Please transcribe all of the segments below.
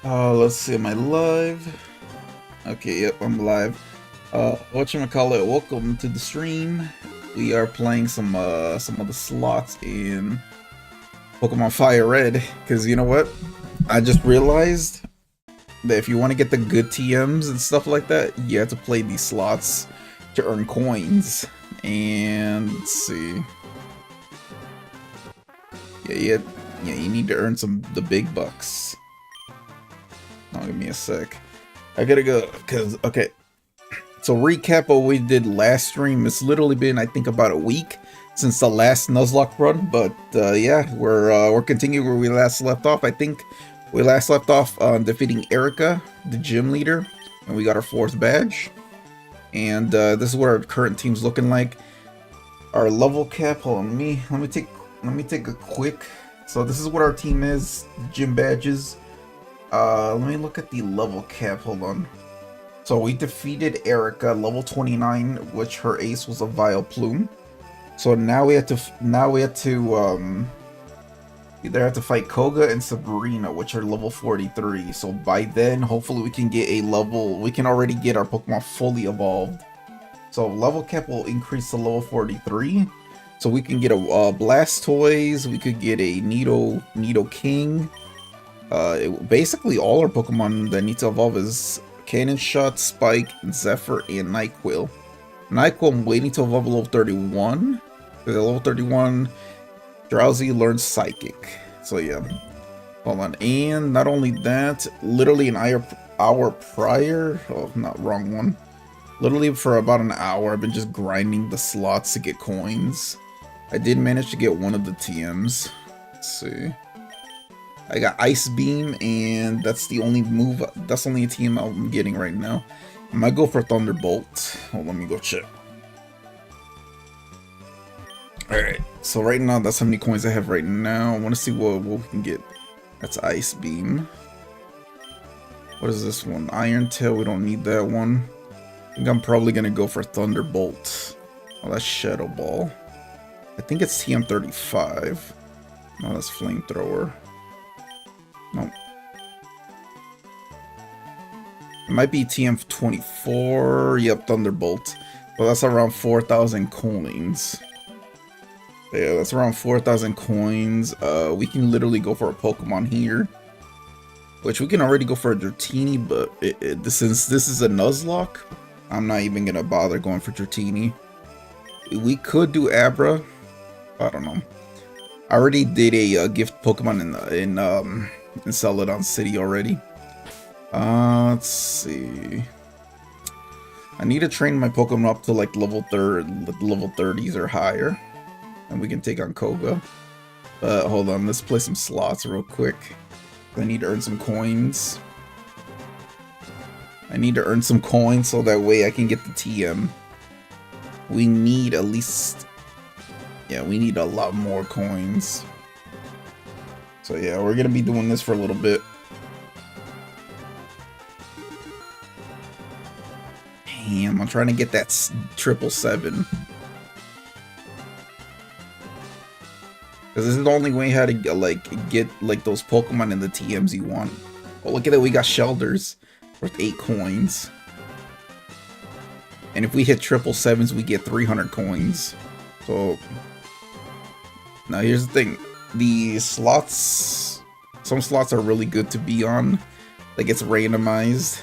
Let's see, am I live? Okay, yep, I'm live. Whatchamacallit, welcome to the stream. We are playing some of the slots in Pokemon Fire Red, because you know what? I just realized that if you want to get the good TMs and stuff like that, you have to play these slots to earn coins. And let's see. You need to earn the big bucks. Now give me a sec. I gotta go, okay. So recap what we did last stream. It's literally been, I think, about a week since the last Nuzlocke run. But yeah, we're continuing where we last left off. I think we last left off on defeating Erica, the gym leader, and we got our 4th badge. And this is what our current team's looking like. Our level cap. Hold on, let me take a quick. So this is what our team is. Gym badges. Let me look at the level cap. Hold on. So we defeated Erica, level 29, which her ace was a Vileplume. So now we have to either have to fight Koga and Sabrina, which are level 43. So by then, hopefully we can get we can already get our Pokemon fully evolved. So level cap will increase to level 43. So we can get a Blastoise, we could get a Nidoking. Basically all our Pokemon that need to evolve is Cannon Shot, Spike, Zephyr, and Nyquil. Nyquil, I'm waiting to evolve level 31. Level 31, Drowsy learns Psychic. So yeah, hold on. And not only that, literally an hour prior, oh, not wrong one. Literally for about an hour, I've been just grinding the slots to get coins. I did manage to get one of the TMs. Let's see. I got Ice Beam, and that's the only move. That's only a team I'm getting right now. I might go for Thunderbolt. Hold on, let me go check. Alright, so right now, that's how many coins I have right now. I want to see what we can get. That's Ice Beam. What is this one? Iron Tail, we don't need that one. I think I'm probably going to go for Thunderbolt. Oh, that's Shadow Ball. I think it's TM35. No, that's Flamethrower. Nope. It might be TM24. Yep, Thunderbolt. Well, that's around 4,000 coins. Yeah, that's around 4,000 coins. We can literally go for a Pokemon here. Which we can already go for a Dratini, but since this is a Nuzlocke, I'm not even going to bother going for Dratini. We could do Abra. I don't know. I already did a gift Pokemon in Celadon City already. Let's see. I need to train my Pokemon up to like level 30s or higher, and we can take on Koga. But hold on, let's play some slots real quick. I need to earn some coins. I need to earn some coins so that way I can get the TM. We need at least, yeah, we need a lot more coins. So yeah, we're gonna be doing this for a little bit. Damn, I'm trying to get that 777. Because this is the only way how to get like those Pokemon in the TMs you want. Oh, look at that, we got Shelders worth 8 coins. And if we hit 777s, we get 300 coins. So now here's the thing. The slots, some slots are really good to be on. Like it's randomized.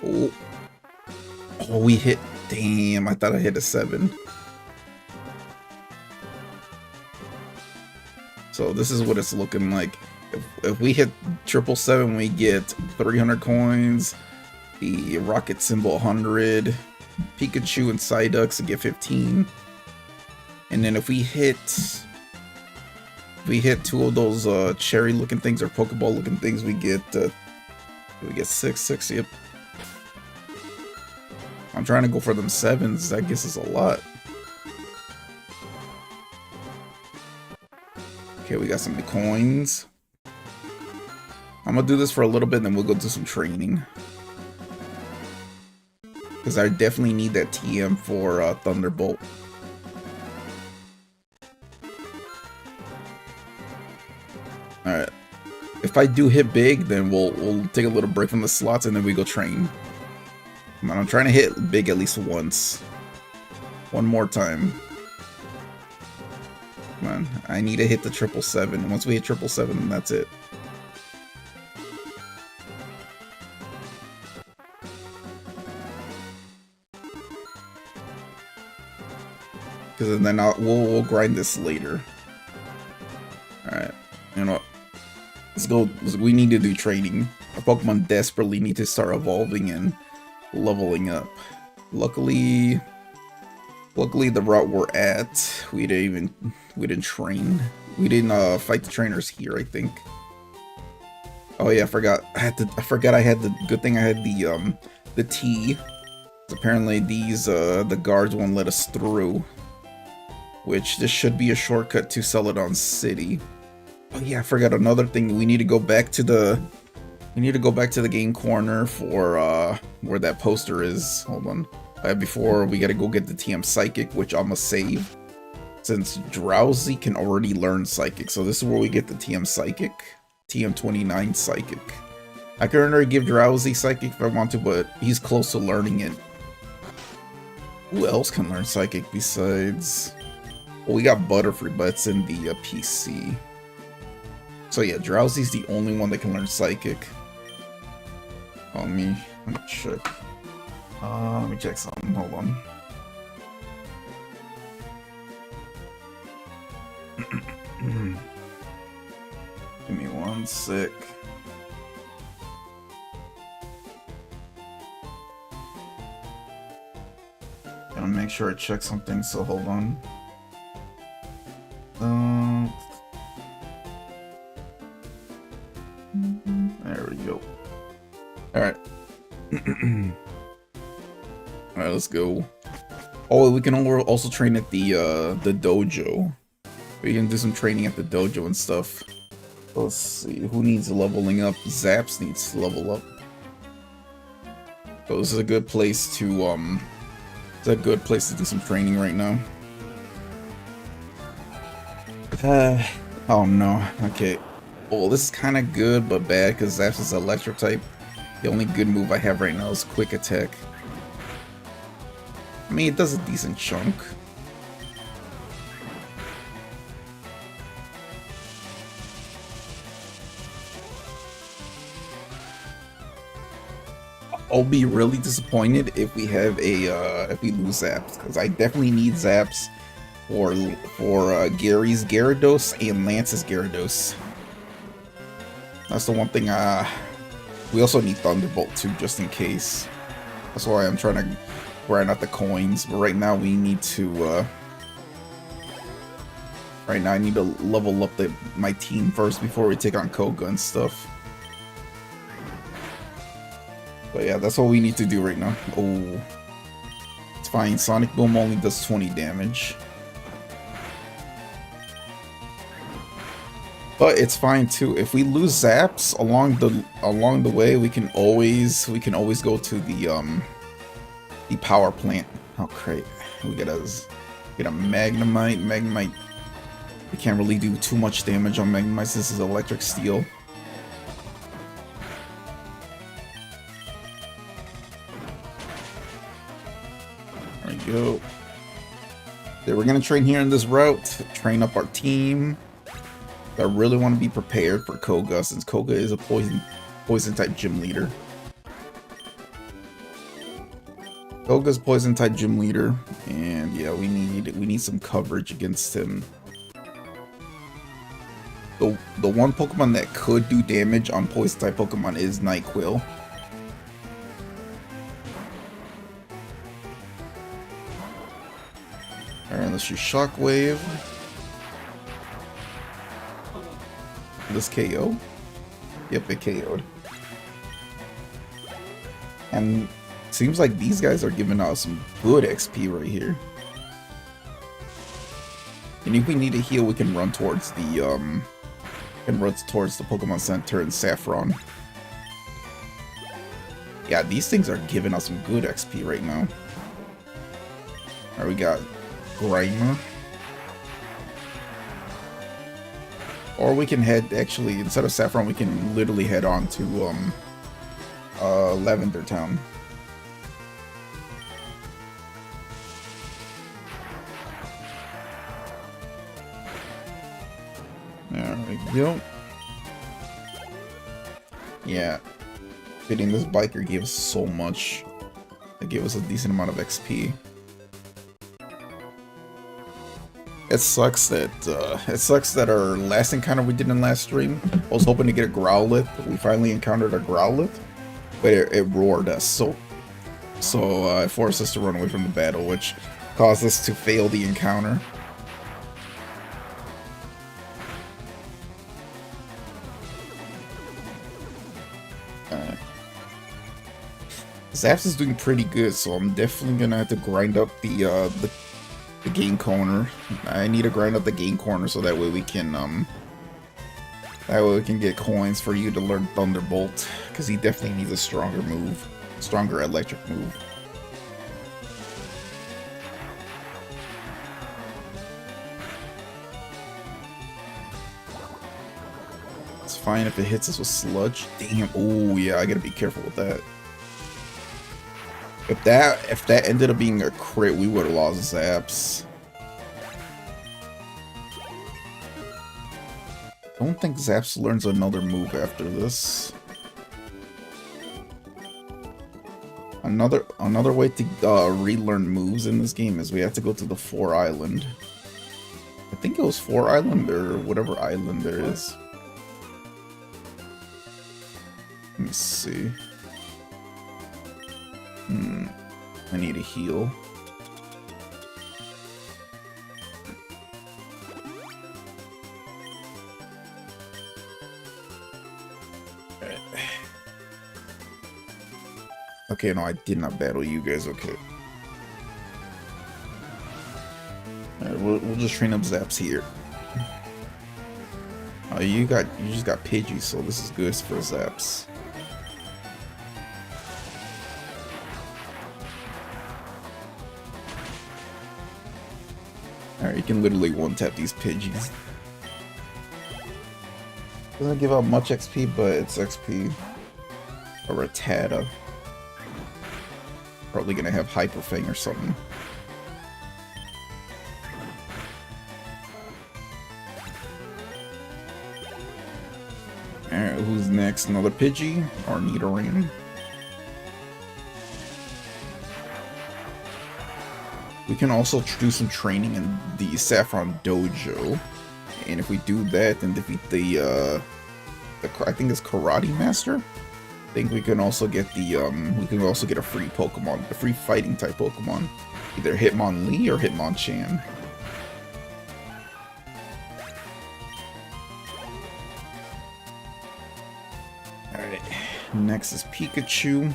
Oh, we hit, damn, I thought I hit a 7. So this is what it's looking like. If we hit 777, we get 300 coins. The rocket symbol 100. Pikachu and Psyduck to get 15. And then if we hit 2 of those cherry looking things or Pokeball looking things, we get 6. Yep. I'm trying to go for them 7s. I guess it's a lot. Okay, we got some coins. I'm gonna do this for a little bit, and then we'll go do some training. Because I definitely need that TM for Thunderbolt. Alright. if I do hit big, then we'll take a little break from the slots and then we go train. Come on, I'm trying to hit big at least once. One more time. Come on, I need to hit the 777. Once we hit 777, then that's it. Because then we'll grind this later. Alright, you know what? Let's go. We need to do training. Our Pokemon desperately need to start evolving and leveling up. Luckily the route we're at, we didn't train. We didn't fight the trainers here, I think. Oh yeah, I forgot I had the good thing I had the T. Apparently these the guards won't let us through. Which this should be a shortcut to Celadon City. Oh yeah, I forgot another thing. We need to go back to the game corner for where that poster is. Hold on. Before we gotta go get the TM Psychic, which I'm gonna save. Since Drowsy can already learn Psychic. So this is where we get the TM Psychic. TM29 Psychic. I can already give Drowsy Psychic if I want to, but he's close to learning it. Who else can learn Psychic besides... Well, we got Butterfree, but it's in the PC. So yeah, Drowsy's the only one that can learn Psychic. Oh, let me check. Let me check something. Hold on. Give me 1 sec. Gotta make sure I check something, so hold on. There we go. Alright. Alright, let's go. Oh, we can also train at the dojo. We can do some training at the dojo and stuff. Let's see, who needs leveling up? Zaps needs to level up. So this is a good place to it's a good place to do some training right now. Oh no, okay. Well, this is kind of good but bad because Zaps is electric type. The only good move I have right now is Quick Attack. I mean, it does a decent chunk. I'll be really disappointed if we have a if we lose Zaps, because I definitely need Zaps for Gary's Gyarados and Lance's Gyarados. That's the one thing. We also need Thunderbolt too, just in case. That's why I'm trying to grind out the coins. But right now we need to. Right now I need to level up my team first before we take on Koga and stuff. But yeah, that's what we need to do right now. Oh, it's fine. Sonic Boom only does 20 damage. But it's fine too. If we lose Zaps along the way, we can always go to the power plant. Oh great. We get a Magnemite. Magnemite. We can't really do too much damage on Magnemite. This is electric steel. There we go. Yeah, we're gonna train here in this route. Train up our team. I really want to be prepared for Koga, since Koga is a poison type gym leader. Koga's poison type gym leader, and yeah, we need some coverage against him. The one Pokemon that could do damage on poison type Pokemon is Nyquil. Alright, let's use Shockwave. This KO? Yep, it KO'd. And seems like these guys are giving out some good XP right here. And if we need a heal, we can run towards the Pokemon Center in Saffron. Yeah, these things are giving us some good XP right now. Alright, we got Grimer. Or we can head, actually, instead of Saffron, we can literally head on to Lavender Town. There we go. Yeah. Fitting this biker gave us so much. It gave us a decent amount of XP. It sucks that our last encounter we did in last stream, I was hoping to get a Growlithe. We finally encountered a Growlithe, but it roared us, so it forced us to run away from the battle, which caused us to fail the encounter. Zaps is doing pretty good, so I'm definitely gonna have to grind up the game corner. I need to grind up the game corner so that way we can get coins for you to learn Thunderbolt, because he definitely needs a stronger move, stronger electric move. It's fine if it hits us with Sludge. Damn. Oh yeah, I gotta be careful with that. If that ended up being a crit, we would have lost Zaps. I don't think Zaps learns another move after this. Another way to relearn moves in this game is we have to go to the 4 Island. I think it was 4 Island or whatever island there is. Let me see. I need a heal. Alright. Okay, no, I did not battle you guys, okay. Alright, we'll just train up Zaps here. Oh, you just got Pidgey, so this is good for Zaps. Alright, you can literally one-tap these Pidgeys. Doesn't give out much XP, but it's XP. A Rattata. Probably gonna have Hyper Fang or something. Alright, who's next? Another Pidgey? Or Nidoran? We can also do some training in the Saffron Dojo, and if we do that and defeat the I think it's Karate Master. I think we can also get the a free Pokemon, a free fighting type Pokemon, either Hitmonlee or Hitmonchan. All right, next is Pikachu.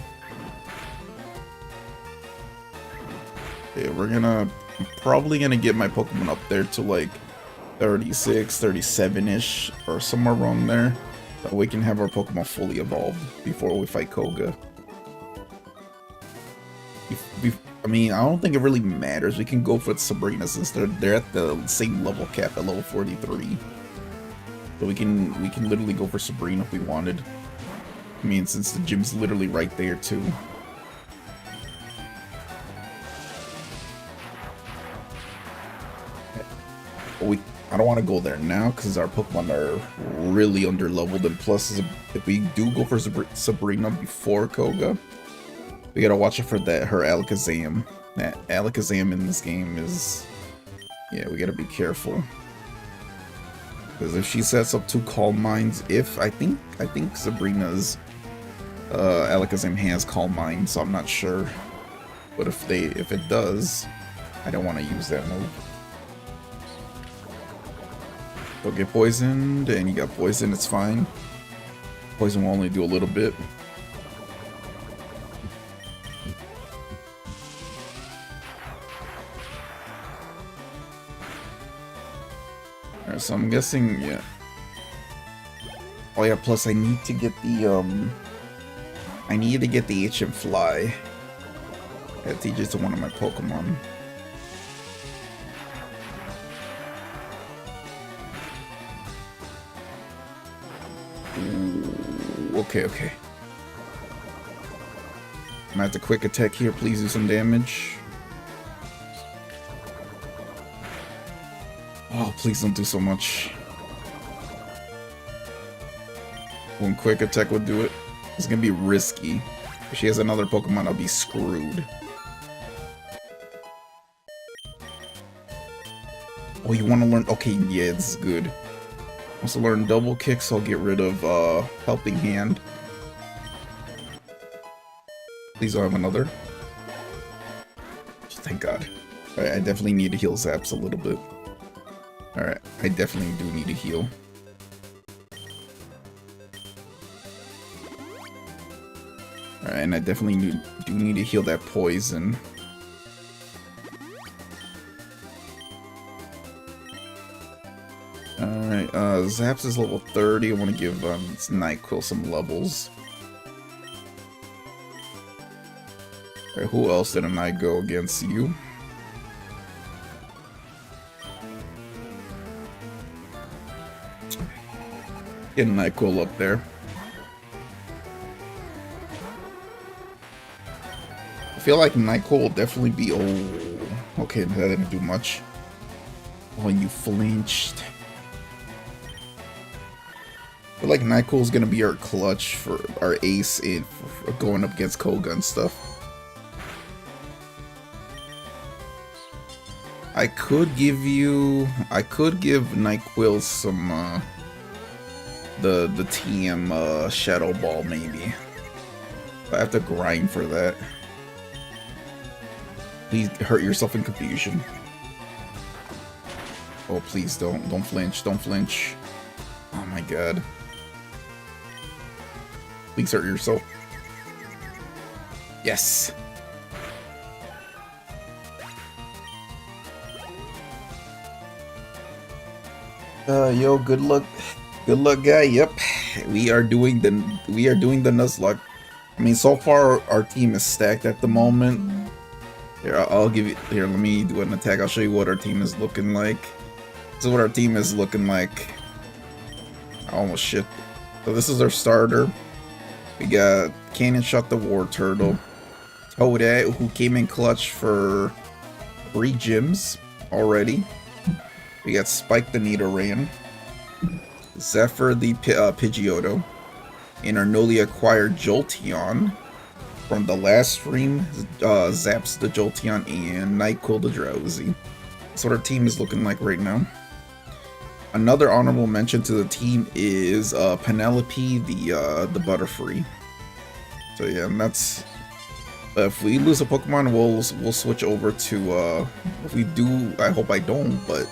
Okay, I'm probably gonna get my Pokemon up there to like 36, 37-ish, or somewhere around there. That we can have our Pokemon fully evolved before we fight Koga. I mean, I don't think it really matters. We can go for Sabrina since they're at the same level cap at level 43. So we can literally go for Sabrina if we wanted. I mean, since the gym's literally right there too. I don't want to go there now because our Pokemon are really underleveled, and plus if we do go for Sabrina before Koga, we gotta watch out for her Alakazam. That Alakazam in this game is, yeah, we gotta be careful. Because if she sets up 2 Calm Minds, I think Sabrina's Alakazam has Calm Mind, so I'm not sure. But if it does, I don't want to use that move. Don't get poisoned, and you got poison, it's fine. Poison will only do a little bit. Alright, so I'm guessing, yeah. Oh yeah, plus I need to get the, I need to get the HM Fly. I gotta teach it to one of my Pokemon. Ooh, okay, okay. I'm gonna have to quick attack here. Please do some damage. Oh, please don't do so much. One quick attack would do it. It's gonna be risky. If she has another Pokemon, I'll be screwed. Oh, you want to learn? Okay, yeah, it's good. Wants to learn double kick, so I'll get rid of helping hand. Please don't have another. Thank God. Alright, I definitely need to heal Zaps a little bit. Alright, I definitely do need to heal. Alright, and I definitely do need to heal that poison. Alright, Zaps is level 30. I want to give NyQuil some levels. Alright, who else didn't I go against? You? Get NyQuil up there. I feel like NyQuil will definitely be... Oh, okay, that didn't do much. Oh, you flinched. I feel like NyQuil is gonna be our clutch for our ace in for going up against Koga and stuff. I could give NyQuil some the TM Shadow Ball maybe. But I have to grind for that. Please hurt yourself in confusion. Oh, please don't flinch, don't flinch. Oh my God. Please hurt yourself. Yes. Yo, good luck, guy. Yep, we are doing the Nuzlocke. I mean, so far our team is stacked at the moment. Here, I'll give you. Here, let me do an attack. I'll show you what our team is looking like. This is what our team is looking like. Almost shit. So this is our starter. We got Cannon Shot the War Turtle, Toadette, who came in clutch for 3 gyms already. We got Spike the Nidoran, Zephyr the Pidgeotto, and our newly acquired Jolteon from the last stream, Zaps the Jolteon, and NyQuil the Drowsy. That's what our team is looking like right now. Another honorable mention to the team is Penelope the Butterfree. So yeah, and that's... if we lose a Pokemon, we'll switch over to... if we do, I hope I don't, but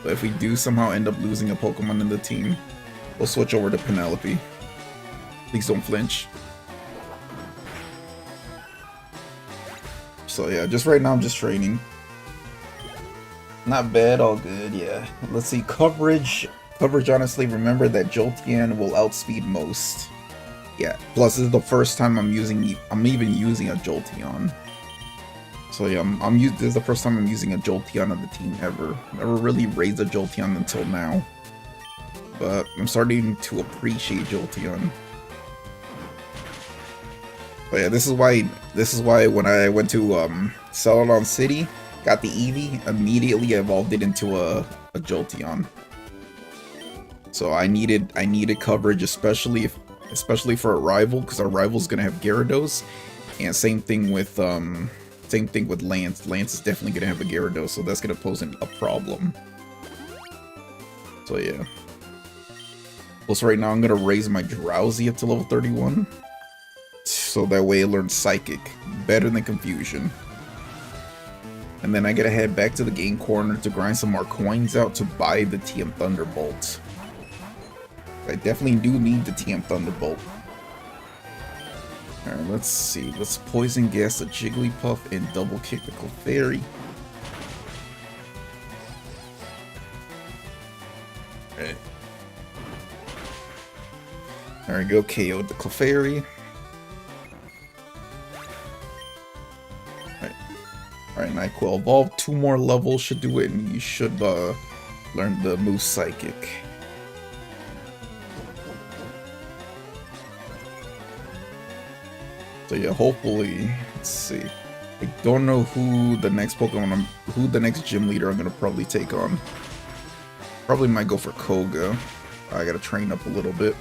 if we do somehow end up losing a Pokemon in the team, we'll switch over to Penelope. Please don't flinch. So yeah, just right now I'm just training. Not bad, all good, yeah. Let's see, coverage, honestly, remember that Jolteon will outspeed most. Yeah, plus this is the first time I'm even using a Jolteon. So yeah, this is the first time I'm using a Jolteon on the team ever. Never really raised a Jolteon until now. But I'm starting to appreciate Jolteon. But yeah, this is why when I went to Celadon City, got the Eevee, immediately evolved it into a Jolteon. So I needed coverage, especially for a rival, because our rival's gonna have Gyarados, and same thing with Lance. Lance is definitely gonna have a Gyarados, so that's gonna pose a problem. So yeah. Plus right now I'm gonna raise my Drowsy up to level 31. So that way it learns Psychic. Better than Confusion. And then I gotta head back to the game corner to grind some more coins out to buy the TM Thunderbolt. I definitely do need the TM Thunderbolt. Alright, let's see. Let's Poison Gas the Jigglypuff and Double Kick the Clefairy. Alright. There we go, KO'd the Clefairy. Alright, NyQuil Evolve. 2 more levels should do it, and you should learn the move Psychic. So yeah, hopefully, let's see. I don't know who the next who the next gym leader I'm gonna probably take on. Probably might go for Koga. I gotta train up a little bit.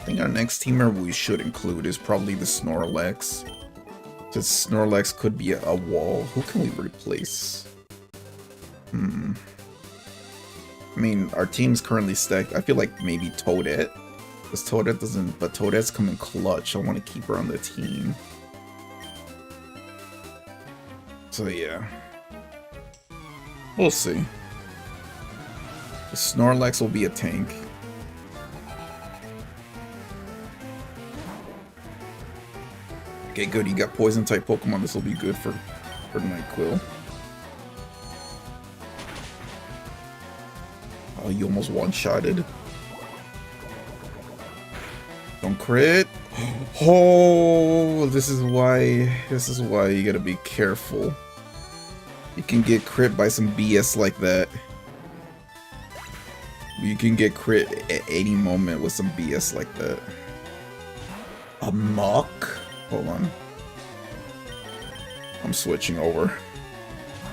I think our next teamer we should include is probably the Snorlax. Because Snorlax could be a wall. Who can we replace? I mean, our team's currently stacked. I feel like maybe Toadette. Because Toadette doesn't... But Toadette's coming clutch. I want to keep her on the team. So yeah. We'll see. The Snorlax will be a tank. Okay, good. You got poison type Pokemon. This will be good for Nyquil. Oh, you almost one-shotted. Don't crit. Oh, this is why you gotta be careful. You can get crit by some BS like that. You can get crit at any moment with some BS like that. A Mach? Hold on. I'm switching over.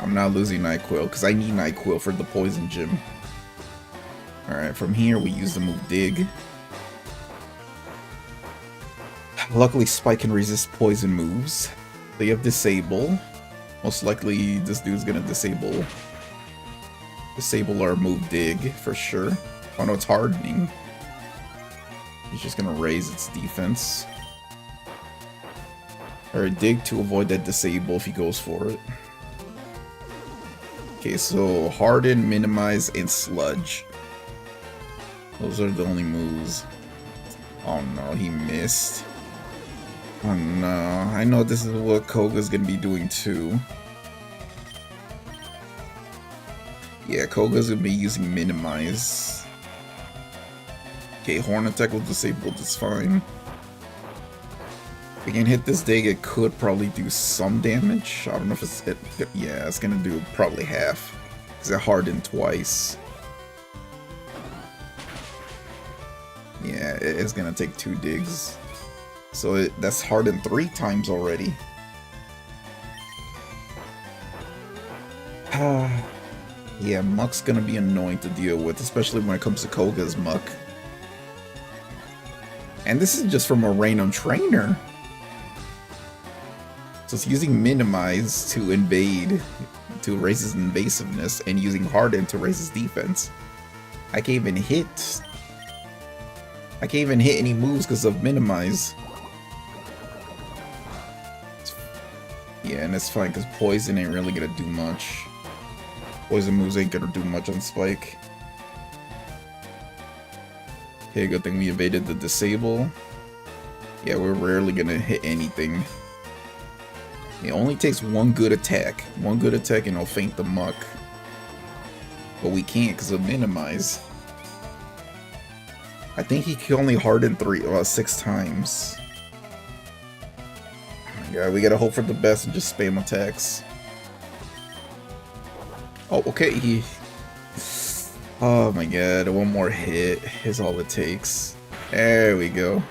I'm not losing Nyquil because I need Nyquil for the poison gym. Alright, from here we use the move Dig. Luckily Spike can resist poison moves. They have Disable. Most likely this dude's gonna disable our move Dig for sure. Oh no, it's hardening. He's just gonna raise its defense. Alright, Dig to avoid that disable if he goes for it. Okay, so Harden, Minimize, and Sludge. Those are the only moves. Oh no, he missed. Oh no, I know this is what Koga's gonna be doing too. Yeah, Koga's gonna be using Minimize. Okay, Horn Attack will disable, that's fine. If we can hit this Dig, it could probably do some damage. I don't know if it's hit. Yeah, it's gonna do probably half. Because it hardened twice. Yeah, it's gonna take 2 digs. So that's hardened 3 times already. Yeah, Muck's gonna be annoying to deal with, especially when it comes to Koga's Muck. And this is just from a random trainer. So it's using Minimize to invade, to raise his invasiveness, and using Harden to raise his defense. I can't even hit any moves because of Minimize. Yeah, and it's fine because Poison ain't really gonna do much. Poison moves ain't gonna do much on Spike. Okay, good thing we evaded the disable. Yeah, we're rarely gonna hit anything. It only takes one good attack. One good attack and I'll faint the Muck. But we can't because of Minimize. I think he can only harden 6 times. Oh my god, we gotta hope for the best and just spam attacks. Oh, okay. Oh my god, one more hit is all it takes. There we go.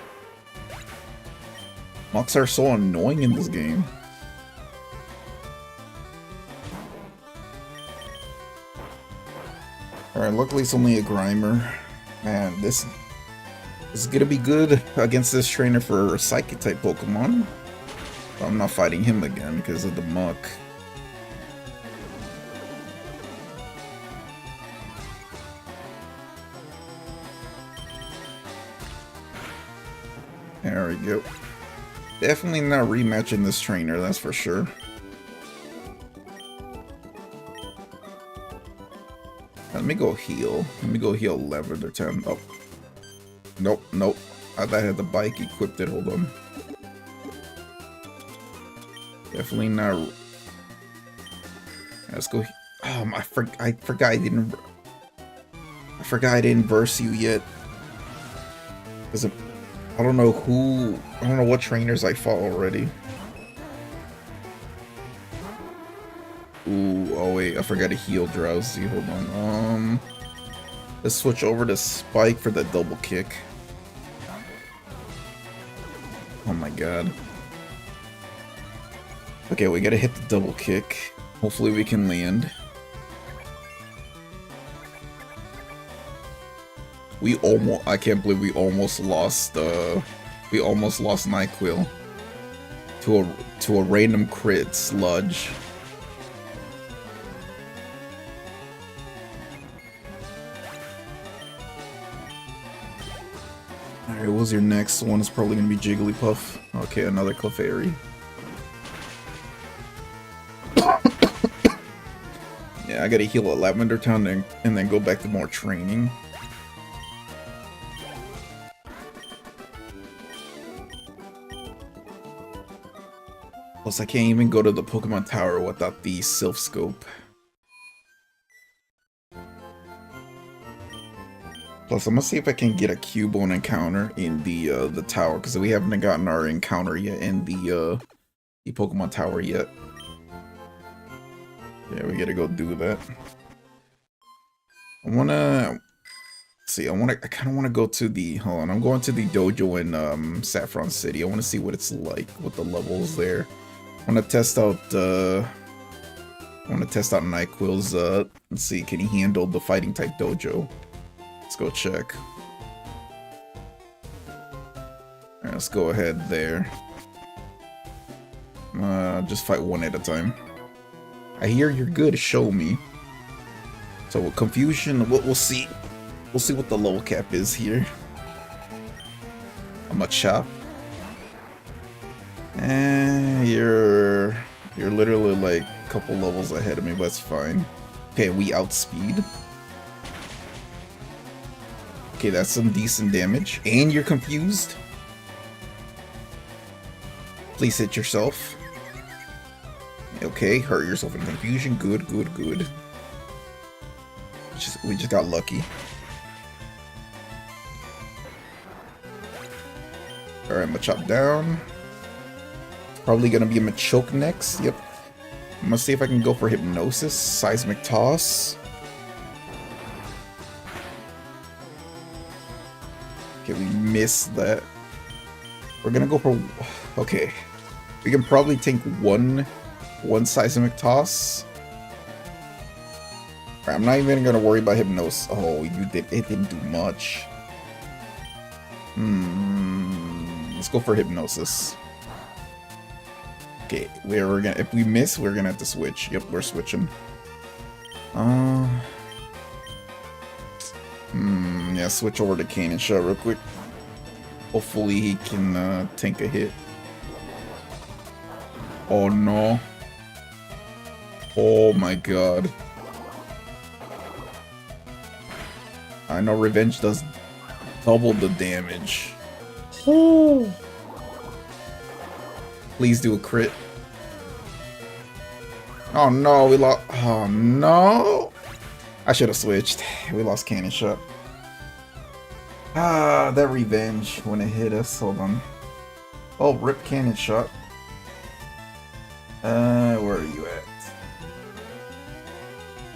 Mucks are so annoying in this game. Alright, luckily it's only a Grimer. Man, this is gonna be good against this trainer for Psychic type Pokemon. I'm not fighting him again because of the Muck. There we go. Definitely not rematching this trainer, that's for sure. Let me go heal. Let me go heal 11 or 10. Oh. Nope, nope. I thought I had the bike equipped it. Hold on. Definitely not. Let's go. Oh, I forgot I didn't. I forgot I didn't verse you yet. Cause I don't know who. I don't know what trainers I fought already. Ooh, oh wait, I forgot to heal Drowsy. Hold on. Let's switch over to Spike for the double kick. Oh my god. Okay, we gotta hit the double kick. Hopefully we can land. I can't believe we almost lost Nyquil to a random crit sludge. Alright, what was your next one? It's probably gonna be Jigglypuff. Okay, another Clefairy. Yeah, I gotta heal at Lavender Town and then go back to more training. Plus, I can't even go to the Pokemon Tower without the Sylph Scope. Plus, I'm gonna see if I can get a Cubone encounter in the tower, because we haven't gotten our encounter yet in the Pokemon Tower yet. Yeah, we gotta go do that. I wanna see. I kind of wanna go to the. Hold on, I'm going to the dojo in Saffron City. I wanna see what it's like, what the levels there. I wanna test out. I wanna test out Nyquil's. Let's see, can he handle the fighting type dojo? Let's go check. Alright, let's go ahead there. Just fight one at a time. I hear you're good, show me. So with confusion, we'll see. We'll see what the level cap is here. I'm a chop. You're literally like a couple levels ahead of me, but it's fine. Okay, we outspeed. Okay, that's some decent damage. And you're confused. Please hit yourself. Okay, hurt yourself in confusion. Good, good, good. We just got lucky. Alright, Machop down. Probably gonna be a Machoke next. Yep. I'm gonna see if I can go for Hypnosis. Seismic Toss. Okay, we missed that. We're gonna go for... Okay. We can probably take one Seismic Toss. Right, I'm not even gonna worry about Hypnosis. Oh, it didn't do much. Let's go for Hypnosis. Okay, if we miss, we're gonna have to switch. Yep, we're switching. Yeah, switch over to Cannon Shot real quick. Hopefully he can tank a hit. Oh no. Oh my god. I know Revenge does double the damage. Oh. Please do a crit. Oh no, we lost. Oh no. I should have switched. We lost Cannon Shot. Ah, that Revenge when it hit us. Hold on. Oh, rip Cannon Shot. Where are you at?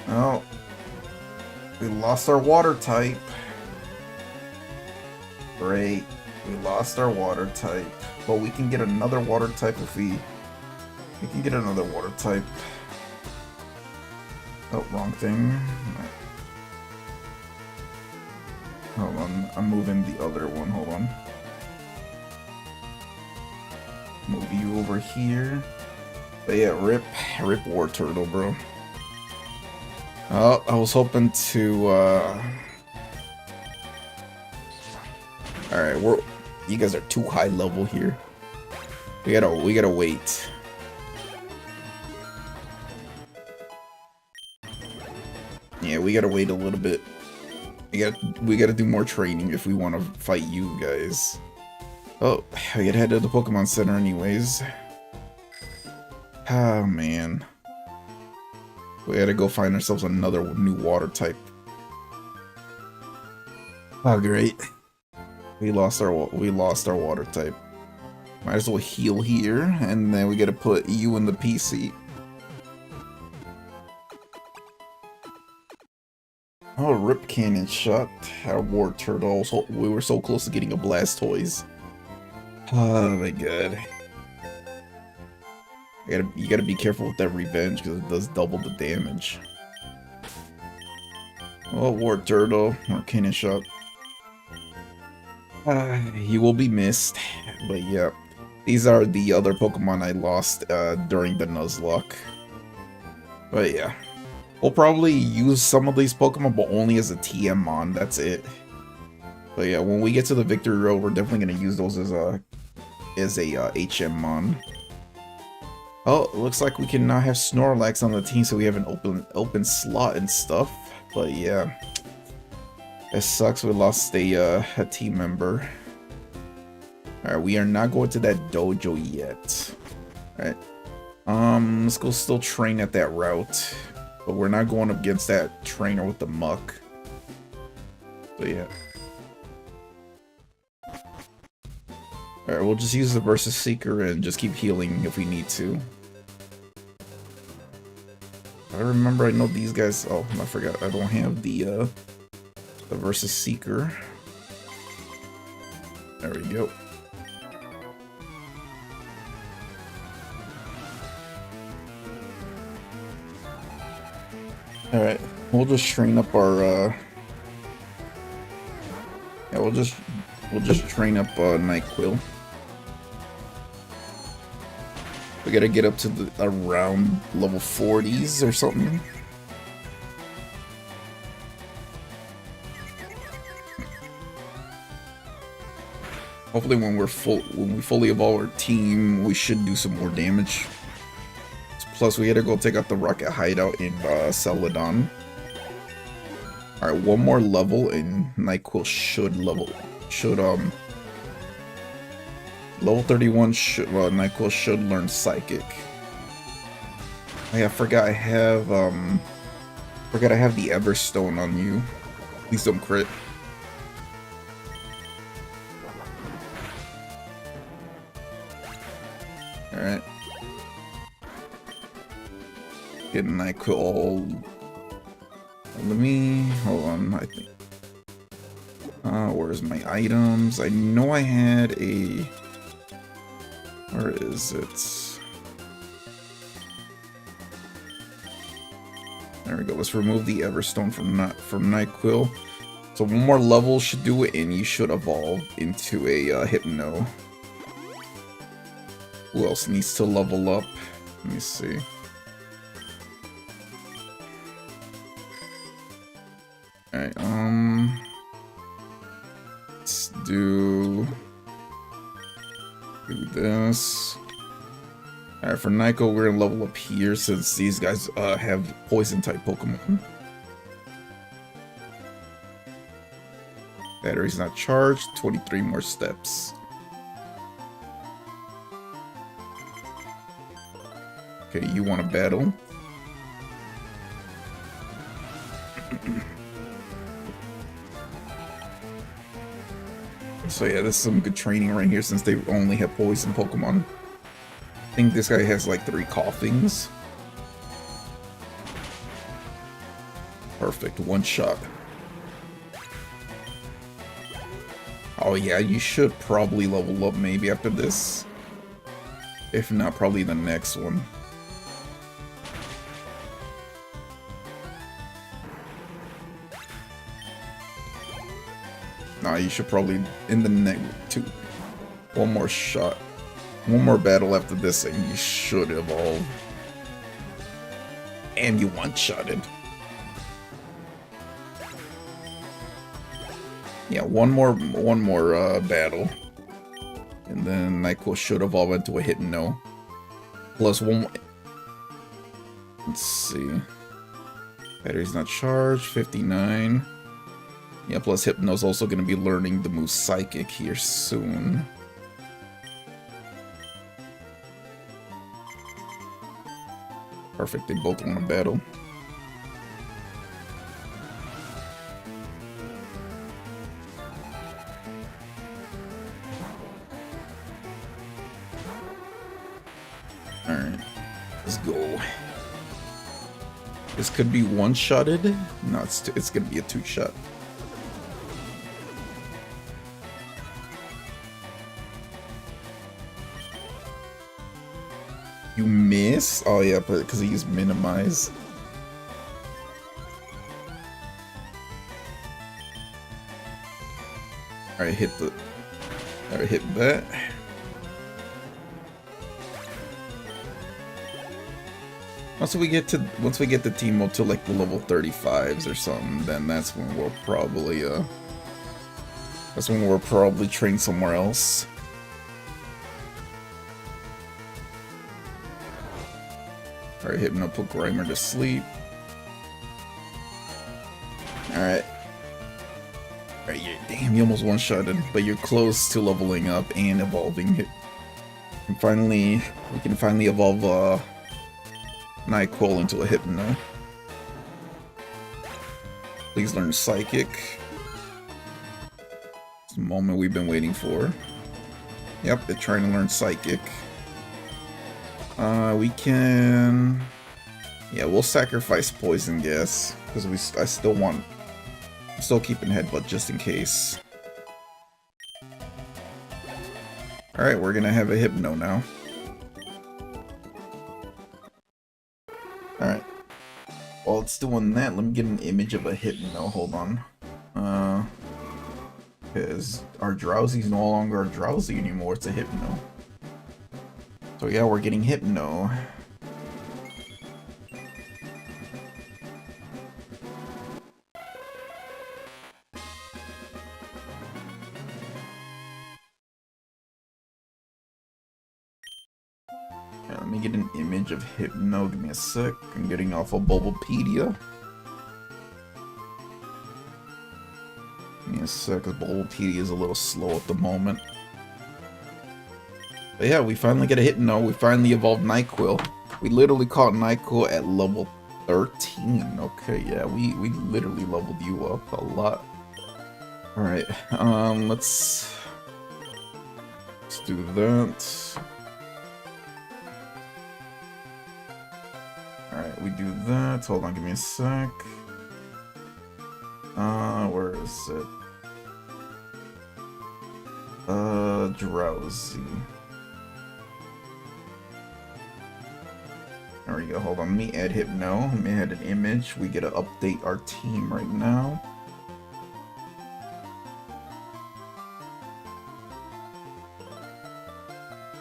Oh. We lost our water type. Great. We lost our water type. But we can get another water type if we can get another water type. Oh, wrong thing. Hold on, I'm moving the other one, hold on. Move you over here. But yeah, rip War Turtle, bro. Oh, I was hoping to, Alright, you guys are too high level here. We gotta wait. Yeah, we gotta wait a little bit. We gotta do more training if we want to fight you guys. Oh, we gotta head to the Pokemon Center anyways. Oh man. We gotta go find ourselves another new water type. Oh great. We lost our water type. Might as well heal here, and then we gotta put you in the PC. Oh, Rip Cannon shot. Our War Turtle. We were so close to getting a Blastoise. Oh my god. You gotta be careful with that revenge because it does double the damage. Oh, War Turtle. Or Cannon shot. He will be missed. But yeah. These are the other Pokemon I lost during the Nuzlocke. But yeah. We'll probably use some of these Pokemon, but only as a TM-Mon, that's it. But yeah, when we get to the Victory Road, we're definitely going to use those as a HM-Mon. Oh, it looks like we can now have Snorlax on the team, so we have an open slot and stuff. But yeah, it sucks we lost a team member. Alright, we are not going to that dojo yet. Alright. Let's go still train at that route. But we're not going up against that trainer with the muck. But yeah. Alright, we'll just use the Versus Seeker and just keep healing if we need to. I remember I know these guys. Oh, I forgot. I don't have the Versus Seeker. There we go. Alright, we'll just train up our yeah, we'll just train up Nyquil. We gotta get up to around level 40s or something. Hopefully when we fully evolve our team, we should do some more damage. Plus, we had to go take out the Rocket Hideout in Celadon. Alright, one more level and Nyquil should level 31 should Nyquil should learn Psychic. Oh, yeah, I forgot I have the Everstone on you. Please don't crit. Alright. Getting Nyquil. Let me hold on. I think. Where's my items? I know I had a. Where is it? There we go. Let's remove the Everstone from Nyquil. So one more level should do it, and you should evolve into a Hypno. Who else needs to level up? Let me see. Alright, let's do this. Alright, for Nyquil, we're gonna level up here since these guys have poison type Pokemon. Battery's not charged, 23 more steps. Okay, you want to battle? So yeah, this is some good training right here since they only have poison Pokemon. I think this guy has like 3 coughings. Perfect, one shot. Oh yeah, you should probably level up maybe after this. If not, probably the next one. Nah, you should probably, in the next one more shot. One more battle after this and you should evolve. And you one-shotted. Yeah, one more battle. And then Nyquil should evolve into a Hypno. Plus one more. Let's see. Battery's not charged, 59. Yeah, plus Hypno's also going to be learning the move Psychic here soon. Perfect, they both want to battle. Alright, let's go. This could be one-shotted. No, it's gonna be a two-shot. You miss? Oh yeah, but because he used minimize. Alright, hit that. Once we get the Teemo to like the level 35s or something, then that's when we'll probably train somewhere else. Alright, Hypno put Grimer to sleep. Alright. Alright, damn, you almost one-shotted, but you're close to leveling up and evolving it. And finally, we can finally evolve NyQuil into a Hypno. Please learn Psychic. It's the moment we've been waiting for. Yep, they're trying to learn Psychic. We can... Yeah, we'll sacrifice Poison Gas, because I'm still keeping Headbutt just in case. Alright, we're gonna have a Hypno now. Alright. While it's doing that, let me get an image of a Hypno. Hold on. Because our Drowsy's no longer a Drowsy anymore, it's a Hypno. So yeah, we're getting Hypno. Yeah, let me get an image of Hypno. Give me a sec. I'm getting off of Bulbapedia. Give me a sec, because Bulbapedia is a little slow at the moment. But yeah, we finally get a Hypno. We finally evolved NyQuil. We literally caught NyQuil at level 13. Okay, yeah, we literally leveled you up a lot. Alright, let's do that. Alright, we do that. Hold on, give me a sec. Where is it? Drowsy. There we go, hold on, let me add Hypno, let me add an image, we get to update our team right now.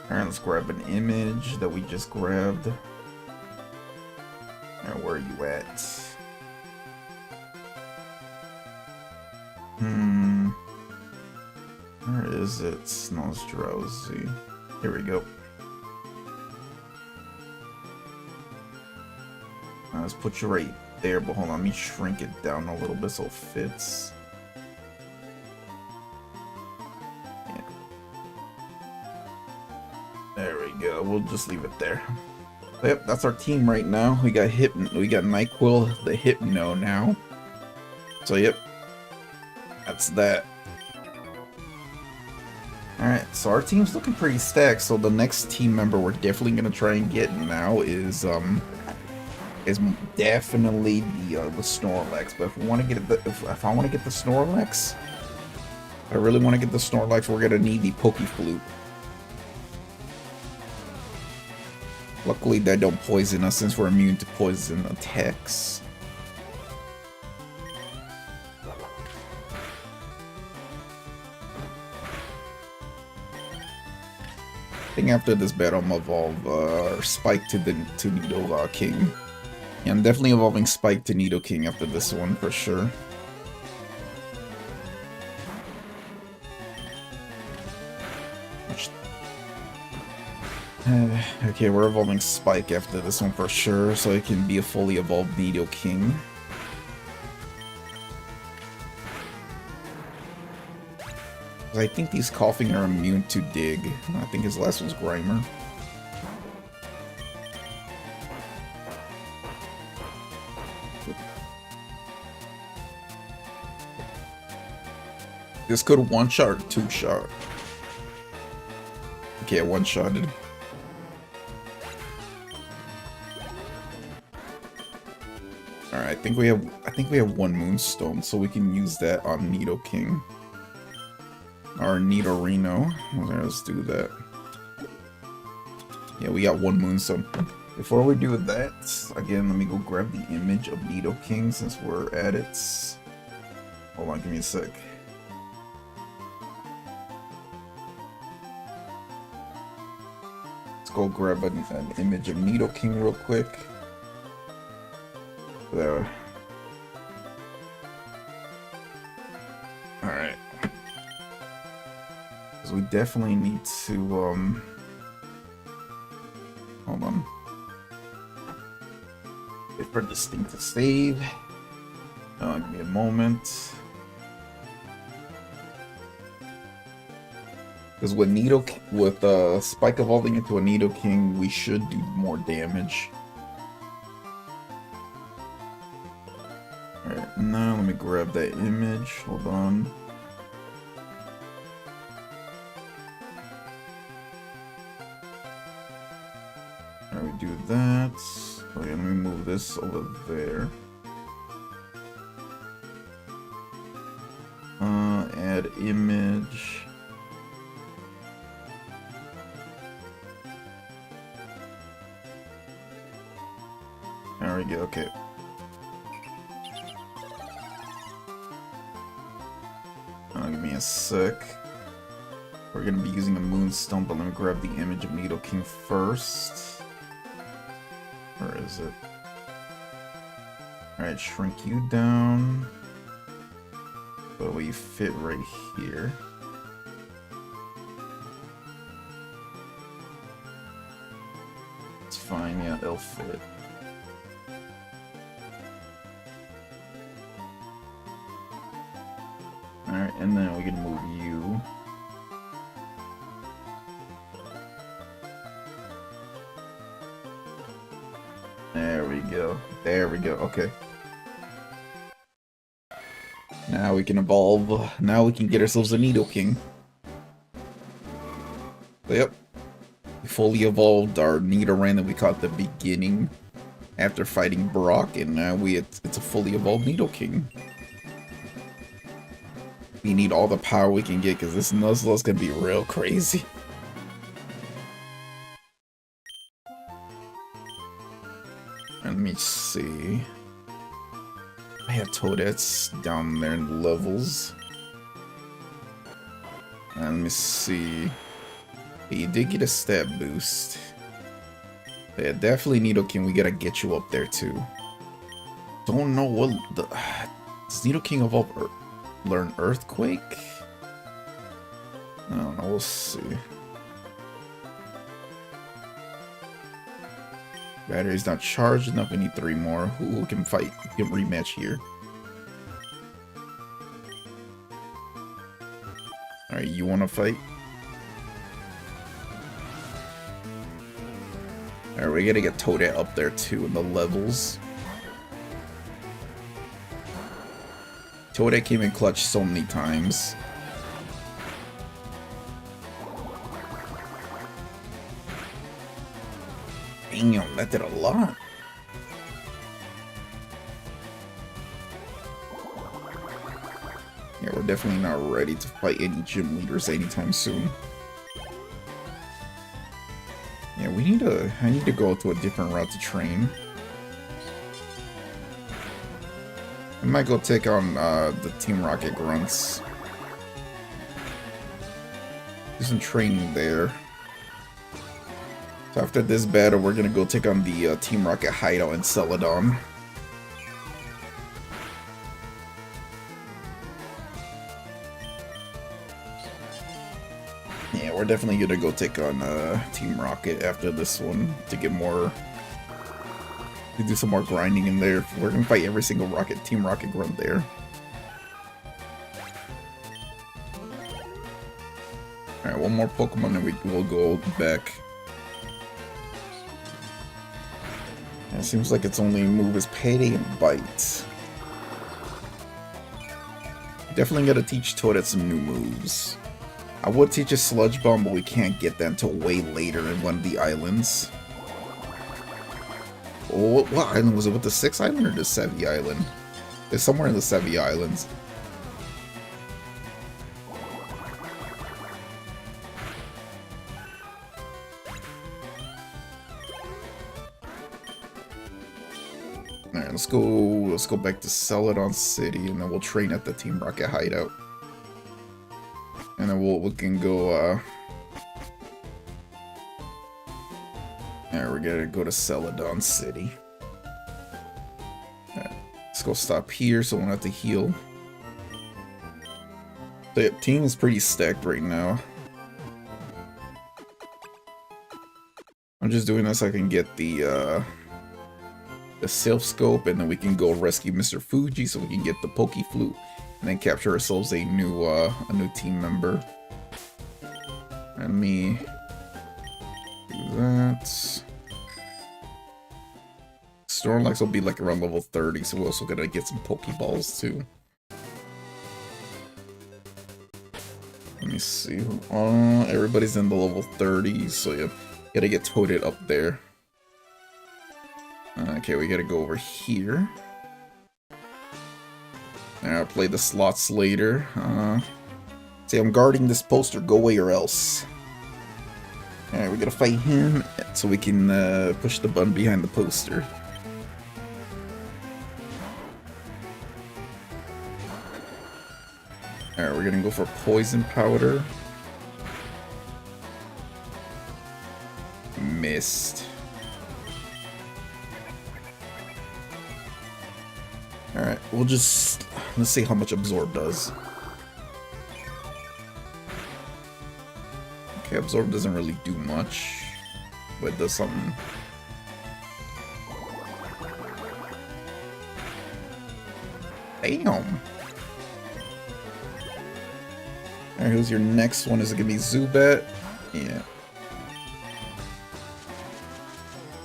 Alright, let's grab an image that we just grabbed. Alright, where are you at? Where is it? Snow's Drowsy. Here we go. Let's put you right there, but hold on, let me shrink it down a little bit so it fits. Yeah. There we go, we'll just leave it there. But yep, that's our team right now. We got NyQuil, the Hypno now. So yep, that's that. Alright, so our team's looking pretty stacked, so the next team member we're definitely gonna try and get now is definitely the Snorlax. But if we want to get if I want to get the Snorlax, if I really want to get the Snorlax, we're gonna need the Pokeflute. Luckily, they don't poison us since we're immune to poison attacks. I think after this battle, I'm evolve Spike to Nidoking. Yeah, I'm definitely evolving Spike to Nidoking after this one for sure. Okay, we're evolving Spike after this one for sure, so it can be a fully evolved Nidoking. I think these coughing are immune to Dig. I think his last one's Grimer. This could one-shot or two-shot. Okay, one-shotted. Alright, I think we have one Moonstone, so we can use that on Nidoking. Or Nidorino. Let's do that. Yeah, we got one Moonstone. Before we do that, again, let me go grab the image of Nidoking since we're at it. Hold on, give me a sec. Let's go grab an image of Nidoking real quick. There. Alright. Because we definitely need to, hold on. Wait for this thing to save. Give me a moment. Because with Spike evolving into a Nidoking, we should do more damage. Alright, now let me grab that image. Hold on. Alright, we do that. Okay, let me move this over there. Add image. There we go, okay. Give me a sec. We're gonna be using a Moonstone, but let me grab the image of Nidoking first. Where is it? Alright, shrink you down. So we fit right here. It's fine, yeah, it'll fit. Alright, and then we can move you. There we go. There we go. Okay. Now we can evolve. Now we can get ourselves a Nidoking. Yep. We fully evolved our Nidoran that we caught at the beginning after fighting Brock, and now it's a fully evolved Nidoking. We need all the power we can get because this Nuzlocke's gonna be real crazy. Let me see. I have Toadette's down there in the levels. And let me see. You did get a stat boost. Yeah, definitely Nidoking, we gotta get you up there too. Don't know what the... Does Nidoking evolve learn Earthquake? I don't know, we'll see. Battery's not charged enough, we need 3 more. Who can fight? Who can rematch here? Alright, you wanna fight? Alright, we gotta get Toadette up there too in the levels. Toadette came in clutch so many times. Damn, that did a lot. Yeah, we're definitely not ready to fight any gym leaders anytime soon. Yeah, I need to go to a different route to train. I might go take on the Team Rocket Grunts. Do some training there. So after this battle, we're gonna go take on the Team Rocket Hideout in Celadon. Yeah, we're definitely gonna go take on Team Rocket after this one to get more... to do some more grinding in there. We're gonna fight every single Team Rocket Grunt there. Alright, one more Pokemon and we'll go back. It seems like its only move is Payday and Bite. Definitely gotta teach Toadette some new moves. I would teach a Sludge Bomb, but we can't get that until way later in one of the islands. Oh, what island was it? With the 6th island or the Sevi island? It's somewhere in the Sevi Islands. Alright, let's go back to Celadon City, and then we'll train at the Team Rocket hideout. And then we can go, Alright, we're gonna go to Celadon City. Alright, let's go stop here so we don't have to heal. The team is pretty stacked right now. I'm just doing this so I can get the Silph Scope, and then we can go rescue Mr. Fuji so we can get the Poke Flute, and then capture ourselves a new team member. Let me do that. Snorlax will be like around level 30, so we're also gonna get some Pokeballs too. Let me see. Everybody's in the level 30, so yeah, gotta get toted up there. Okay, we gotta go over here. I'll play the slots later. See, I'm guarding this poster. Go away or else. Alright, we gotta fight him so we can push the button behind the poster. Alright, we're gonna go for Poison Powder. Missed. Alright, we'll just... let's see how much Absorb does. Okay, Absorb doesn't really do much, but it does something. Damn! Alright, who's your next one? Is it gonna be Zubat? Yeah.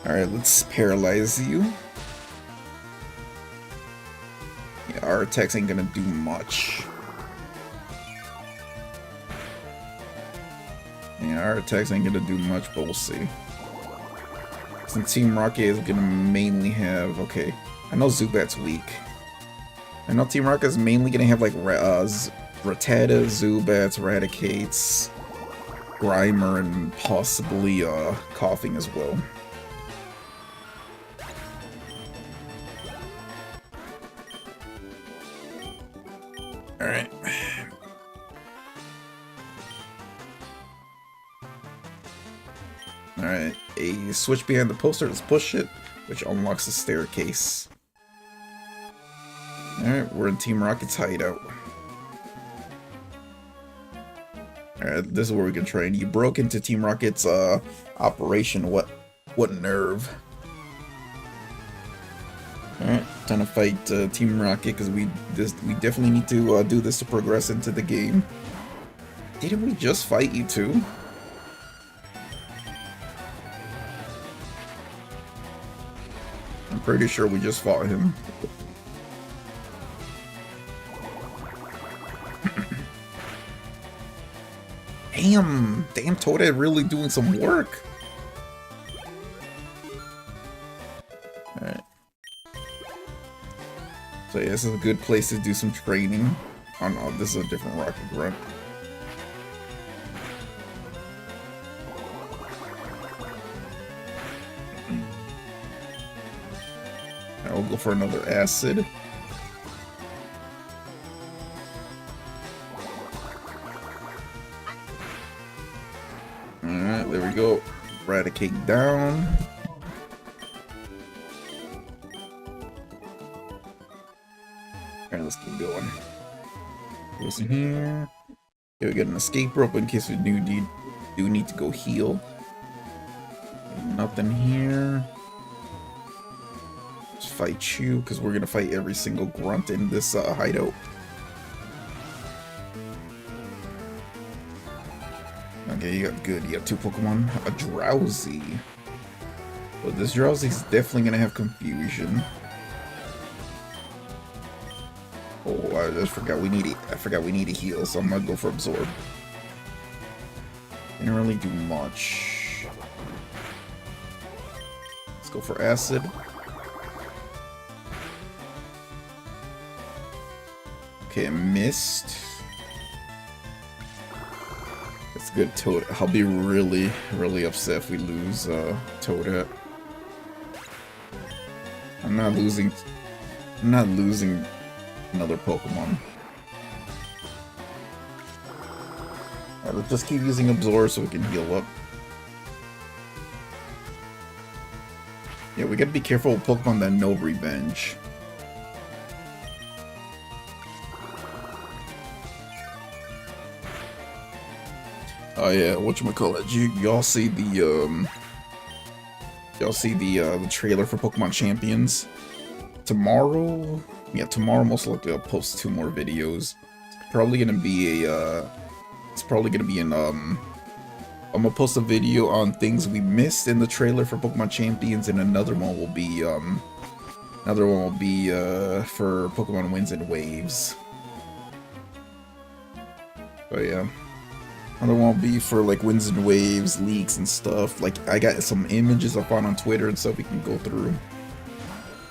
Alright, let's paralyze you. Yeah, our attacks ain't gonna do much. Yeah, our attacks ain't gonna do much, but we'll see. Since Team Rocket is gonna mainly have... okay, I know Zubat's weak. I know Team Rocket is mainly gonna have like Rattata, Zubats, Raticates, Grimer, and possibly Coughing as well. Alright. Alright, a switch behind the poster, let's push it, which unlocks the staircase. Alright, we're in Team Rocket's hideout. Alright, this is where we can train. You broke into Team Rocket's operation. What nerve? Alright, time to fight Team Rocket, because we definitely need to do this to progress into the game. Didn't we just fight you too? I'm pretty sure we just fought him. Damn, Toadette really doing some work. Alright. So yeah, this is a good place to do some training. Oh no, this is a different Rocket Grunt. Now we'll go for another Acid. Alright, there we go. Eradicate down. Alright, let's keep going. Goes in here. Okay, we got an escape rope in case we do need to go heal. Nothing here. Let's fight you, because we're gonna fight every single grunt in this hideout. Okay, you got good. You got two Pokemon. A Drowsy. But this Drowsy's definitely gonna have confusion. Oh, I just forgot we need it. I forgot we need a heal, so I'm gonna go for Absorb. Didn't really do much. Let's go for Acid. Okay, missed. That's good, Toad. I'll be really, really upset if we lose Toadette. I'm not losing another Pokemon. Alright, let's just keep using Absorb so we can heal up. Yeah, we gotta be careful with Pokemon that know revenge. Oh yeah, whatchamacallit, y'all see the trailer for Pokemon Champions? Tomorrow? Yeah, tomorrow most likely I'll post 2 more videos. It's probably gonna be I'm gonna post a video on things we missed in the trailer for Pokemon Champions, and another one will be for Pokemon Winds and Waves. But yeah. Another one will be for like Winds and Waves, leaks and stuff. Like I got some images I found on Twitter and stuff we can go through.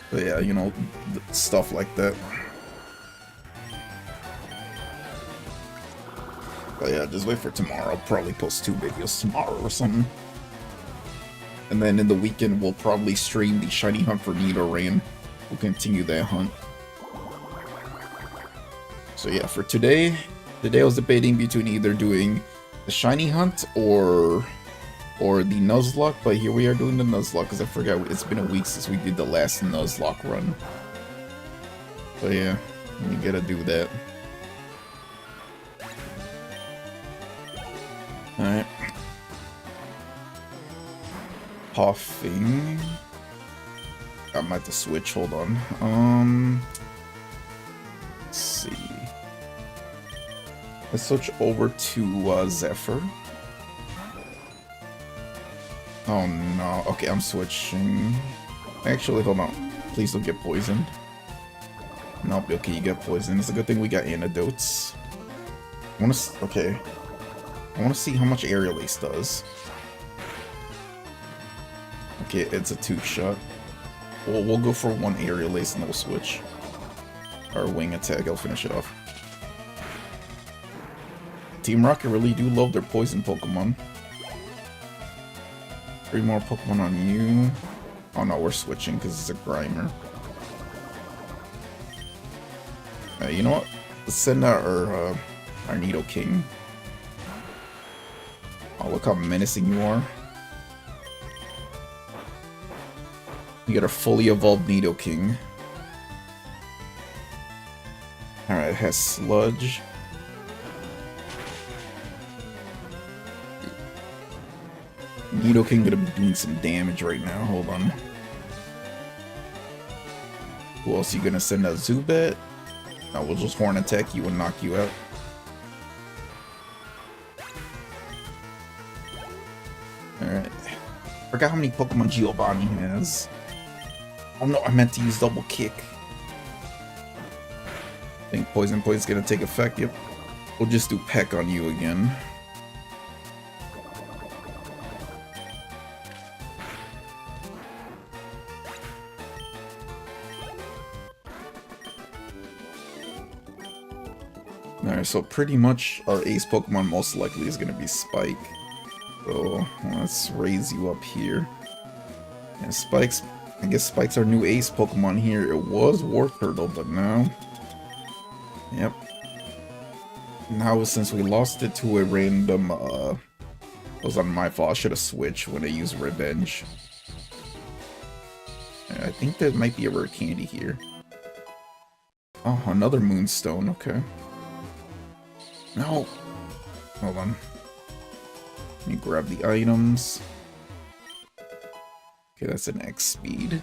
But yeah, you know, stuff like that. But yeah, just wait for tomorrow. I'll probably post 2 videos tomorrow or something. And then in the weekend, we'll probably stream the Shiny Hunt for Nidoran. We'll continue that hunt. So yeah, for today I was debating between either doing the Shiny Hunt or the Nuzlocke, but here we are doing the Nuzlocke because I forgot it's been a week since we did the last Nuzlocke run. So yeah, you gotta do that. Alright. Puffing. I might have to switch, hold on. Let's see. Let's switch over to Zephyr. Oh no, okay, I'm switching. Actually, hold on. Please don't get poisoned. Nope, okay, you get poisoned. It's a good thing we got antidotes. I wanna see how much Aerial Ace does. Okay, it's a 2-shot. We'll go for 1 Aerial Ace and then we'll switch. Our Wing Attack, I'll finish it off. Team Rocket really do love their poison Pokemon. 3 more Pokemon on you. Oh no, we're switching because it's a Grimer. You know what? Let's send out our Nidoking. Oh, look how menacing you are. You got a fully evolved Nidoking. Alright, it has Sludge. Nidoking gonna be doing some damage right now, hold on. Who else are you gonna send out? Zubat? No, we'll just Horn Attack you and knock you out. Alright. Forgot how many Pokemon Giovanni has. Oh no, I meant to use Double Kick. I think Poison's gonna take effect, yep. We'll just do Peck on you again. Alright, so pretty much our ace Pokemon most likely is gonna be Spike. So let's raise you up here. And Spike's, I guess Spike's our new ace Pokemon here. It was War Turtle, but now, yep. Now since we lost it to a random, it was on my fault. I should have switched when I used Revenge. I think there might be a rare candy here. Oh, another Moonstone, okay. No! Hold on. Let me grab the items. Okay, that's an X speed.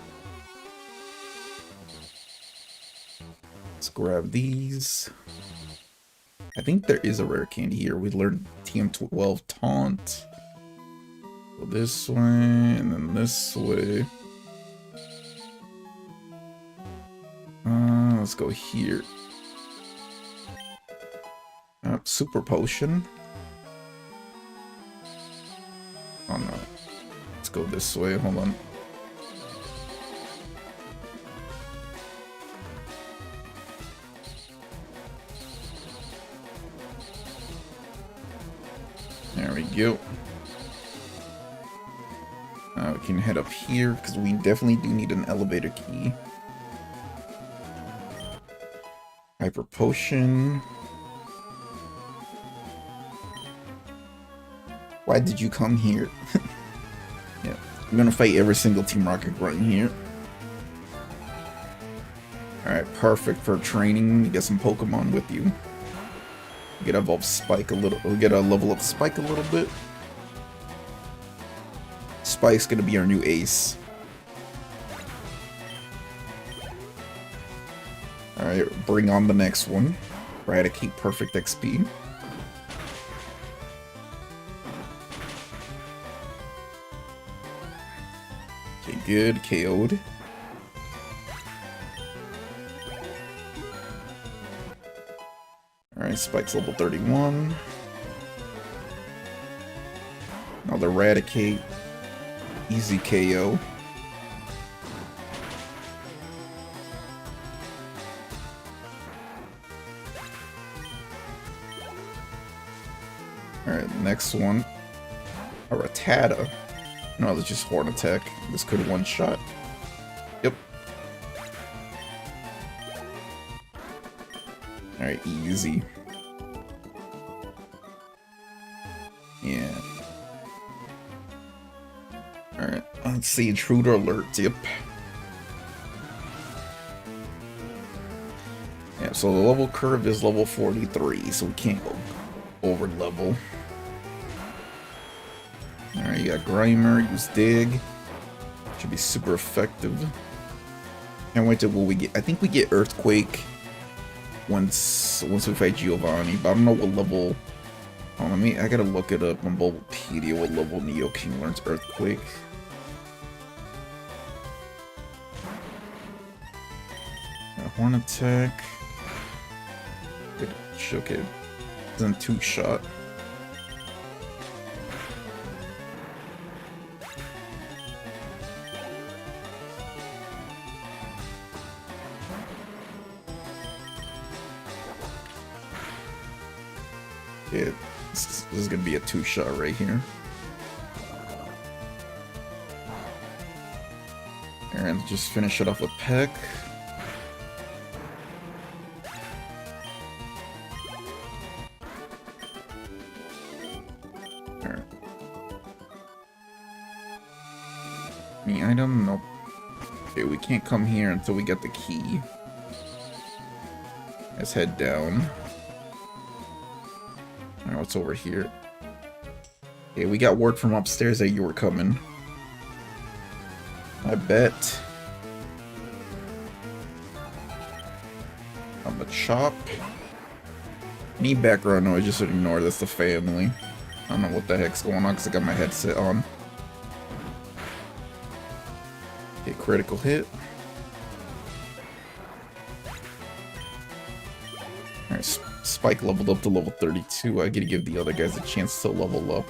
Let's grab these. I think there is a rare candy here. We learned TM12 Taunt. Go this way, and then this way. Let's go here. Super Potion. Oh no. Let's go this way, hold on. There we go. We can head up here, because we definitely do need an elevator key. Hyper Potion. Why did you come here? Yeah, I'm gonna fight every single Team Rocket grunt here. Alright, perfect for training. You get some Pokemon with you. We get evolve Spike a little. We get a level up Spike a little bit. Spike's gonna be our new ace. Alright, bring on the next one. Eradicate perfect XP. Okay, good. KO'd. Alright, Spike's level 31. Another Eradicate. Easy KO. Alright, next one. A Rattata. No, that's just Horn Attack. This could one shot. Yep. Alright, easy. Yeah. Alright, let's see. Intruder alert. Yep. Yeah, so the level curve is level 43, so we can't go over level. Alright, you got Grimer, use Dig. Should be super effective. Can't wait till we get. I think we get Earthquake once we fight Giovanni, but I don't know what level. Oh, I gotta look it up on Bulbapedia what level Neo King learns Earthquake. Horn Attack. Okay. Isn't two shot. Yeah, this is gonna be a two shot right here. And just finish it off with Peck. Alright. Any item? Nope. Okay, we can't come here until we get the key. Let's head down. Alright, what's over here? Okay, we got word from upstairs that you were coming. I bet. I'm a chop. Any background noise, just ignore. That's the family. I don't know what the heck's going on because I got my headset on. Okay, critical hit. Alright, Spike leveled up to level 32. I gotta give the other guys a chance to level up.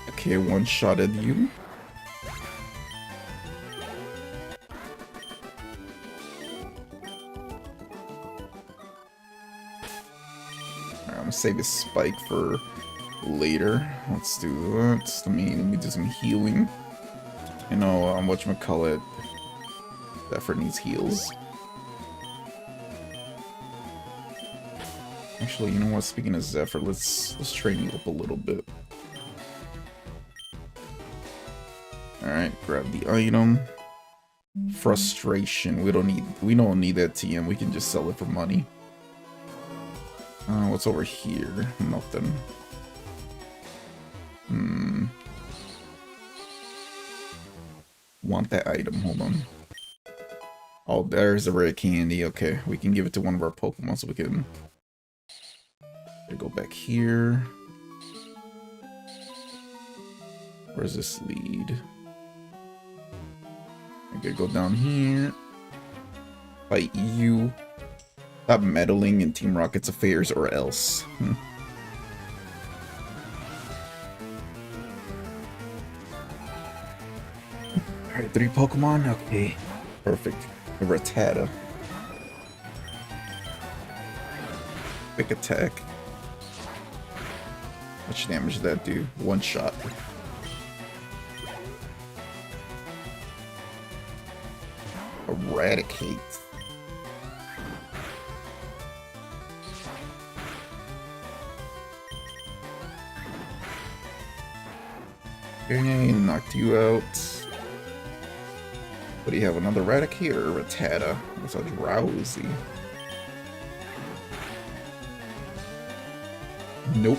Okay, one-shotted you. Alright, I'm gonna save his Spike for later. Let's do that. Let me do some healing. You know, whatchamacallit. Zephyr needs heals. Actually, you know what? Speaking of Zephyr, let's train you up a little bit. Alright, grab the item. Frustration. We don't need that TM. We can just sell it for money. What's over here? Nothing. Want that item. Hold on. Oh, there's a rare candy. Okay, we can give it to one of our Pokemon so we can go back here. Where's this lead? I gotta go down here. Fight you. Stop meddling in Team Rocket's affairs or else. Alright, 3 Pokemon? Okay. Perfect. A Rattata. Quick attack. How much damage did that do? One shot. Eradicate. Okay, knocked you out. What do you have? Another Eradicate or a Rattata? That's a Drowsy. Nope.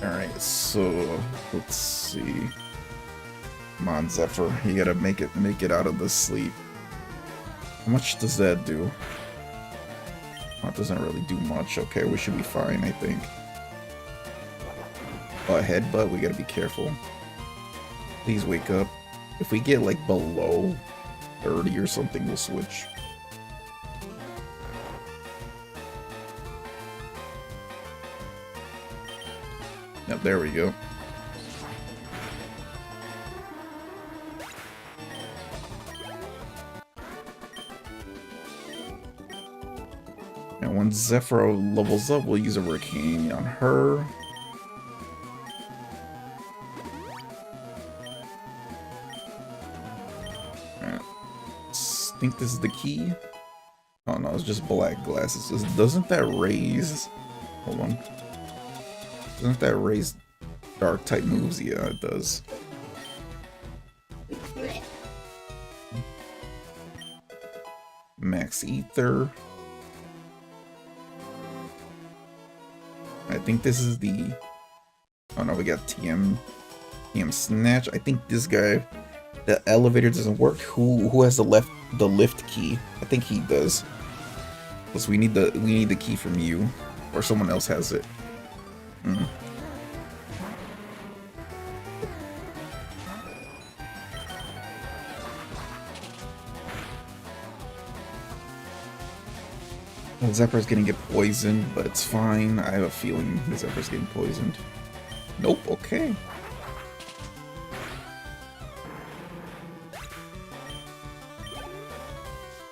Alright, so let's see. Come on, Zephyr. You gotta make it out of the sleep. How much does that do? Oh, it doesn't really do much. Okay, we should be fine, I think. Oh, headbutt, we gotta be careful. Please wake up. If we get like below 30 or something, we'll switch. Yep, there we go. And when Zephyr levels up, we'll use a Hurricane on her. I think this is the key. Oh no, it's just black glasses. Doesn't that raise... Hold on. Doesn't that raise dark type moves? Yeah, it does. Max Ether. I think this is the... Oh no, we got TM Snatch. I think this guy... The elevator doesn't work. Who has the lift key? I think he does. Because we need the key from you, or someone else has it. Well, Zephyr's gonna get poisoned, but it's fine. I have a feeling the Zephyr's getting poisoned. Nope. Okay.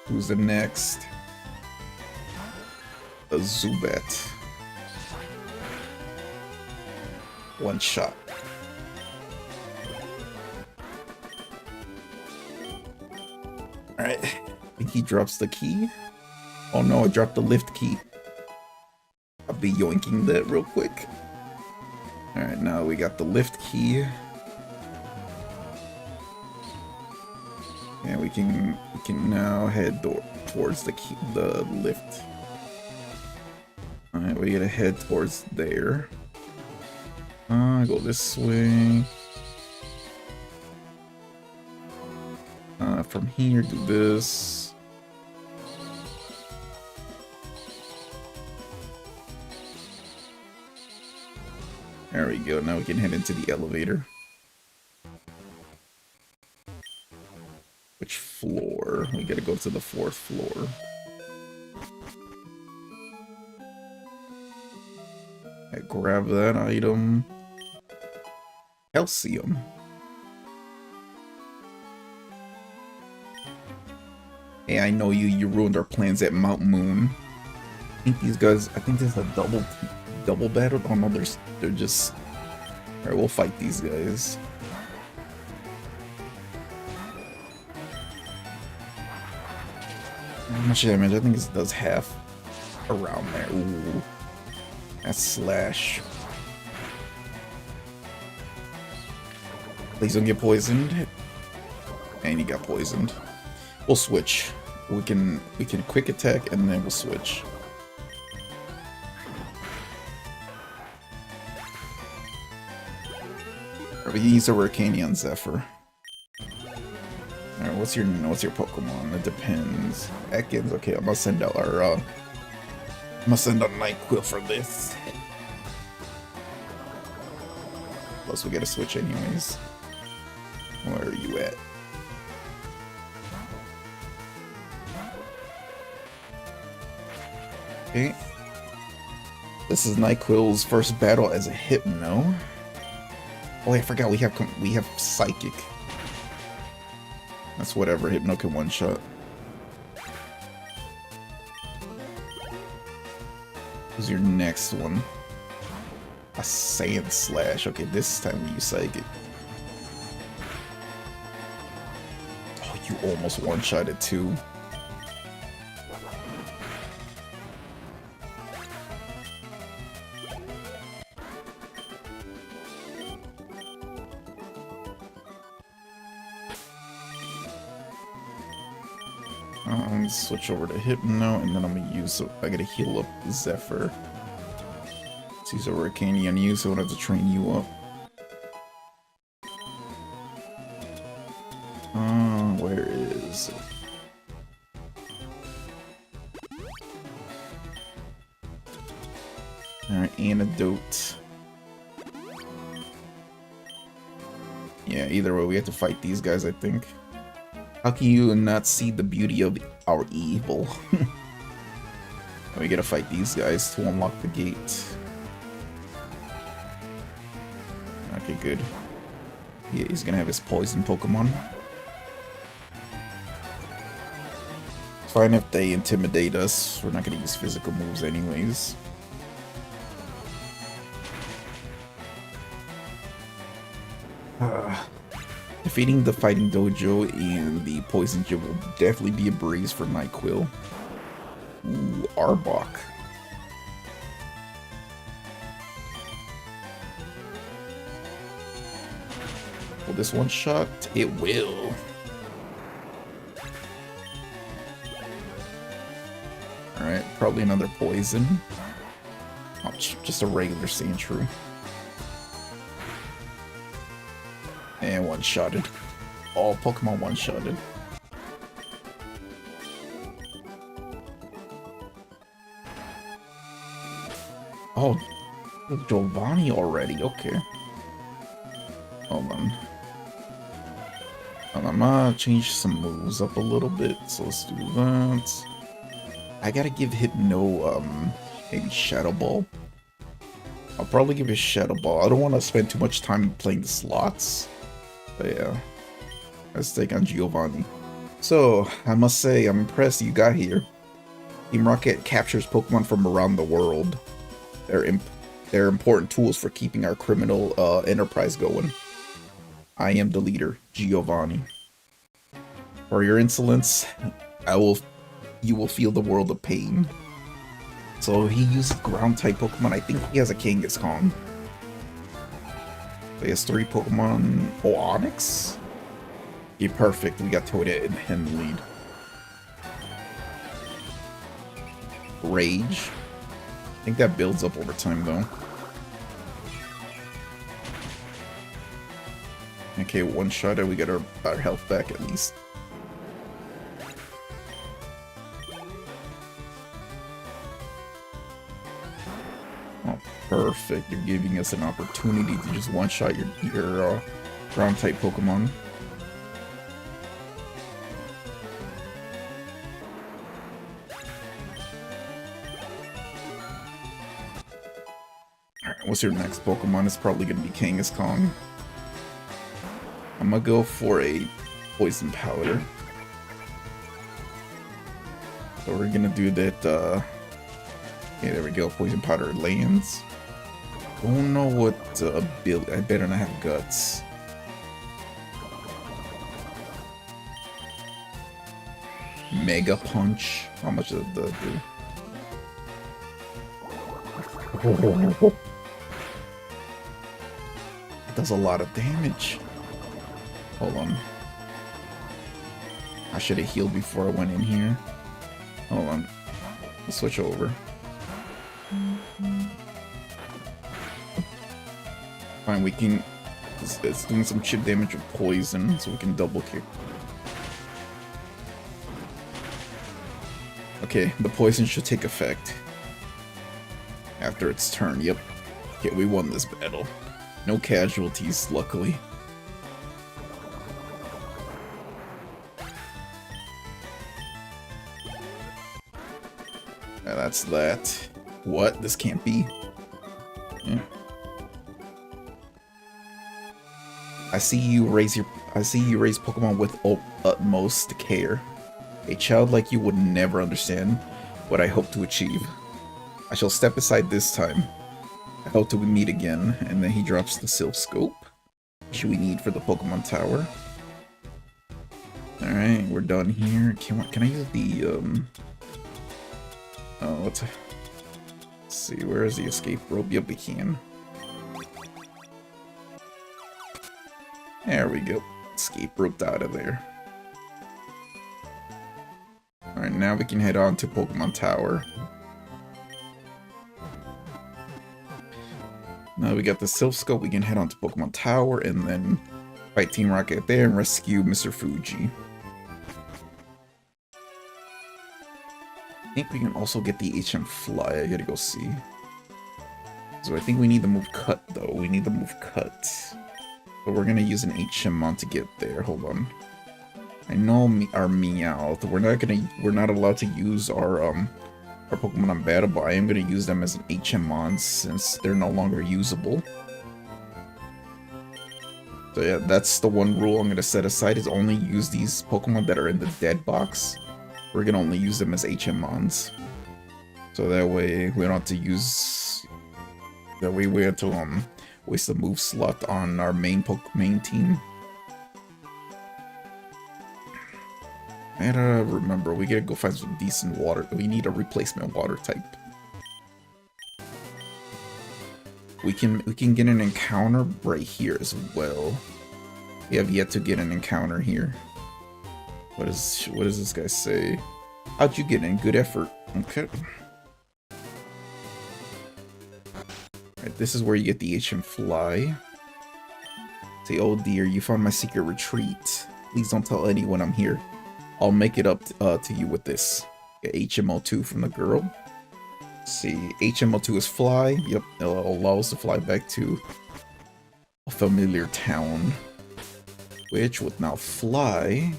Who's the next? A Zubat. One shot. Alright. I think he drops the key. Oh no, I dropped the lift key. I'll be yoinking that real quick. Alright, now we got the lift key. And we can now head towards the lift. Alright, we gotta head towards there. Go this way. From here, do this. There we go, now we can head into the elevator. Which floor? We gotta go to the 4th floor. I grab that item. Calcium. Hey, I know you ruined our plans at Mount Moon. I think these guys, I think there's a double battle. Oh no, they're just... Alright, we'll fight these guys. How much damage? I think it does half around there. Ooh. That's slash. Please don't get poisoned. And he got poisoned. We'll switch. We can quick attack and then we'll switch. We can use a Hurricane on Zephyr. Alright, what's your Pokemon? It depends. Ekans, okay, I'm gonna send out our I'm gonna send out Nyquil for this. Plus we gotta switch anyways. Where are you at? Okay. This is Nyquil's first battle as a Hypno. Oh, I forgot we have Psychic. That's whatever. Hypno can one-shot. Who's your next one? A Sand Slash. Okay, this time we use Psychic. Oh, you almost one-shotted too. Switch over to Hypno, and then I'm gonna use. I gotta heal up Zephyr. Let's use a Hurricane on you, so I don't have to train you up. Where is it? Alright, Antidote. Yeah, either way, we have to fight these guys, I think. How can you not see the beauty of our evil? We gotta fight these guys to unlock the gate. Okay, good. Yeah, he's gonna have his poison Pokemon. Fine if they intimidate us. We're not gonna use physical moves anyways. Defeating the Fighting Dojo and the Poison Gym will definitely be a breeze for Nyquil. Ooh, Arbok. Will this one shot? It will. Alright, probably another poison. Oh, just a regular Sandshrew. And one-shotted. All Pokemon one-shotted. Oh, Giovanni already. Okay. Hold on. I'm gonna change some moves up a little bit. So let's do that. I gotta give Hypno, maybe Shadow Ball. I'll probably give it Shadow Ball. I don't want to spend too much time playing the slots. But yeah, let's take on Giovanni. So, I must say, I'm impressed you got here. Team Rocket captures Pokemon from around the world. They're important tools for keeping our criminal enterprise going. I am the leader, Giovanni. For your insolence, you will feel the world of pain. So he uses ground-type Pokemon. I think he has a Kangaskhan. He has 3 Pokemon. Oh, Onyx? Okay, perfect. We got Toadette in the lead. Rage. I think that builds up over time, though. Okay, one-shot. We got our health back, at least. Oh, perfect. You're giving us an opportunity to just one-shot your ground-type Pokemon. Alright, what's your next Pokemon? It's probably going to be Kangaskhan. I'm going to go for a Poison Powder. So we're going to do that, okay, there we go. Poison Powder lands. Don't know what build. I better not have Guts. Mega Punch. How much does that do? It does a lot of damage. Hold on. I should have healed before I went in here. Hold on. Let's switch over. Fine, we can... It's doing some chip damage with poison, so we can double kick. Okay, the poison should take effect after its turn. Yep. Okay, we won this battle. No casualties, luckily. Yeah, that's that. What? This can't be. Yeah. I see you raise Pokemon with utmost care. A child like you would never understand what I hope to achieve. I shall step aside this time. I hope till we meet again. And then he drops the Silph Scope, which we need for the Pokemon Tower. Alright, we're done here. Can I use the, oh, let's see, where is the escape rope? Yep, we can. There we go. Escape roped out of there. Alright, now we can head on to Pokemon Tower. Now we got the Silph Scope, we can head on to Pokemon Tower and then fight Team Rocket there and rescue Mr. Fuji. I think we can also get the HM Fly. I gotta go see. So I think we need the move Cut though. We need the move Cut. But we're gonna use an HM to get there. Hold on. I know our Meowth. We're not allowed to use our Pokemon on battle, but I am gonna use them as an HM since they're no longer usable. So yeah, that's the one rule I'm gonna set aside, is only use these Pokemon that are in the dead box. We're gonna only use them as HM. So that way we don't have to use. That way we have to waste the move slot on our main team. I gotta remember, we gotta go find some decent water. We need a replacement water type. We can get an encounter right here as well. We have yet to get an encounter here. What does this guy say? How'd you get in? Good effort. Okay. Alright, this is where you get the HM Fly. Say, oh dear, you found my secret retreat. Please don't tell anyone I'm here. I'll make it up to you with this. Get HMO2 from the girl. Let's see, HMO2 is Fly. Yep, it'll allow us to fly back to a familiar town. Which would now Fly.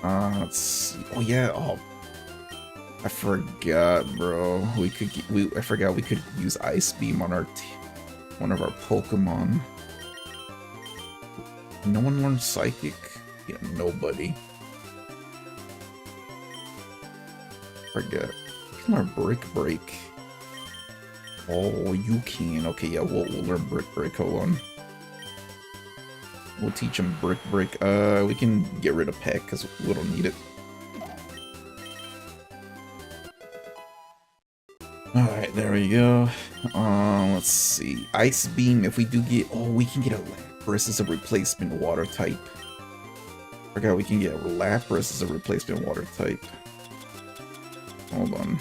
Let's see. Oh yeah, oh. I forgot, bro. I forgot we could use Ice Beam on one of our Pokemon. No one learned Psychic? Yeah, nobody. Forget. You can learn Brick Break. Oh, you can. Okay, yeah, we'll learn Brick Break. Hold on. We'll teach him Brick Break. We can get rid of Peck because we don't need it. Alright, there we go. Let's see. Ice Beam, if we do get... Oh, we can get a Lapras as a replacement water type. Forgot we can get Lapras as a replacement water type. Hold on.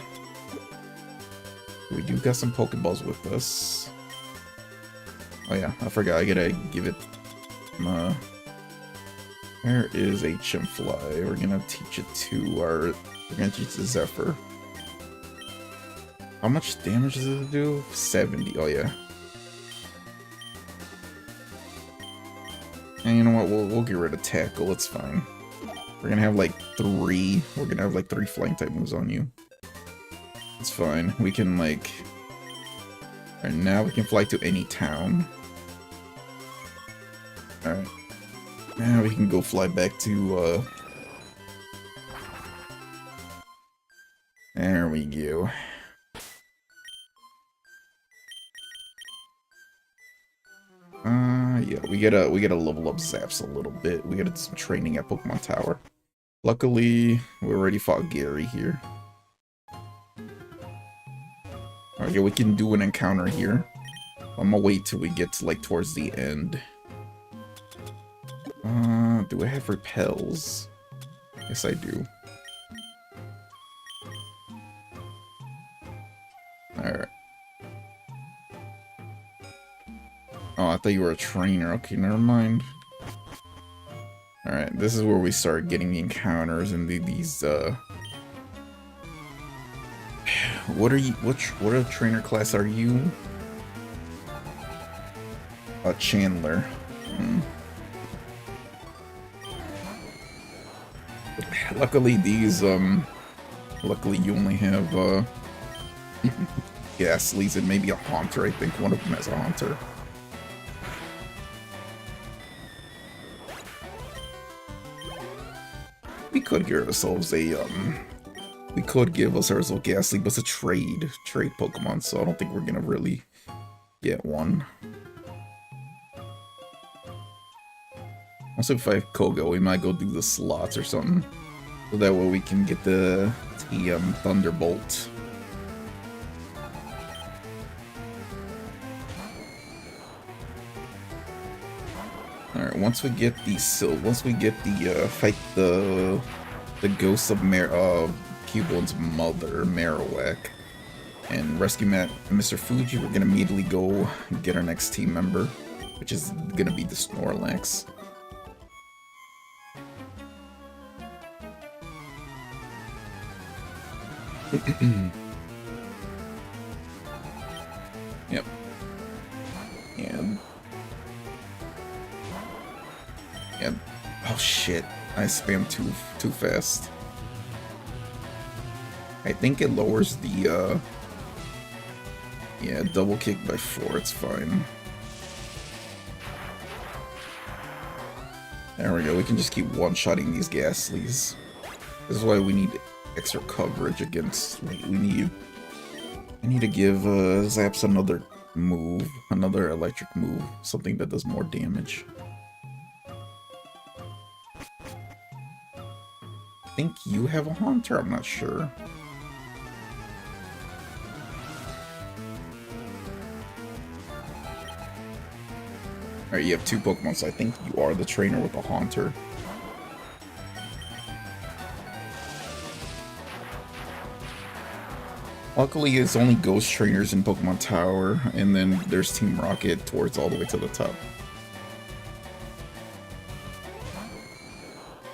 We do got some Pokeballs with us. Oh yeah, I forgot. I gotta give it... where is HM Fly? We're gonna teach it to our... We're gonna teach it to Zephyr. How much damage does it do? 70. Oh yeah. And you know what? We'll get rid of Tackle. It's fine. We're gonna have like 3. We're gonna have like 3 flying type moves on you. It's fine. We can like. Alright, now we can fly to any town. Alright. Now we can go fly back to there we go. Yeah, we gotta level up Zaps a little bit. We gotta do some training at Pokemon Tower. Luckily, we already fought Gary here. Okay, we can do an encounter here. I'm gonna wait till we get to like towards the end. Do I have repels? Yes, I do. Alright. Oh, I thought you were a trainer. Okay, never mind. Alright, this is where we start getting the encounters and these, What are you, what trainer class are you? Chandler. Luckily these, luckily you only have, Ghastlies and maybe a Haunter. I think one of them has a Haunter. We could get ourselves a We could give us ours a Ghastly, but it's a trade Pokemon, so I don't think we're gonna really get one. Also, if I have Koga, we might go do the slots or something. So that way we can get the Thunderbolt. Alright, once we get the fight the ghost of Cubone mother, Marowak, and rescue Mr. Fuji, we're gonna immediately go get our next team member, which is gonna be the Snorlax. Yep. And oh shit, I spammed too fast. I think it lowers the yeah, double kick by 4, it's fine. There we go, we can just keep one-shotting these Ghastlys. This is why we need extra coverage against... I need to give Zaps another move, another electric move, something that does more damage. I think you have a Haunter, I'm not sure. Alright, you have 2 Pokemon, so I think you are the trainer with the Haunter. Luckily, it's only Ghost Trainers in Pokemon Tower, and then there's Team Rocket towards all the way to the top.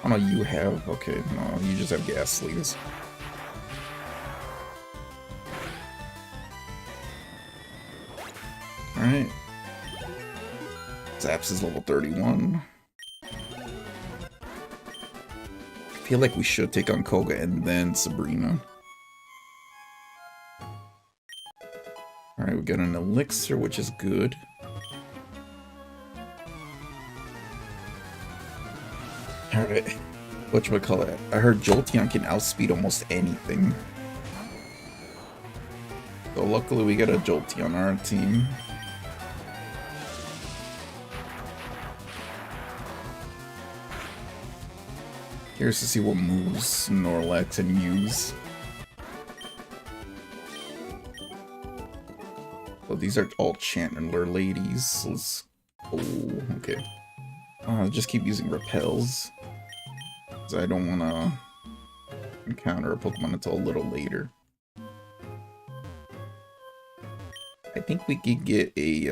Oh no, you have... Okay, no, you just have Ghastlys. Alright. Zaps is level 31. I feel like we should take on Koga and then Sabrina. Alright, we got an Elixir, which is good. Alright, whatchamacallit? I heard Jolteon can outspeed almost anything. So luckily we got a Jolteon on our team. Curious to see what moves Snorlax can use. Well, these are all Chandler ladies. Let's... Oh, okay. Just keep using Repels. Because I don't want to encounter a Pokemon until a little later. I think we could get a,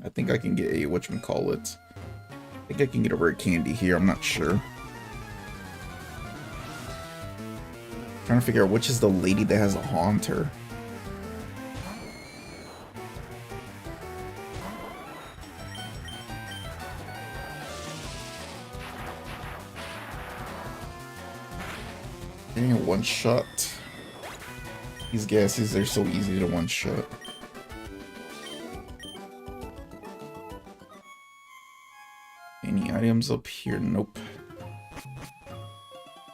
I think I can get a, whatchamacallit. I think I can get a rare candy here, I'm not sure. Trying to figure out which is the lady that has a Haunter. Getting a one-shot. These gases, they're so easy to one-shot. Any items up here? Nope.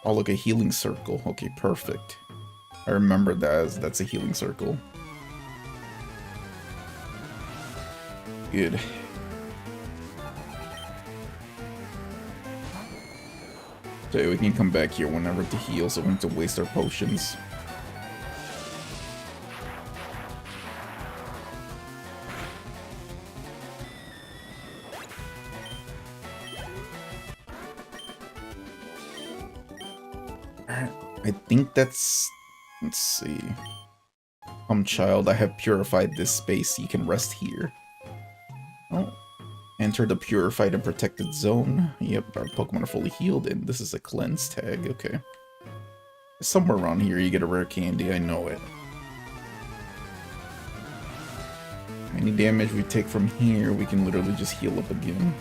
Oh, look, a healing circle. Okay, perfect. I remember that as that's a healing circle. Good. So we can come back here whenever to heal, so we don't have to waste our potions. I think that's... Let's see. Child, I have purified this space. You can rest here. Oh. Enter the purified and protected zone. Yep, our Pokemon are fully healed, and this is a cleanse tag. Okay. Somewhere around here you get a rare candy, I know it. Any damage we take from here, we can literally just heal up again.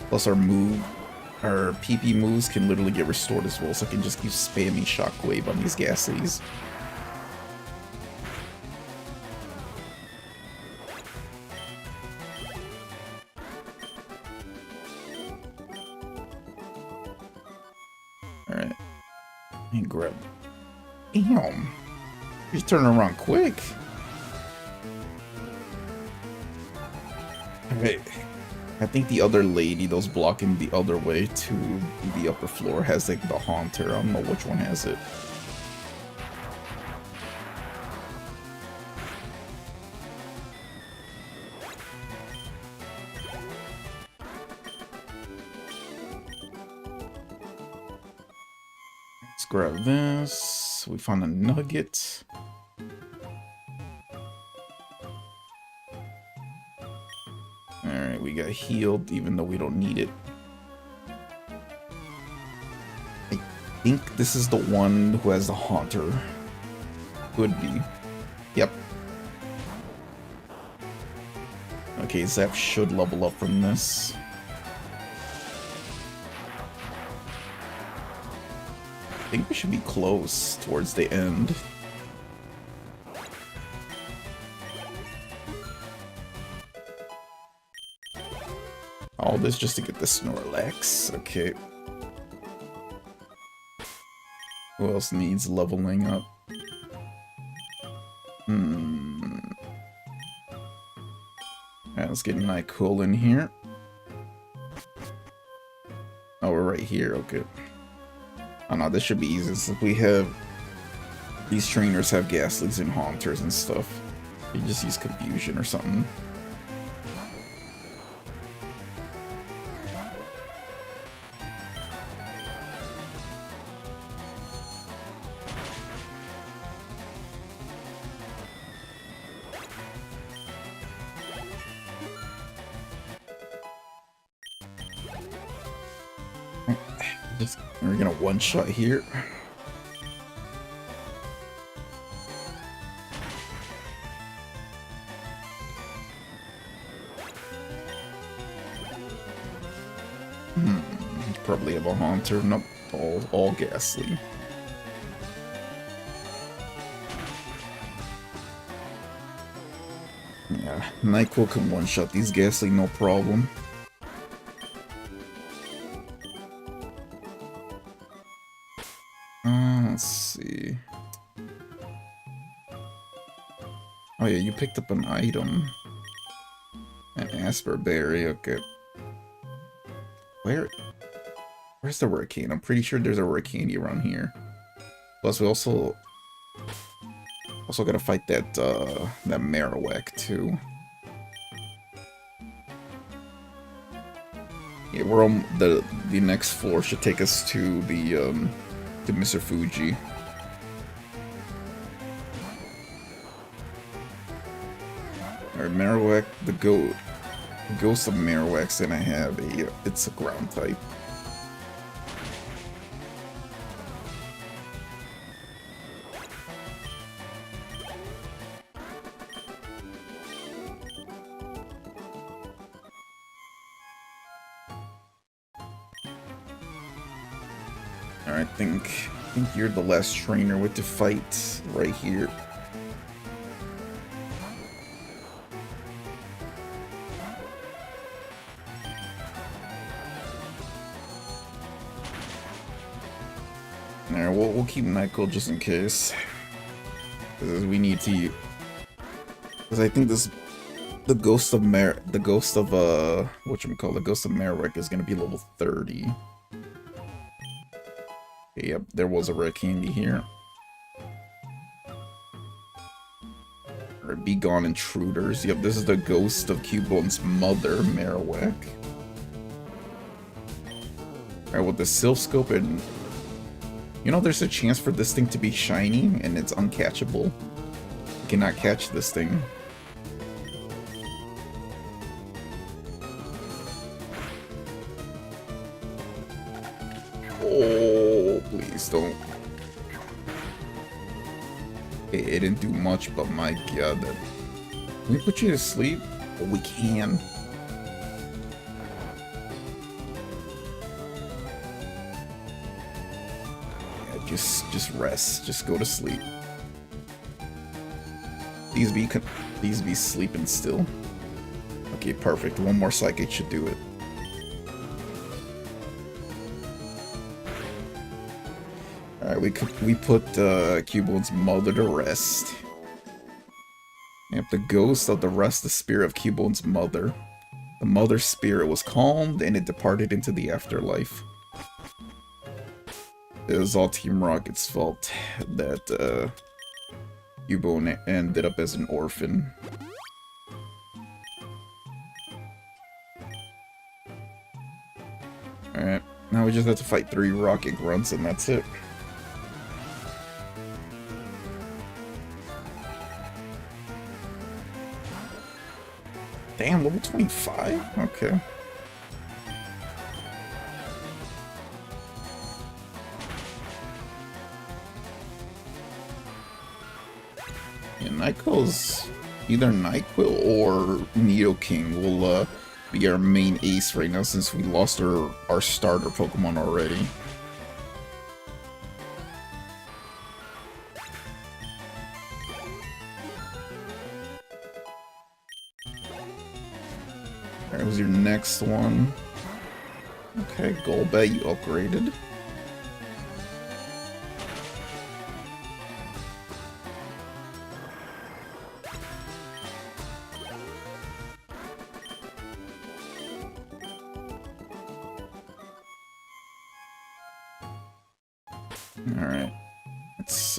Plus our PP moves can literally get restored as well, so I can just keep spamming Shockwave on these Ghastlys. Alright, And grab. Damn. He's turning around quick. Alright. I think the other lady that's blocking the other way to the upper floor has like the Haunter. I don't know which one has it. Let's grab this. We found a nugget. Alright, we got healed even though we don't need it. I think this is the one who has the Haunter. Could be. Yep. Okay, Zap should level up from this. I think we should be close towards the end. All this just to get the Snorlax. Okay. Who else needs leveling up? Alright, let's get Nyquil in here. Oh, we're right here. Okay. Oh no, this should be easy since we have... These trainers have Ghastlies and Haunters and stuff. You just use Confusion or something. We're gonna one-shot here. Probably have a Haunter. Nope, all Ghastly. Yeah, Nyquil can one-shot these Ghastly, no problem. Let's see. Oh yeah, you picked up an item. An Asper Berry, okay. Where's the Hurricane? I'm pretty sure there's a Hurricane around here. Plus we also gotta fight that that Marowak too. Yeah, we're on the next floor should take us to the to Mr. Fuji. Alright, Marowak, the Ghost of Marowak's gonna have it's a ground type. Alright, I think you're the last trainer with the fight right here. Alright, we'll keep Nyquil just in case. Because we need to... Because I think the Ghost of Marowak is gonna be level 30. Okay, yep, there was a rare candy here. Alright, Be Gone Intruders. Yep, this is the Ghost of Cubone's mother, Marowak. Alright, with the Silph Scope and... You know, there's a chance for this thing to be shiny, and it's uncatchable. You cannot catch this thing. Oh, please don't. It didn't do much, but my god. Can we put you to sleep? Oh, we can. Just rest. Just go to sleep. These be sleeping still. Okay, perfect. One more Psychic should do it. Alright, we put Cubone's mother to rest. Yep, the ghost of the restless spirit of Cubone's mother. The mother's spirit was calmed and it departed into the afterlife. It was all Team Rocket's fault that Cubone ended up as an orphan. Alright, now we just have to fight 3 Rocket Grunts and that's it. Damn, level 25? Okay. Yeah, Nyquil's either Nyquil or Nidoking will be our main ace right now since we lost our starter Pokemon already. Alright, who's your next one? Okay, Golbat, you upgraded. Alright, let's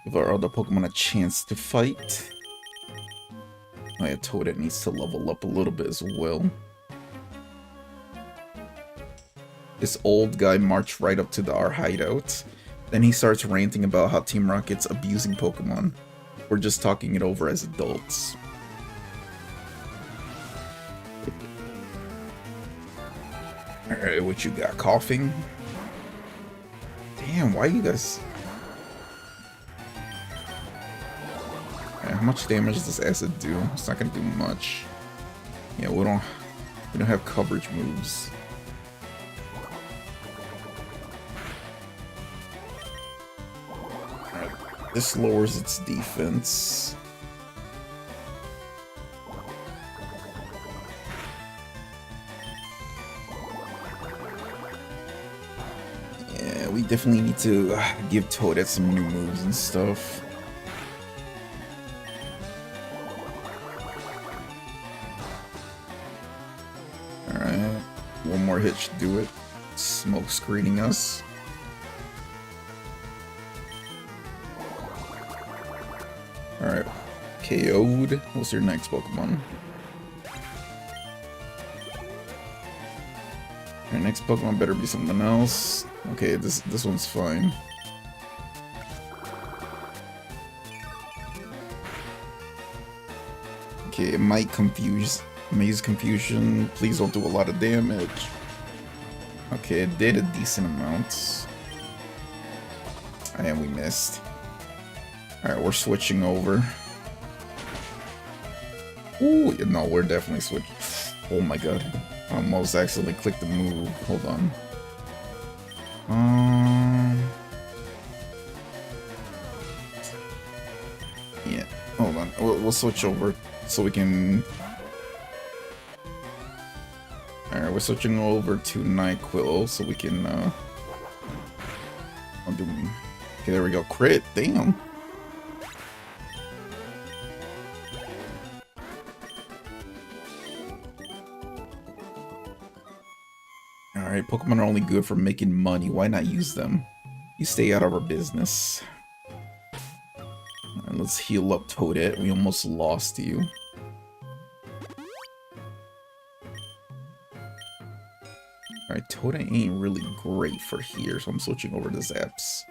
give our other Pokemon a chance to fight. Oh yeah, Toadette needs to level up a little bit as well. This old guy marched right up to our hideout. Then he starts ranting about how Team Rocket's abusing Pokemon. We're just talking it over as adults. Alright, what you got? Coughing? Damn, why you guys... How much damage does acid do? It's not gonna do much. Yeah, we don't have coverage moves. Alright, this lowers its defense. Yeah, we definitely need to give Toadette some new moves and stuff. One more hit should do it. Smoke screening us. Alright. KO'd. What's your next Pokemon? Our next Pokemon better be something else. Okay, this one's fine. Okay, it might confuse. Maze Confusion, please don't do a lot of damage. Okay, it did a decent amount. And we missed. Alright, we're switching over. Ooh, no, we're definitely switching. Oh my god. I almost accidentally clicked the move. Hold on. Yeah, hold on. We'll switch over so we can... Alright, we're switching over to Nyquil so we can, I'll do... Okay, there we go. Crit, damn. Alright, Pokemon are only good for making money. Why not use them? You stay out of our business. Alright, let's heal up Toadette. We almost lost you. Alright, Toadette ain't really great for here, so I'm switching over to Zaps.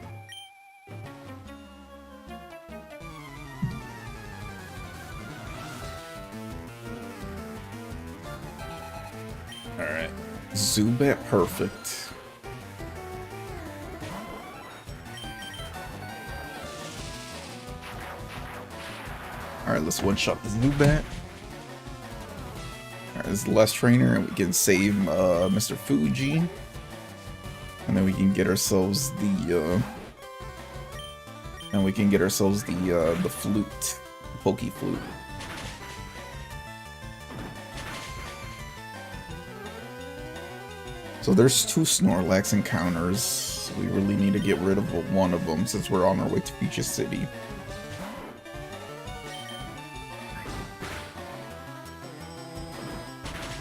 Alright. Zubat, perfect. Alright, let's one-shot the Zubat. Alright, this is the last trainer, and we can save Mr. Fuji. And then we can get ourselves the, the flute. Poke Flute. So there's 2 Snorlax encounters. So we really need to get rid of one of them since we're on our way to Future City.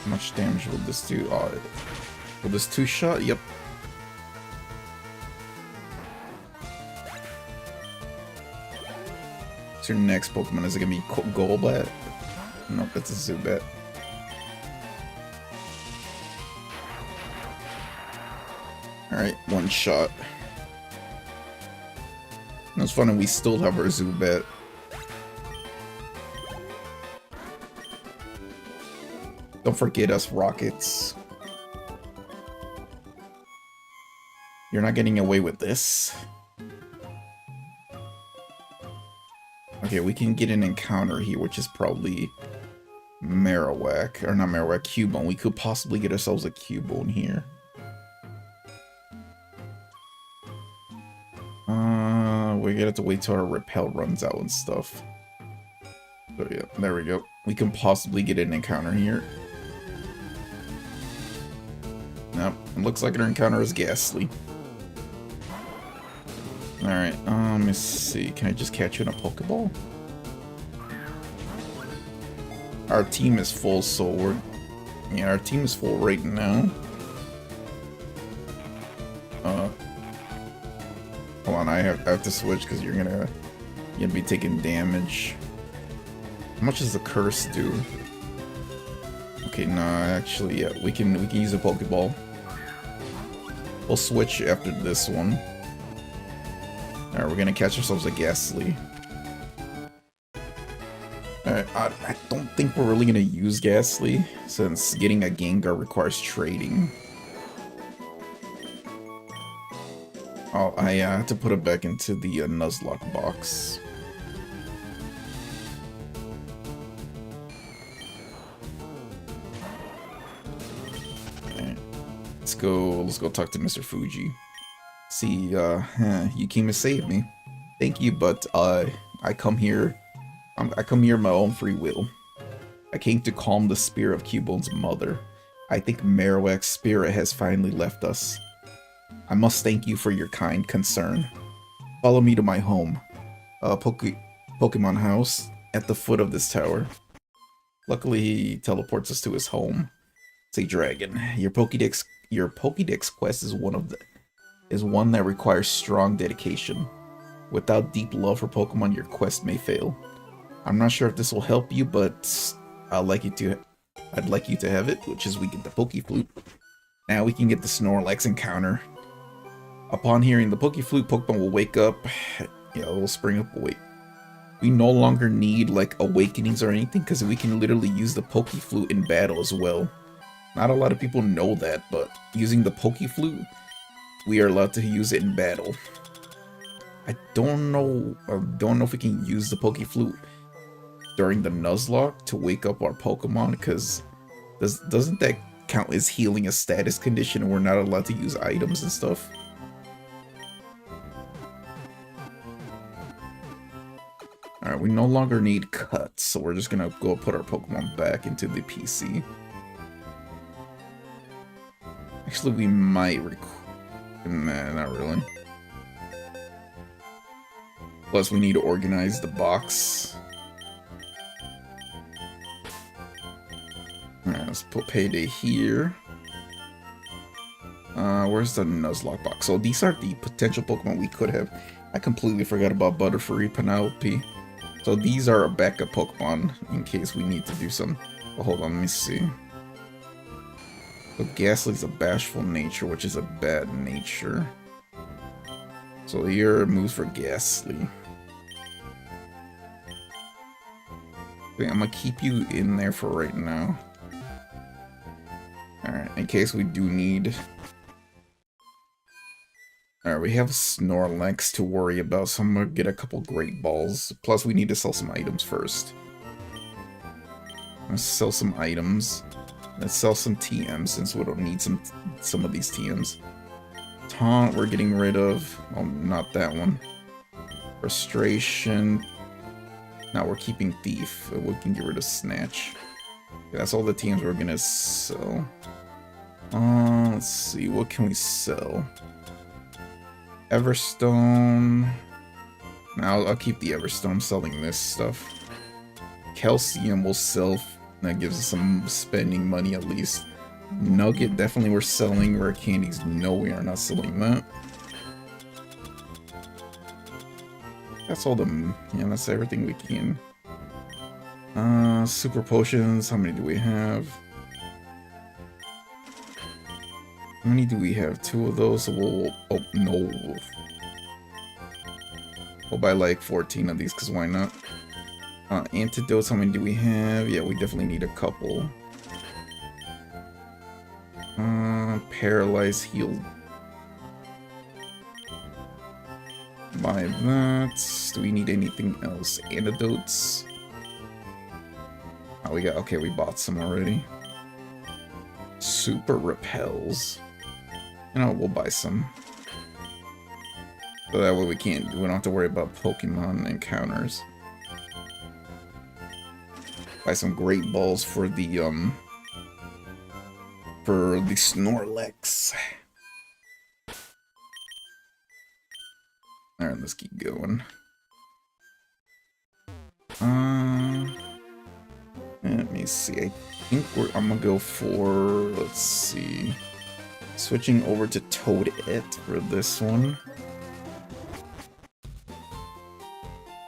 How much damage will this do? Will this two-shot? Yep. What's your next Pokemon? Is it gonna be Golbat? Nope, it's a Zubat. Alright, one shot. It's funny, we still have our Zubat. Don't forget us, Rockets. You're not getting away with this. Okay, we can get an encounter here, which is probably Marowak. Or not Marowak, Cubone. We could possibly get ourselves a Cubone here. We're gonna have to wait till our Repel runs out and stuff. So yeah, there we go. We can possibly get an encounter here. Nope, it looks like our encounter is Ghastly. Alright, let's see. Can I just catch you in a Pokeball? Our team is full, so we're... Yeah, our team is full right now. Hold on, I have to switch because you're gonna be taking damage. How much does the curse do? Okay, no, actually, yeah, we can use a Pokeball. We'll switch after this one. Alright, we're gonna catch ourselves a Ghastly. Alright, I don't think we're really gonna use Ghastly, since getting a Gengar requires trading. Oh, I have to put it back into the Nuzlocke box. Alright, let's go talk to Mr. Fuji. See, you came to save me. Thank you, but I come here of my own free will. I came to calm the spirit of Cubone's mother. I think Marowak's spirit has finally left us. I must thank you for your kind concern. Follow me to my home, Pokemon house at the foot of this tower. Luckily, he teleports us to his home. It's a dragon. Your Pokédex quest is one that requires strong dedication. Without deep love for Pokemon, your quest may fail. I'm not sure if this will help you, but I'd like you to have it, which is we get the Pokeflute. Now we can get the Snorlax encounter. Upon hearing the Pokeflute, Pokemon will wake up. Yeah, it will spring up awake. We no longer need like awakenings or anything because we can literally use the Pokeflute in battle as well. Not a lot of people know that, but using the Pokeflute, we are allowed to use it in battle. I don't know if we can use the Pokeflute during the Nuzlocke to wake up our Pokemon, because doesn't that count as healing a status condition and we're not allowed to use items and stuff? Alright, we no longer need cuts, so we're just gonna go put our Pokemon back into the PC. Actually, we might nah, not really. Plus, we need to organize the box. Alright, let's put Payday here. Where's the Nuzlocke box? So these are the potential Pokemon we could have. I completely forgot about Butterfree, Penelope. So these are a backup Pokemon in case we need to do some. Well, hold on, let me see. So Ghastly's a bashful nature, which is a bad nature. So here moves for Ghastly. Wait, I'm gonna keep you in there for right now. Alright, in case we do need... Alright, we have Snorlax to worry about, so I'm gonna get a couple Great Balls. Plus, we need to sell some items first. Let's sell some items. Let's sell some TMs, since we don't need some of these TMs. Taunt, we're getting rid of... Oh, not that one. Frustration. Now we're keeping Thief. We can get rid of Snatch. Okay, that's all the TMs we're gonna sell. Let's see, what can we sell? Everstone. Now I'll keep the Everstone, selling this stuff. Calcium will sell. That gives us some spending money at least. Nugget, definitely we're selling. Rare candies, no, we are not selling that. That's all the, yeah, that's everything we can. Super potions, how many do we have? How many do we have? 2 of those, so we'll, oh, no. We'll buy like 14 of these, because why not? Antidotes, how many do we have? Yeah, we definitely need a couple. Paralyze, heal. Buy that. Do we need anything else? Antidotes? Oh, we got, okay, we bought some already. Super repels. You know, we'll buy some. So that way we don't have to worry about Pokemon encounters. Buy some great balls for the Snorlax. Alright, let's keep going. Let me see. I think I'm gonna go for, let's see, switching over to Toadette for this one.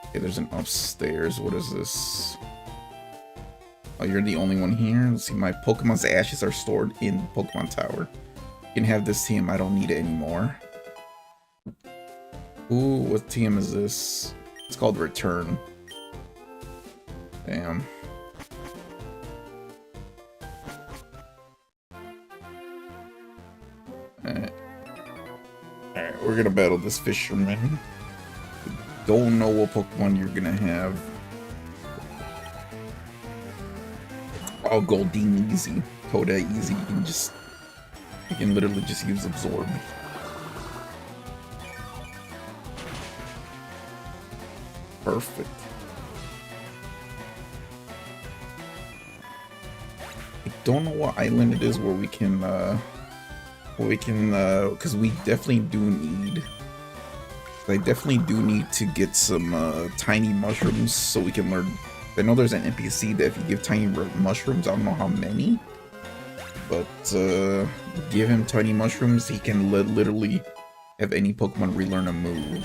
Okay, there's an upstairs. What is this? Oh, you're the only one here. Let's see, my Pokemon's ashes are stored in the Pokemon Tower. You can have this TM, I don't need it anymore. Ooh, what TM is this? It's called Return. Damn. Alright, we're gonna battle this fisherman. Don't know what Pokemon you're gonna have. Oh, Goldeen easy. Toadette easy. You can literally just use Absorb. Perfect. I don't know what island it is where we can, because we definitely do need, I definitely do need to get some, tiny mushrooms so we can learn. I know there's an NPC that if you give tiny mushrooms, I don't know how many, but, give him tiny mushrooms, he can literally have any Pokemon relearn a move.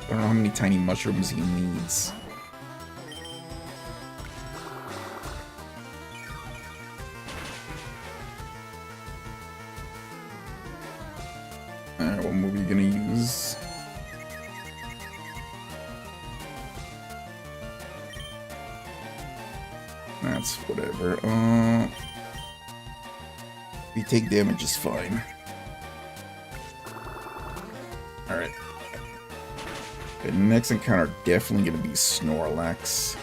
I don't know how many tiny mushrooms he needs. Alright, what move are you gonna use? That's whatever. If you take damage, is fine. Alright. The next encounter definitely gonna be Snorlax.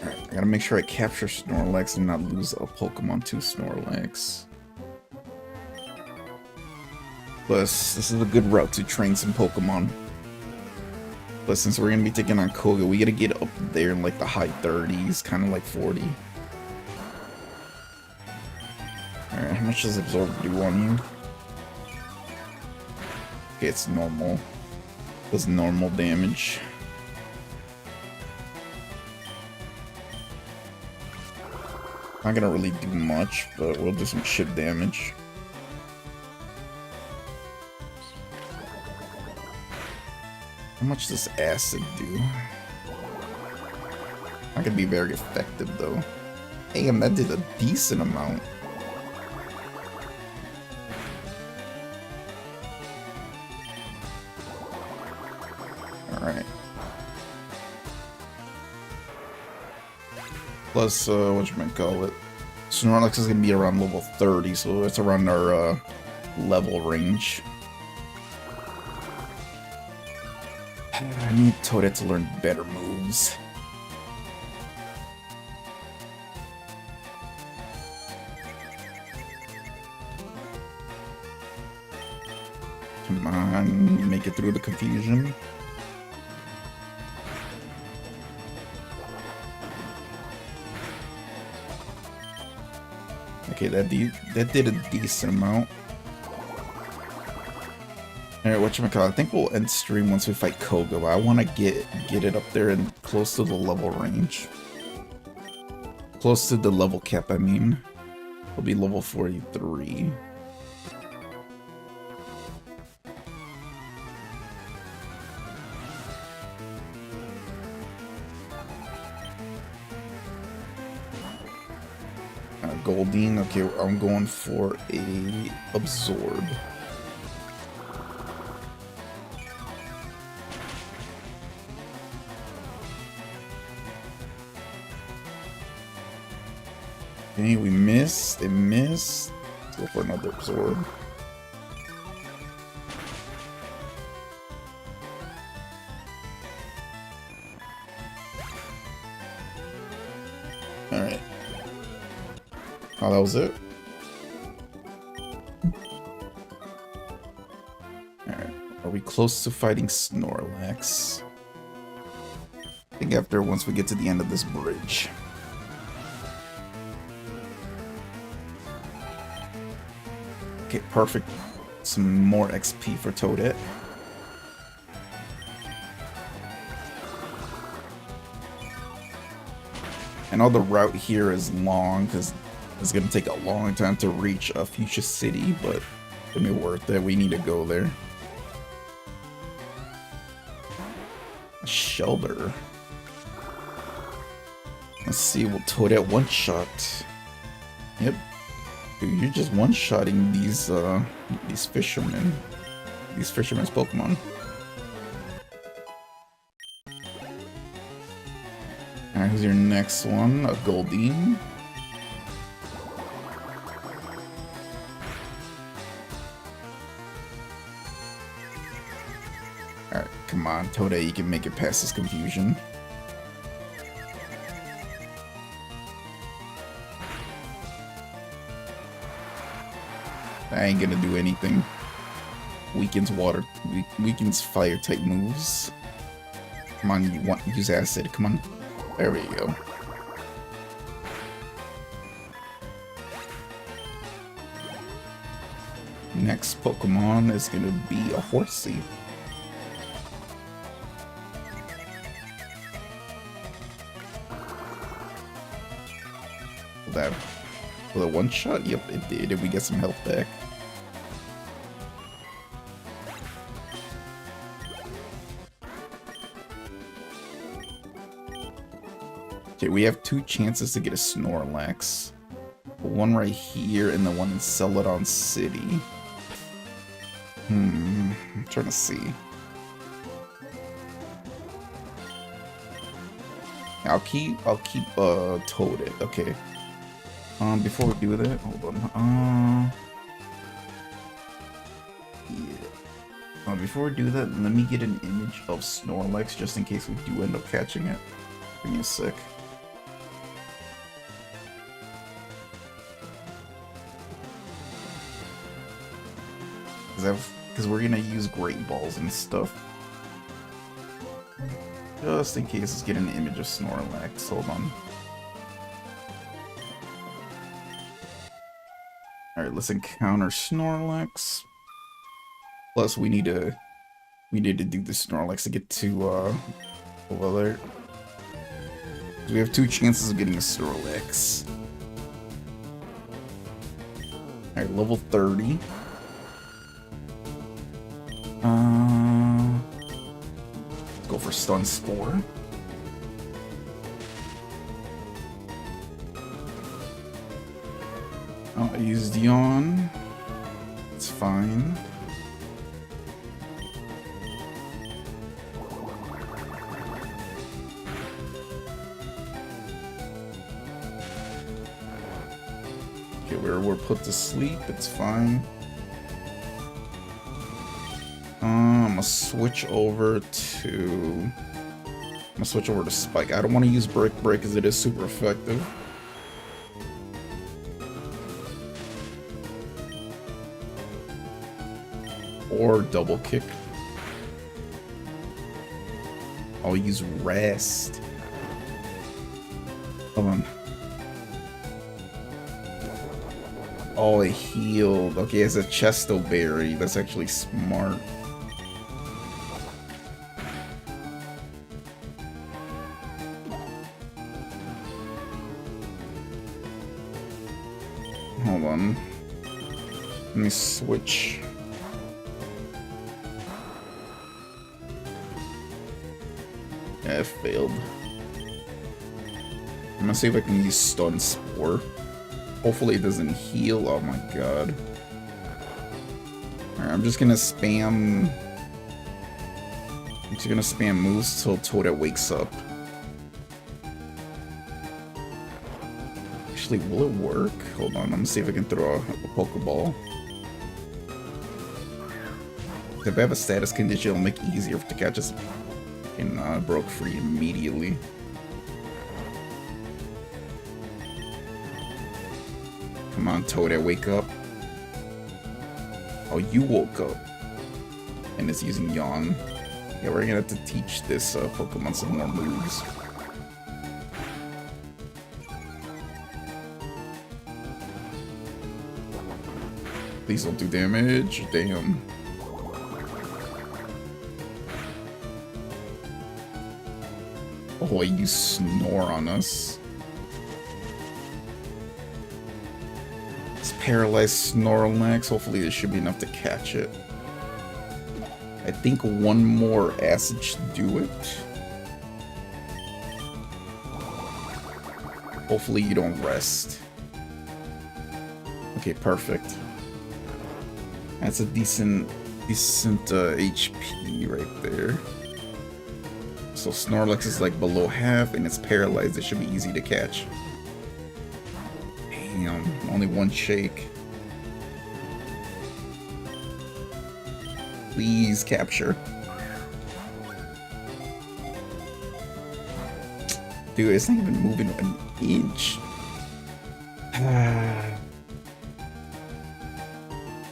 Alright, I gotta make sure I capture Snorlax and not lose a Pokemon to Snorlax. Plus, this is a good route to train some Pokemon. But since we're gonna be taking on Koga, we gotta get up there in like the high 30s, kind of like 40. Alright, how much does Absorb do on you? Okay, it's normal. Does normal damage. Not gonna really do much, but we'll do some shit damage. How much does acid do? Not gonna be very effective though. Damn, that did a decent amount. Alright. Plus, whatchamacallit, Snorlax is gonna be around level 30, so it's around our level range. I need Toadette to learn better moves. Come on, make it through the confusion. Okay, that did a decent amount. Alright, whatchamacallit, I think we'll end stream once we fight Koga, but I want to get it up there and close to the level range. Close to the level cap, I mean. It'll be level 43. Goldine, okay, I'm going for a absorb. Okay, we missed. It missed. Let's go for another absorb. Alright. Oh, that was it? Alright. Are we close to fighting Snorlax? I think after once we get to the end of this bridge. Okay, perfect. Some more XP for Toadette. I know the route here is long because it's going to take a long time to reach a future city, but it's going to be worth it. We need to go there. A shelter. Let's see, will Toadette one-shot? Yep. Dude, you're just one-shotting these fishermen. These fishermen's Pokemon. Alright, who's your next one? A Goldine. Alright, come on, Toadette, you can make it past this confusion. I ain't gonna do anything. Weakens water, weakens fire type moves. Come on, you want to use acid, come on. There we go. Next Pokemon is gonna be a Horsey. That with a one shot? Yep, it did. And we get some health back. Okay, we have two chances to get a Snorlax. One right here and the one in Celadon City. I'm trying to see. I'll keep Toadette. Okay. Before we do that, hold on. Yeah. Before we do that, let me get an image of Snorlax just in case we do end up catching it. Give me a sec. Because we're gonna use Great Balls and stuff. Just in case, let's get an image of Snorlax. Hold on. Alright, let's encounter Snorlax. Plus, we need to do the Snorlax to get to over there. We have two chances of getting a Snorlax. Alright, level 30. Let's go for Stun Spore. I used Yawn. It's fine. Okay, we're put to sleep. It's fine. I'm gonna switch over to Spike. I don't want to use Break because it is super effective. Or Double Kick. I'll use Rest. Hold on. Oh, it healed. Okay, it's a Chesto Berry. That's actually smart. Hold on. Let me switch. Yeah, it failed. I'm gonna see if I can use Stun Spore. Hopefully it doesn't heal. Oh my god. Alright, I'm just gonna spam moves till Toadette wakes up. Actually, will it work? Hold on, I'm gonna see if I can throw a Pokeball. If I have a status condition, it'll make it easier to catch us. And broke free immediately. Come on, Toadette, wake up. Oh, you woke up. And it's using Yawn. Yeah, we're gonna have to teach this Pokemon some more moves. Please don't do damage. Damn. Oh, you snore on us. It's paralyzed Snorlax. Hopefully this should be enough to catch it. I think one more acid should do it. Hopefully you don't rest. Okay, perfect. That's a decent HP right there. So Snorlax is like below half and it's paralyzed. It should be easy to catch. Damn, only one shake. Please capture. Dude, it's not even moving an inch.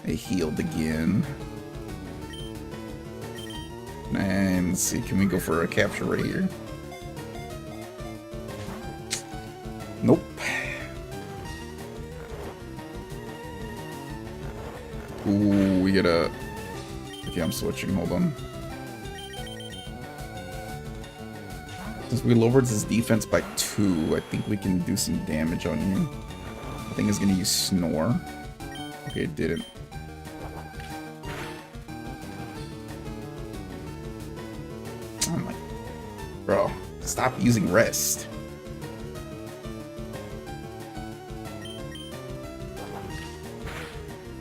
It healed again. And let's see, can we go for a capture right here? Nope. Ooh, we gotta... Okay, I'm switching, hold on. Since we lowered his defense by 2, I think we can do some damage on you. I think it's gonna use Snore. Okay, it didn't. Oh my... Bro, stop using rest.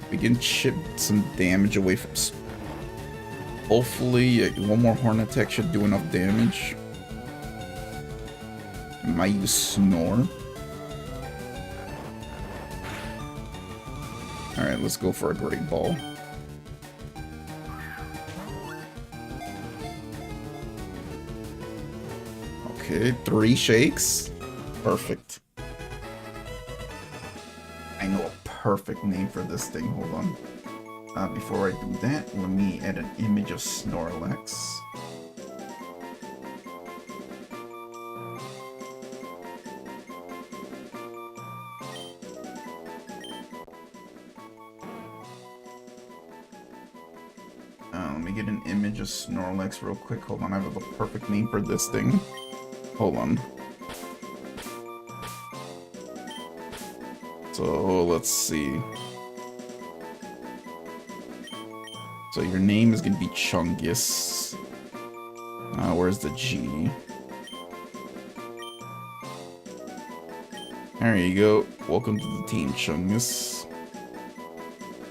We can chip some damage away from... Hopefully, one more Horn Attack should do enough damage. I might use Snore. Alright, let's go for a Great Ball. Okay, 3 shakes. Perfect. I know a perfect name for this thing. Hold on. Before I do that, let me add an image of Snorlax. Let me get an image of Snorlax real quick. Hold on, I have a perfect name for this thing. Hold on. So, let's see. So your name is going to be Chungus. Where's the G? There you go. Welcome to the team, Chungus.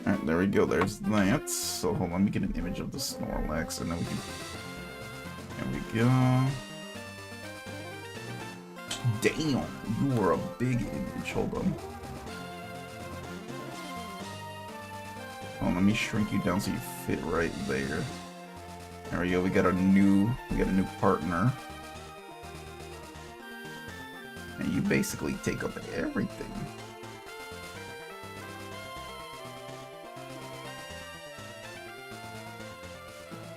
Alright, there we go. There's that. So hold on, let me get an image of the Snorlax and then we can... There we go. Damn, you were a big image. Hold on. Oh, let me shrink you down so you fit right there. There we go. We got a new partner. And you basically take up everything.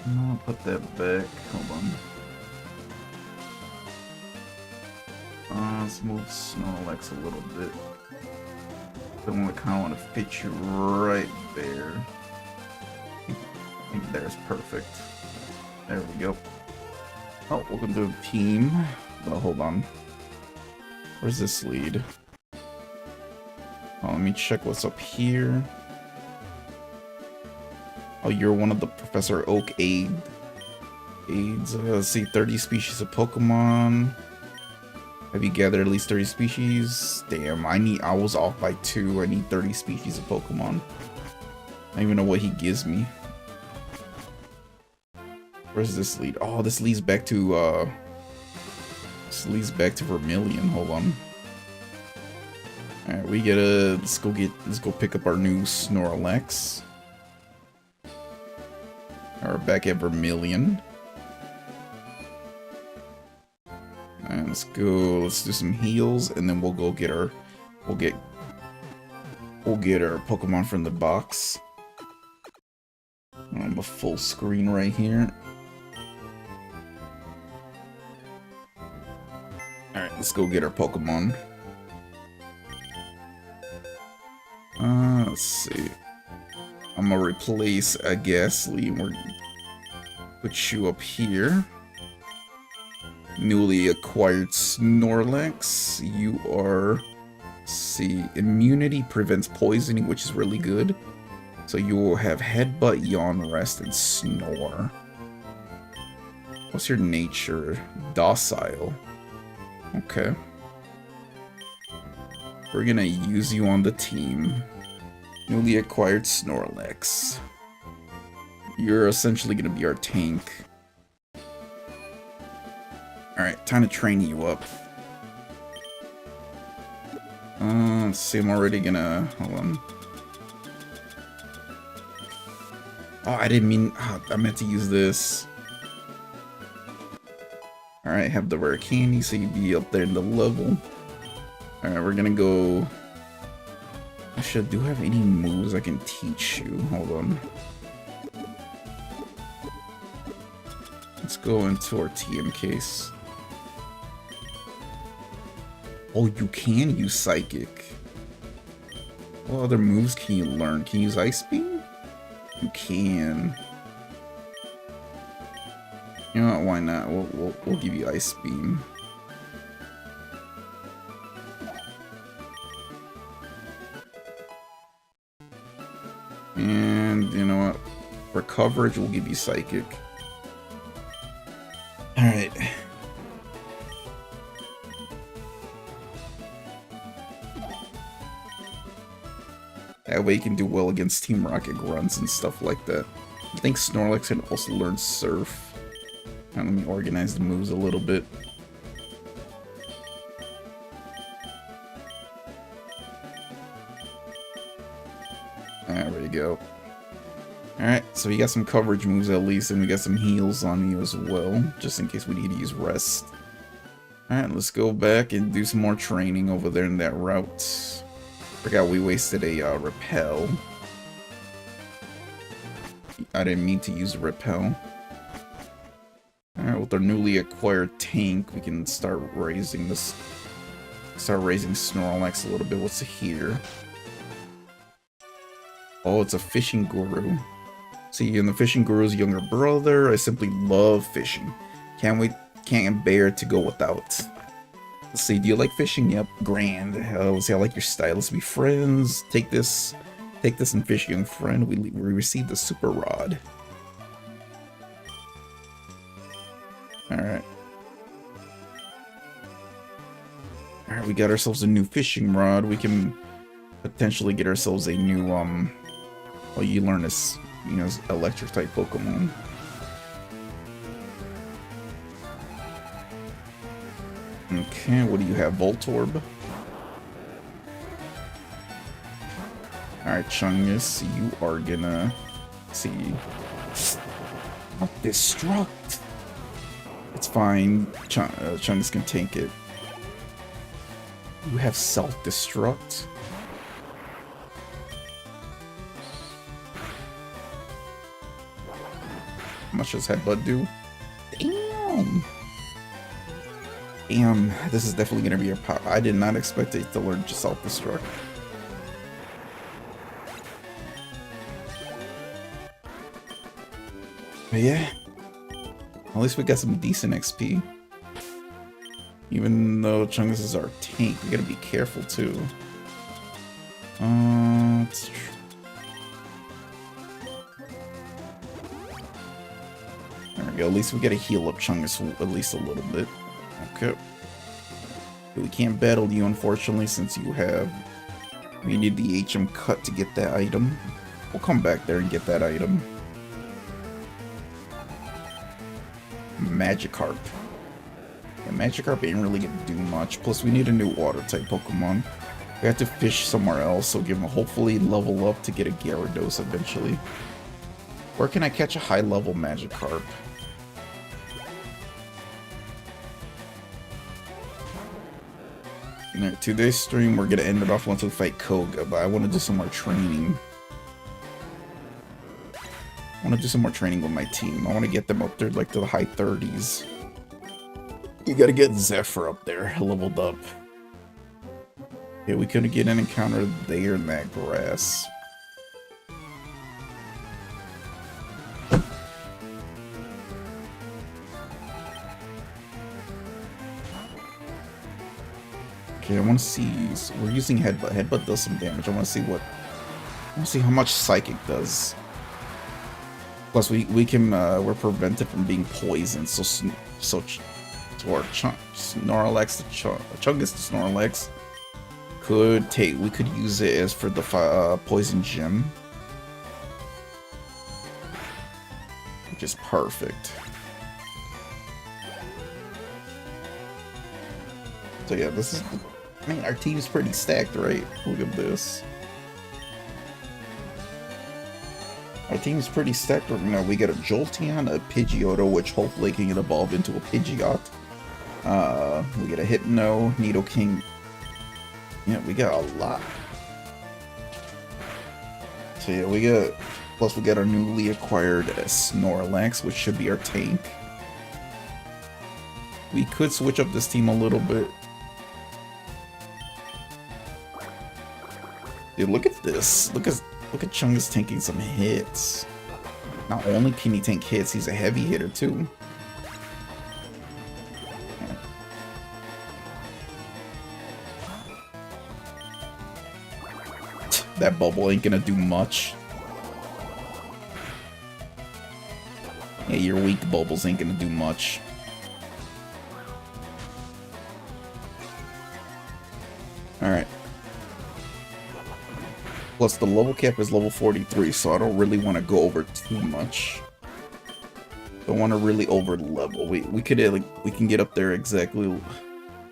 I'll put that back. Hold on. Let's move Snorlax a little bit. Then we kind of want to fit you right there. I think there's perfect. There we go. Oh, welcome to the team. Well, hold on. Where's this lead? Oh, let me check what's up here. Oh, you're one of the Professor Oak aides. Let's see, 30 species of Pokemon. Have you gathered at least 30 species? Damn, I was off by 2. I need 30 species of Pokemon. I don't even know what he gives me. Where's this lead? Oh, this leads back to Vermilion. Hold on. Alright, let's go pick up our new Snorlax. We're back at Vermilion. And let's do some heals, and then we'll get our Pokemon from the box. I'm a full screen right here. Alright, let's go get our Pokemon. Let's see. I'm gonna replace a Ghastly, and we're gonna put you up here. Newly acquired Snorlax. You are, let's see, immunity prevents poisoning, which is really good. So you will have Headbutt, Yawn, Rest, and Snore. What's your nature? Docile. Okay. We're gonna use you on the team. Newly acquired Snorlax. You're essentially gonna be our tank. Alright, time to train you up. Let's see, I'm already gonna... Hold on. Oh, I didn't mean... I meant to use this. Alright, have the rare candy, so you'd be up there in the level. Alright, we're gonna go... Actually, do I have any moves I can teach you? Hold on. Let's go into our TM case. Oh, you can use Psychic. What other moves can you learn? Can you use Ice Beam? You can. You know what? Why not? We'll give you Ice Beam. And you know what? For coverage, we'll give you Psychic. All right. That way you can do well against Team Rocket grunts and stuff like that. I think Snorlax can also learn Surf. Now let me organize the moves a little bit. There we go. Alright, so we got some coverage moves at least, and we got some heals on you as well, just in case we need to use Rest. Alright, let's go back and do some more training over there in that route. Forgot we wasted a Repel. I didn't mean to use Repel. Alright, with our newly acquired tank, we can start raising Snorlax a little bit. What's here? Oh, it's a fishing guru. See, and the fishing guru's younger brother. I simply love fishing. Can't bear to go without. Let's see, do you like fishing? Yep, grand. Let's see, I like your style. Let's be friends. Take this and fish, young friend. We received the super rod. Alright. Alright, we got ourselves a new fishing rod. We can potentially get ourselves a new, well, you learn this, you know, electric type Pokemon. Okay, what do you have? Voltorb? Alright, Chungus, you are gonna... see... Destruct! It's fine. Chungus can tank it. You have self-destruct? How much does Headbutt do? Damn! Damn, this is definitely gonna be a pop. I did not expect it to learn just self-destruct. But yeah, at least we got some decent XP. Even though Chungus is our tank, we gotta be careful too. There we go. At least we gotta heal up Chungus at least a little bit. Okay. We can't battle you, unfortunately, since you have... We need the HM cut to get that item. We'll come back there and get that item. Magikarp. Yeah, Magikarp ain't really gonna do much. Plus, we need a new water-type Pokemon. We have to fish somewhere else, so give him hopefully level up to get a Gyarados eventually. Where can I catch a high-level Magikarp? In today's stream, we're gonna end it off once we fight Koga, but I want to do some more training. I want to do some more training with my team. I want to get them up there, like, to the high 30s. You gotta get Zephyr up there, leveled up. Yeah, we couldn't get an encounter there in that grass. Okay, I want to see. So we're using Headbutt. Headbutt does some damage. I want to see what. I want to see how much Psychic does. Plus, we can we're prevented from being poisoned. So to our Snorlax, Chungus to Snorlax could take. We could use it as for the poison gem, which is perfect. So yeah, this is. I mean, our team's pretty stacked, right? Look at this. Our team's pretty stacked. You know, we got a Jolteon, a Pidgeotto, which hopefully can get evolved into a Pidgeot. We get a Hypno, Nidoking. Yeah, we got a lot. So yeah, we got. Plus, we got our newly acquired Snorlax, which should be our tank. We could switch up this team a little bit. Dude, look at this. Look at Chungus tanking some hits. Not only can he tank hits, he's a heavy hitter too. That bubble ain't gonna do much. Yeah, your weak bubbles ain't gonna do much. Alright. Plus, the level cap is level 43, so I don't really want to go over too much. Don't want to really over level. We could we can get up there exactly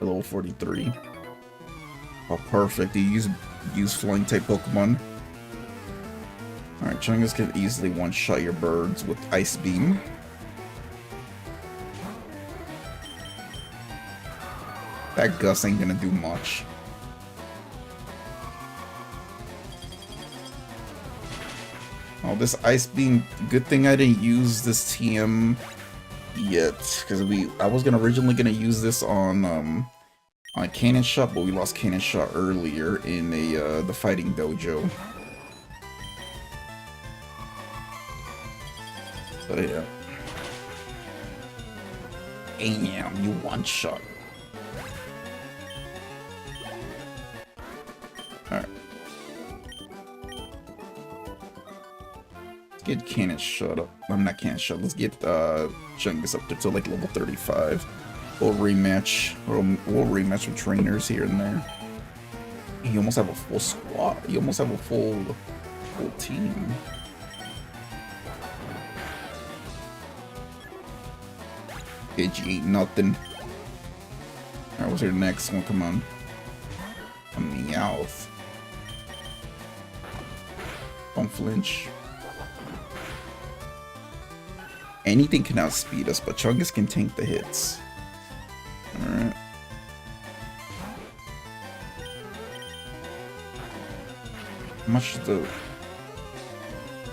level 43. Oh, perfect. You use flying type Pokemon. Alright, Chungus can easily one-shot your birds with Ice Beam. That Gus ain't gonna do much. Oh, this Ice Beam, good thing I didn't use this TM yet, because I was originally gonna use this on Cannon Shot, but we lost Cannon Shot earlier in the fighting dojo. So yeah. Damn, you one-shot. Alright. Let's get Cannon Shot up. I'm not Cannon Shot. Let's get Chungus up to like level 35. We'll rematch. We'll rematch with trainers here and there. You almost have a full squad. You almost have a full team. Pidgey ain't nothing. Alright, what's your next one? Come on. A Meowth. Don't flinch. Anything can outspeed us, but Chungus can tank the hits. Alright. How much the...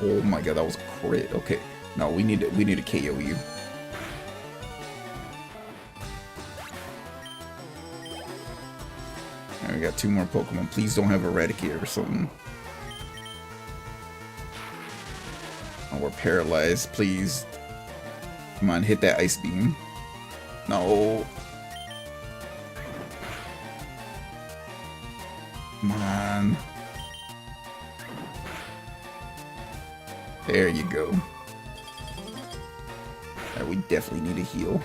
Oh my god, that was a crit. Okay. No, we need to KO you. Alright, we got 2 more Pokemon. Please don't have Eradicate or something. Oh, we're paralyzed. Please. Come on, hit that ice beam. No. Come on. There you go. Alright, we definitely need a heal.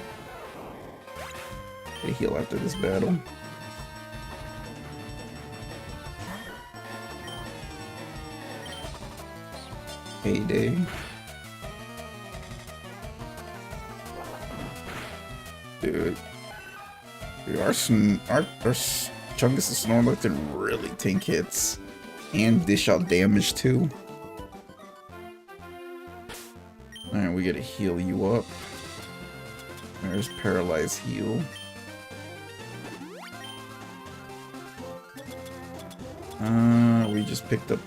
Get a heal after this battle. Heyday. Dude, our Chungus and Snorlax didn't really tank hits and dish out damage too. Alright, we gotta heal you up. There's Paralyze Heal. We just picked up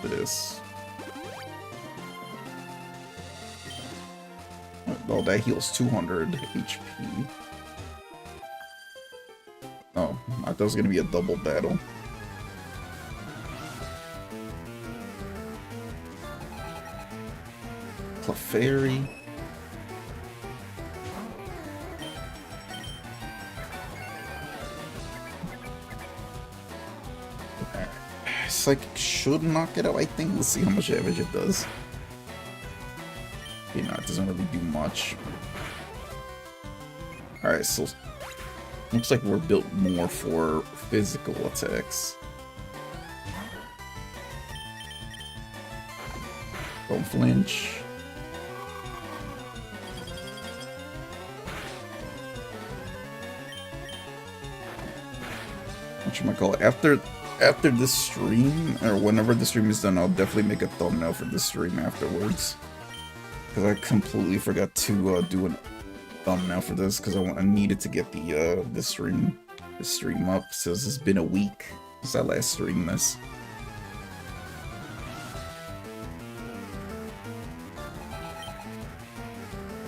this. Oh, that heals 200 HP. Oh, I thought it was gonna be a double battle. Clefairy. Psychic should knock it out, I think. Let's see how much damage it does. Okay, no, it doesn't really do much. Alright, so looks like we're built more for physical attacks. Don't flinch. Whatchamacallit, after this stream, or whenever the stream is done, I'll definitely make a thumbnail for this stream afterwards. Because I completely forgot to do a thumbnail for this, because I needed to get the stream up, since it's been a week since I last streamed this.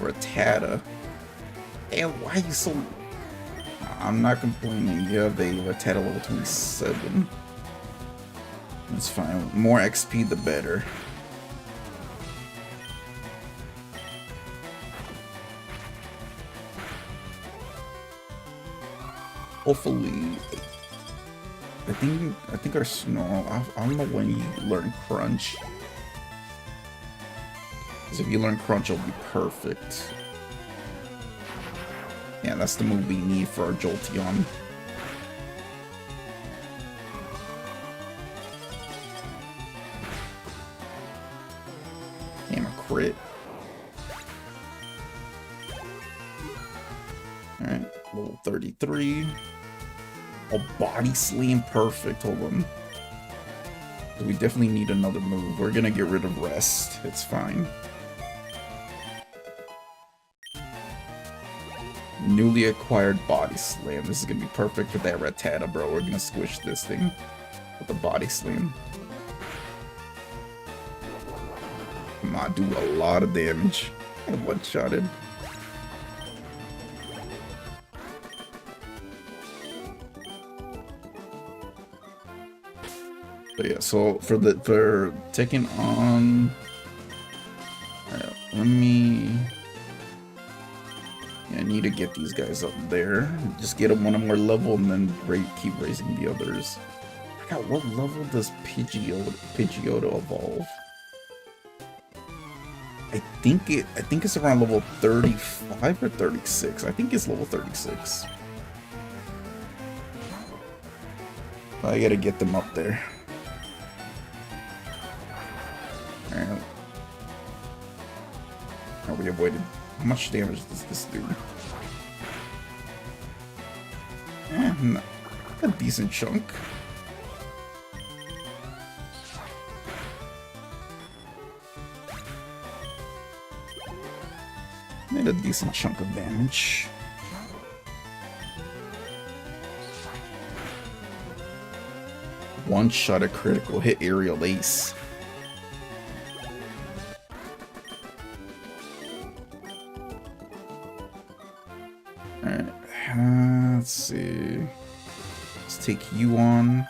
Rattata. Damn, why are you so... I'm not complaining. You have a Rattata level 27. That's fine. More XP, the better. Hopefully, I think our Snarl. I don't know when you learn Crunch. Because if you learn Crunch, it'll be perfect. Yeah, that's the move we need for our Jolteon. Damn, a crit. Alright, level 33. Oh, Body Slam, perfect. Hold on. We definitely need another move. We're gonna get rid of Rest. It's fine. Newly acquired Body Slam. This is gonna be perfect for that Rattata, bro. We're gonna squish this thing with the Body Slam. Come on, do a lot of damage. And one-shotted. But yeah, so for taking on, alright, let me. Yeah, I need to get these guys up there. Just get them one more level, and then keep raising the others. I forgot, what level does Pidgeotto evolve? I think it's around level 35 or 36. I think it's level 36. I gotta get them up there. Alright. Oh, we avoided. How much damage does this do? A decent chunk. Made a decent chunk of damage. One shot at critical hit aerial ace. Alright, let's see. Let's take you on.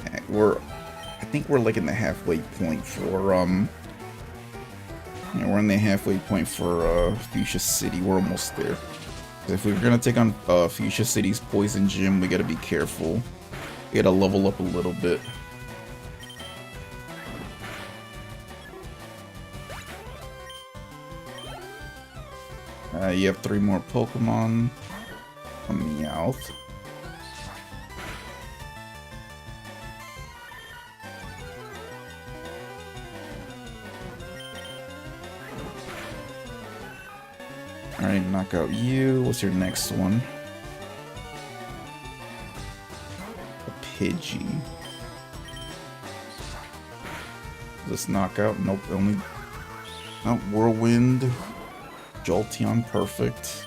Okay, we're think we're like in the halfway point for yeah, we're in the halfway point for Fuchsia City. We're almost there. If we're gonna take on Fuchsia City's Poison Gym, we gotta be careful. We gotta level up a little bit. You have 3 more Pokemon. A Meowth. Alright, knock out you. What's your next one? A Pidgey. This knockout? Nope, only... Oh, Whirlwind. Jolteon, perfect.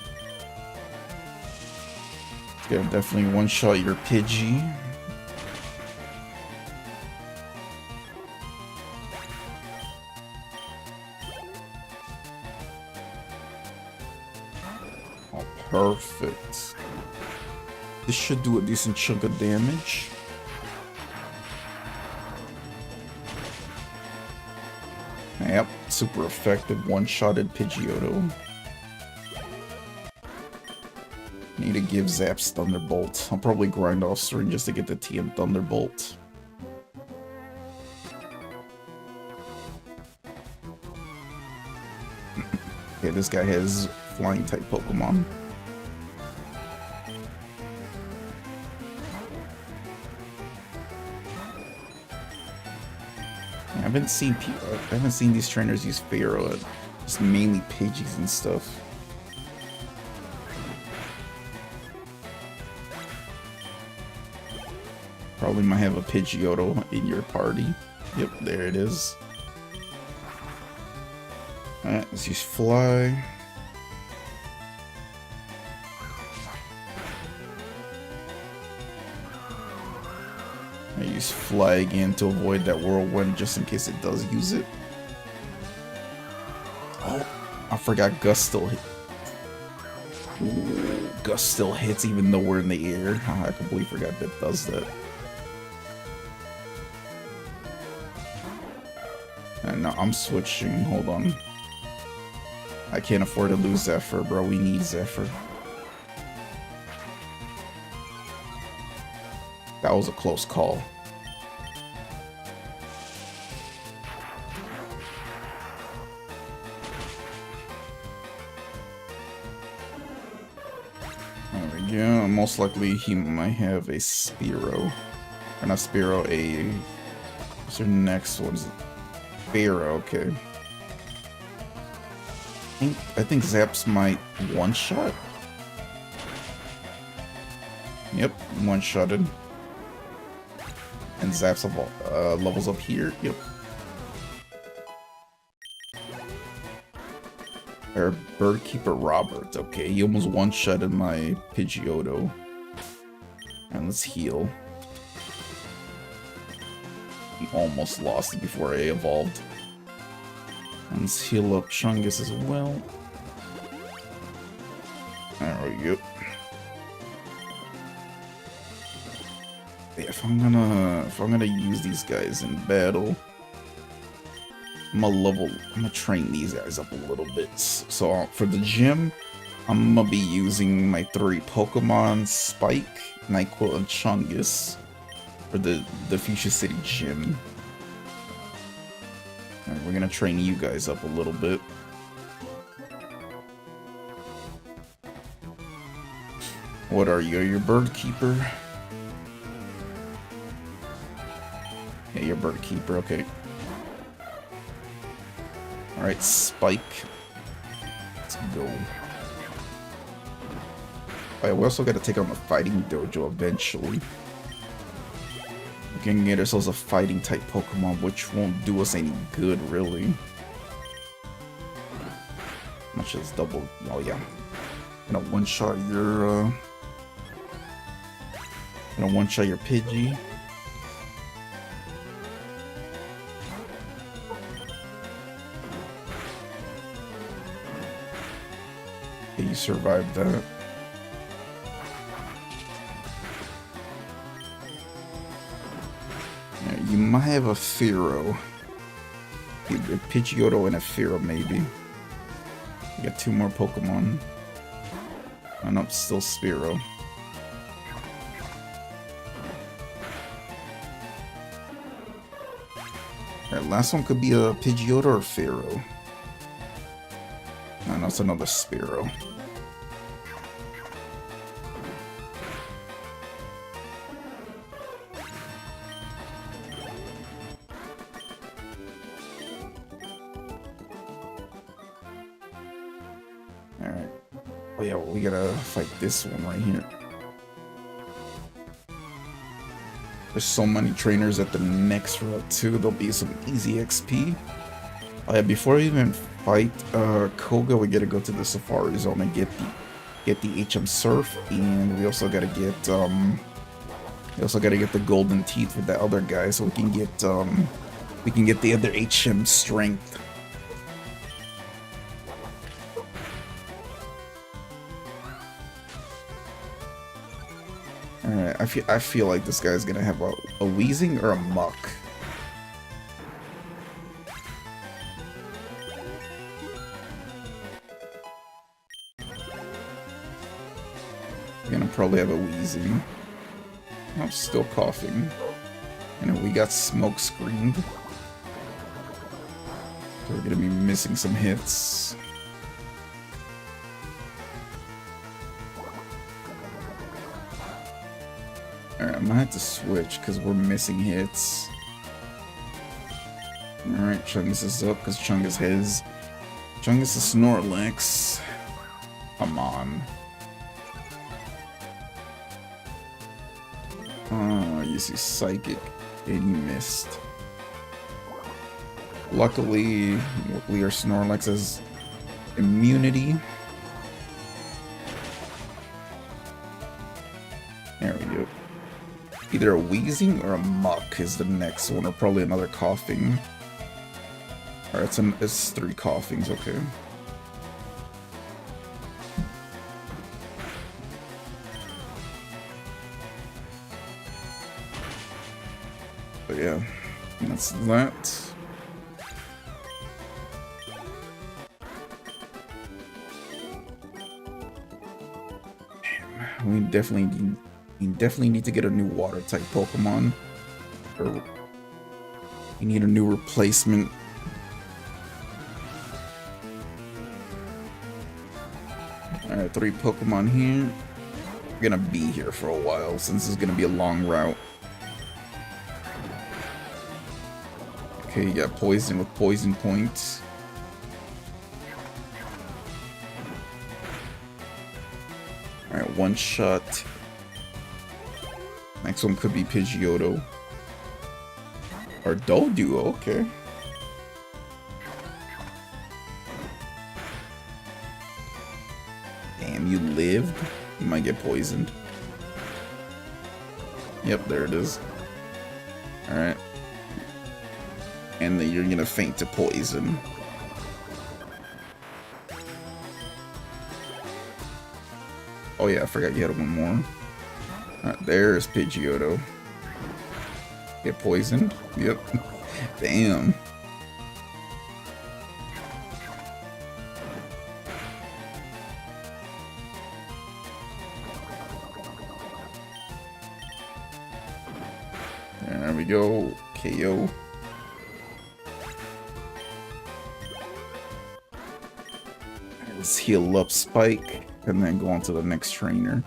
Yeah, definitely one-shot your Pidgey. Oh, perfect. This should do a decent chunk of damage. Yep, super effective one-shotted Pidgeotto. Need to give Zaps Thunderbolt. I'll probably grind off String just to get the TM Thunderbolt. Okay, this guy has flying type Pokemon. I haven't seen these trainers use FireRed. Just mainly Pidgeys and stuff. Probably might have a Pidgeotto in your party. Yep, there it is. Alright, let's use Fly. I use Fly again to avoid that Whirlwind just in case it does use it. Oh, I forgot Gust still hit. Ooh, Gust still hits even though we're in the air. I completely forgot that does that. No, I'm switching. Hold on. I can't afford to lose Zephyr, bro. We need Zephyr. That was a close call. There we go. Most likely he might have a Spearow. Or not Spearow, a... What's your next one? Pharaoh, okay. I think Zaps might one-shot. Yep, one-shotted. And Zaps levels up here. Yep. Or Birdkeeper Robert. Okay, he almost one-shotted my Pidgeotto. And let's heal. Almost lost it before I evolved. And let's heal up Chungus as well. There we go. Yeah, if I'm gonna use these guys in battle, I'm gonna train these guys up a little bit. So for the gym, I'm gonna be using my 3 Pokemon, Spike, NyQuil, and Chungus. For the Fuchsia City gym. Alright, we're gonna train you guys up a little bit. What are you? Are you a bird keeper? Yeah, you're a bird keeper, okay. Alright, Spike. Let's go. Alright, we also gotta take on the fighting dojo eventually. We can get ourselves a fighting type Pokemon, which won't do us any good, really. Much as double. Oh, yeah. Gonna one-shot your. Gonna one-shot your Pidgey. Okay, you survived that. You I have a Fearow. A Pidgeotto and a Fearow, maybe. We got 2 more Pokemon. Oh no, still Spearow. Alright, last one could be a Pidgeotto or Fearow. No, no, it's another Spearow. Alright. Oh yeah, well, we gotta fight this one right here. There's so many trainers at the next route too. There'll be some easy XP. Oh yeah, before we even fight Koga, we gotta go to the Safari Zone and get the HM Surf, and we also gotta get the Golden Teeth with the other guy, so we can get the other HM Strength. Alright, I feel like this guy's gonna have a Weezing or a Muck. Gonna probably have a Weezing. I'm still coughing. And we got smoke screened. So we're gonna be missing some hits. Alright, I might have to switch because we're missing hits. Alright, Chungus is up because Chungus has. Chungus is Snorlax. Come on. Oh, you see Psychic and you missed. Luckily our Snorlax has immunity. There we go. Either a Weezing or a Muck is the next one, or probably another Coughing. Alright, it's 3 Coughings, okay. But yeah, that's that. We definitely need to get a new water type Pokemon. Or we need a new replacement. Alright, 3 Pokemon here. We're gonna be here for a while since it's gonna be a long route. Okay, you got Poison with Poison Points. Alright, 1 shot. Next one could be Pidgeotto. Or Doduo, okay. Damn, you lived? You might get poisoned. Yep, there it is. Alright. And then you're gonna faint to poison. Oh yeah, I forgot you had 1 more. There's Pidgeotto. Get poisoned? Yep. Damn. There we go. KO. Let's heal up Spike and then go on to the next trainer.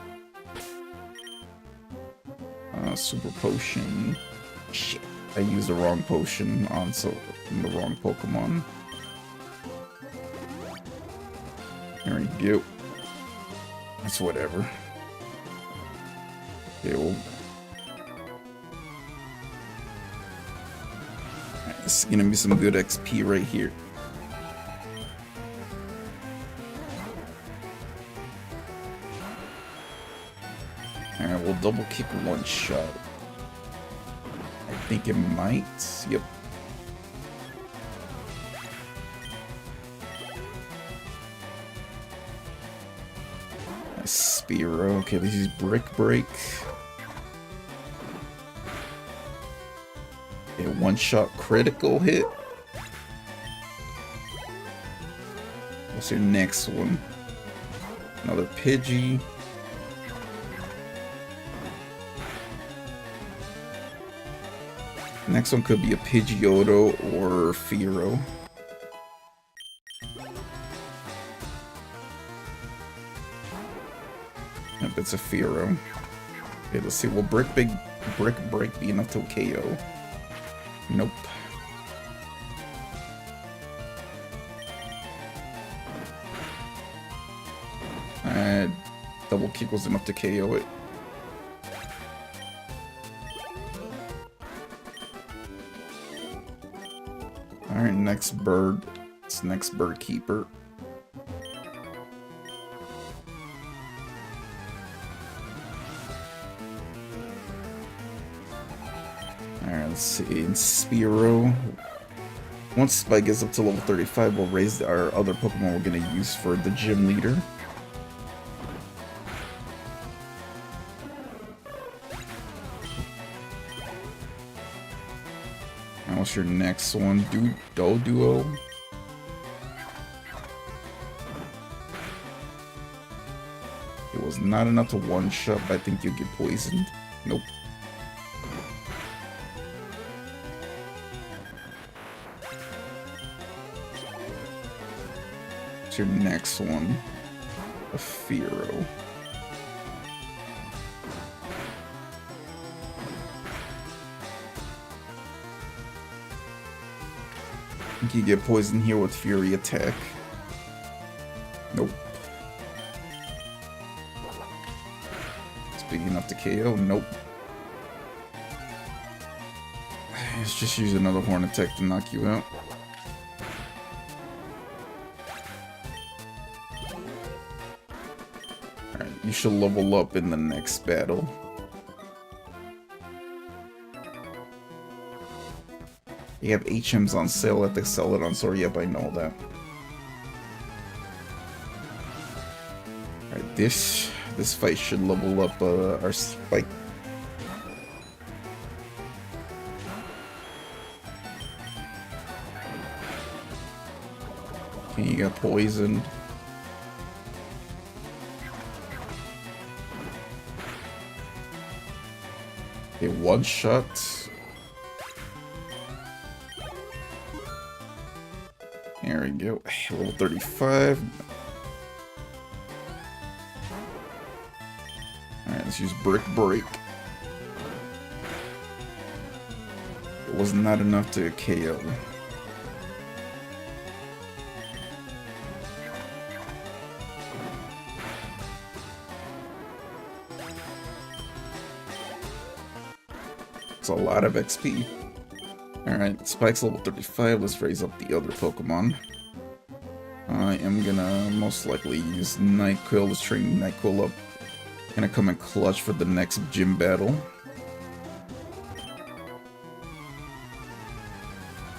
Super Potion. Shit, I used the wrong potion on the wrong Pokemon. There we go. That's whatever. Okay, well. This is gonna be some good XP right here. Alright, we'll double kick 1 shot. I think it might. Yep. Spearow. Okay, this is Brick Break. Okay, one-shot critical hit. What's your next one? Another Pidgey. Next one could be a Pidgeotto or Fearow. Yep, it's a Fearow. Okay, let's see. Will Brick Break be enough to KO? Nope. Double kick was enough to KO it. Alright, next bird. It's next bird keeper. Alright, let's see. In Spearow. Once Spike gets up to level 35, we'll raise our other Pokemon we're gonna use for the gym leader. What's your next one? Duo? It was not enough to one-shot, but I think you'll get poisoned. Nope. What's your next one? A Fearow. You get poisoned here with Fury Attack. Nope. It's big enough to KO. Nope. Let's just use another Horn Attack to knock you out. Alright, you should level up in the next battle. You have HMs on sale at the Celadon store. Yep, I know that. Alright, this fight should level up our Spike. Okay, you got poisoned. Okay, one shot. There we go. Level 35. Alright, let's use Brick Break. It was not enough to KO. It's a lot of XP. Alright, Spike's level 35. Let's raise up the other Pokemon. I am gonna most likely use Nightquill. Let's train Nightquill up. Gonna come in clutch for the next gym battle.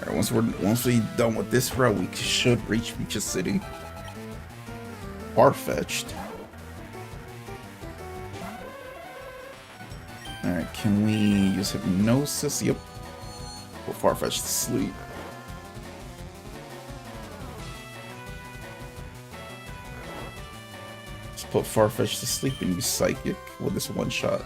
Alright, once we're done with this route, we should reach Peach's City. Far-fetched. Alright, can we use Hypnosis? Yep. Put Farfetch'd to sleep. Just put Farfetch'd to sleep and use Psychic with this one shot.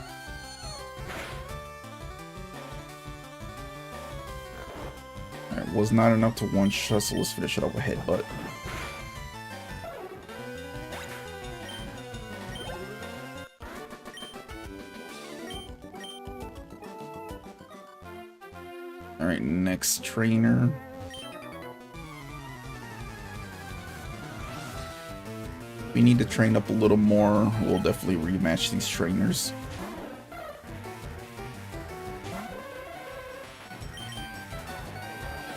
Alright, was not enough to one shot, so let's finish it off with Headbutt. Alright, next trainer. We need to train up a little more. We'll definitely rematch these trainers.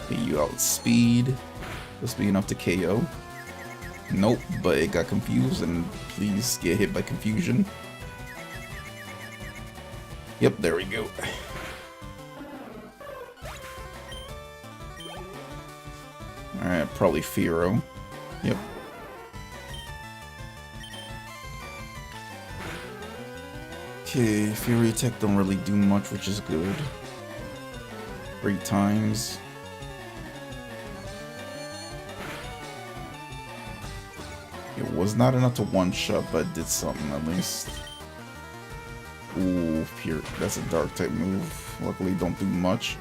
Okay, you outspeed. This be enough to KO. Nope, but it got confused, and please get hit by confusion. Yep, there we go. Alright, probably Fearow. Yep. Okay, Fury Attack don't really do much, which is good. 3 times. It was not enough to one-shot, but it did something at least. Ooh, pure. That's a dark type move. Luckily, don't do much.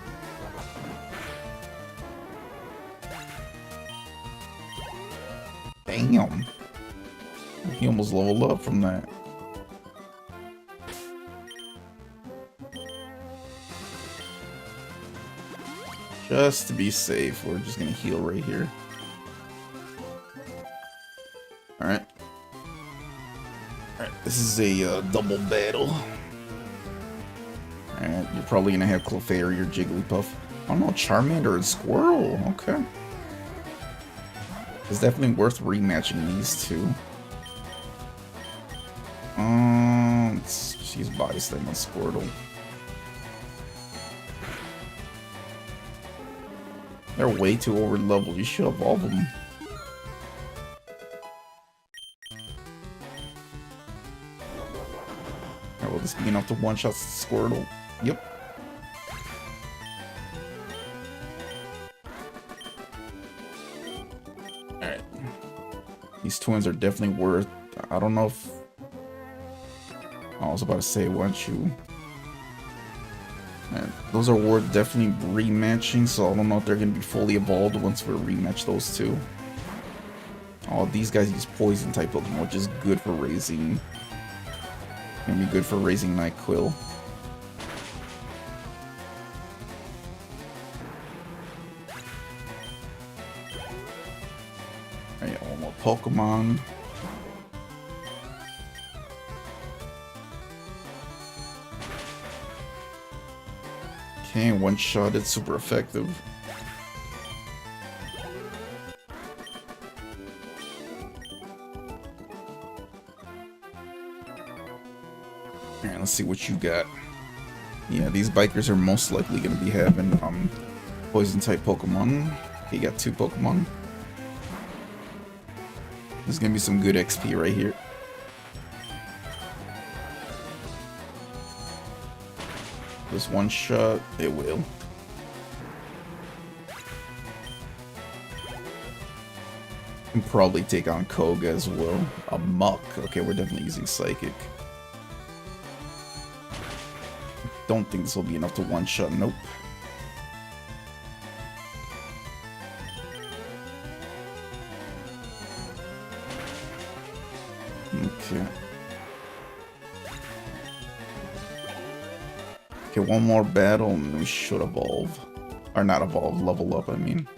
Damn. He almost leveled up from that. Just to be safe, we're just gonna heal right here. Alright. Alright, this is a double battle. Alright, you're probably gonna have Clefairy or Jigglypuff. Oh no, Charmander and Squirrel. Okay. It's definitely worth rematching these two. Let's just use Body Slam on Squirtle. They're way too over leveled. You should evolve them. Alright, will this be enough to one-shot Squirtle? Yep. Alright. These twins are definitely worth... I don't know if... I was about to say, why don't you... Those are worth definitely rematching, so I don't know if they're going to be fully evolved once we rematch those two. Oh, these guys use poison type Pokemon, which is good for raising. Gonna be good for raising Nyquil. Alright, one more Pokemon. Okay, one shot, it's super effective. Alright, let's see what you got. Yeah, these bikers are most likely going to be having poison type Pokemon. Okay, you got 2 Pokemon. There's going to be some good XP right here. This one shot, it will. Can probably take on Koga as well. A Muck. Okay, we're definitely using Psychic. Don't think this will be enough to one-shot. Nope. Okay. Okay, one more battle and we should evolve. Or not evolve, level up, I mean.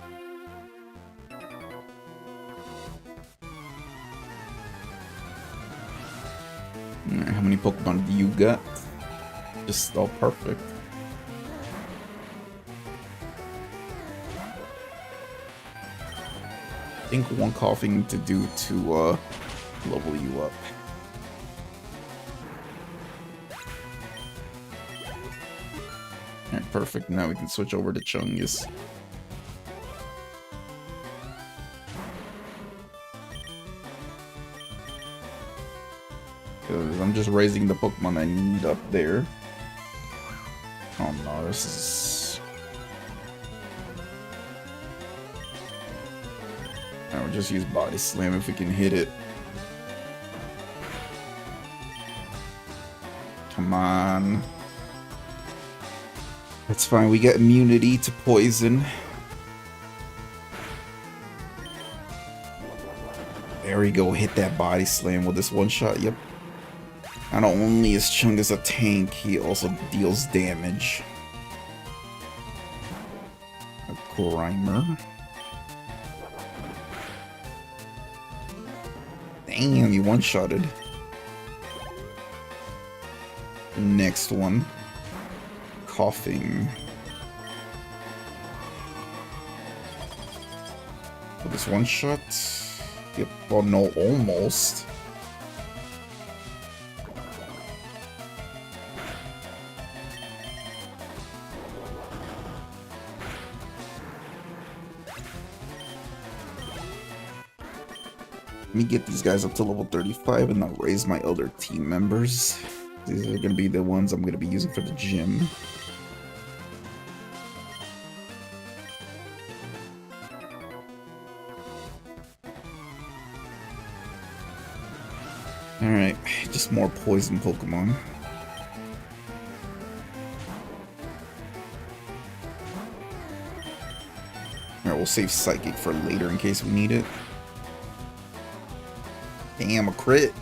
Alright, how many Pokemon do you got? Just all perfect. I think one coughing to do to level you up. Alright, perfect. Now we can switch over to Chungus. Because I'm just raising the Pokemon I need up there. Oh no, this is... I will just use Body Slam if we can hit it. Come on. That's fine, we get immunity to poison. There we go, hit that Body Slam with this one shot, yep. Not only is Chungus a tank, he also deals damage. A Grimer. Damn, you one-shotted. Next one. Coughing. For this one shot. Yep, oh no, almost. Let me get these guys up to level 35 and I'll raise my other team members. These are going to be the ones I'm going to be using for the gym. Alright, just more poison Pokemon. Alright, we'll save Psychic for later in case we need it. Damn, a crit.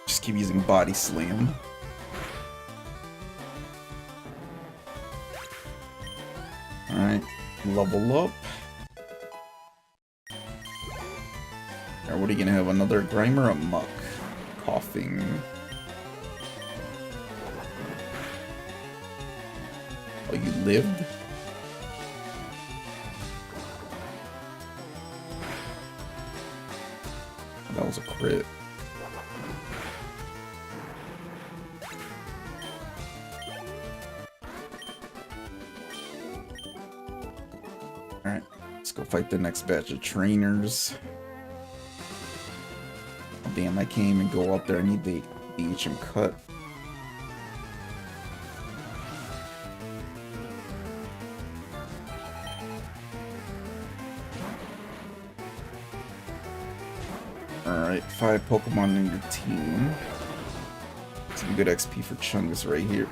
Just keep using Body Slam. Alright, level up. Alright, what are you gonna have? Another Grimer or a Muck? Coughing. Oh, you lived? That was a crit. Alright, let's go fight the next batch of trainers. Oh, damn, I can't even go up there. I need the HM cut. Alright, 5 Pokemon in your team. Some good XP for Chungus right here.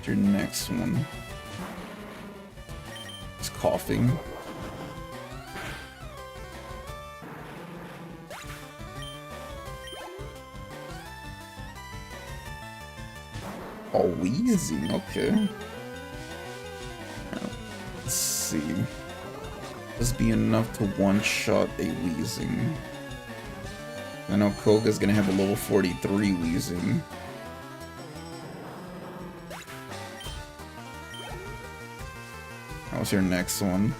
Your next one. It's coughing. Oh, wheezing, okay. Let's see. This be enough to one-shot a wheezing. I know Koga's gonna have a level 43 wheezing. What's your next one?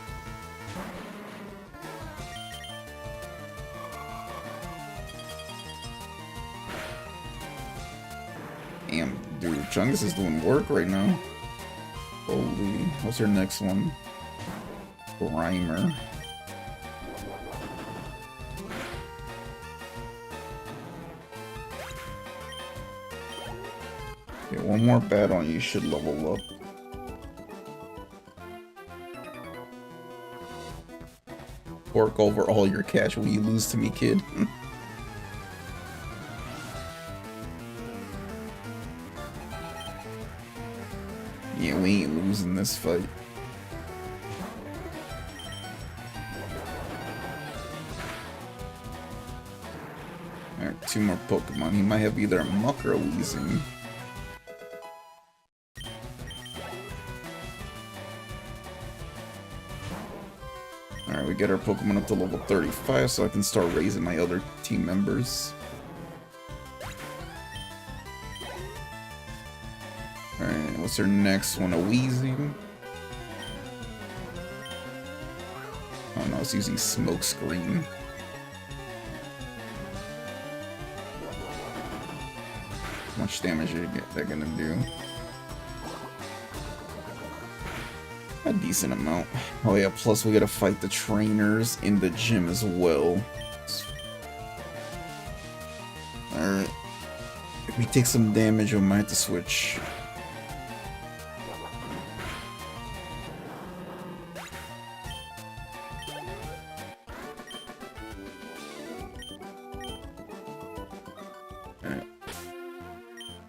Damn, dude, Chungus is doing work right now. Holy, what's your next one? Grimer. Okay, one more battle and you should level up. Fork over all your cash when you lose to me, kid. Yeah, we ain't losing this fight. Alright, 2 more Pokemon. He might have either a Muck or a Weezing. Alright, we get our Pokemon up to level 35 so I can start raising my other team members. Alright, what's our next one? A Weezing? Oh no, it's using Smoke Screen. How much damage are they gonna do? A decent amount. Oh yeah, plus we gotta fight the trainers in the gym as well. Alright. If we take some damage, we might have to switch. Alright.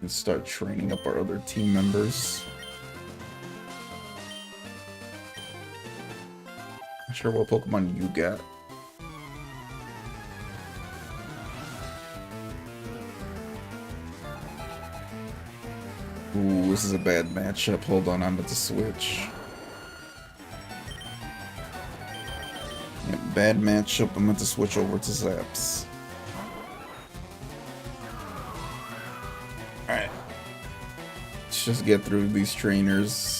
Let's start training up our other team members. Sure what Pokemon you got. Ooh, this is a bad matchup. Hold on, I'm about to switch. Yeah, bad matchup. I'm about to switch over to Zaps. Alright. Let's just get through these trainers.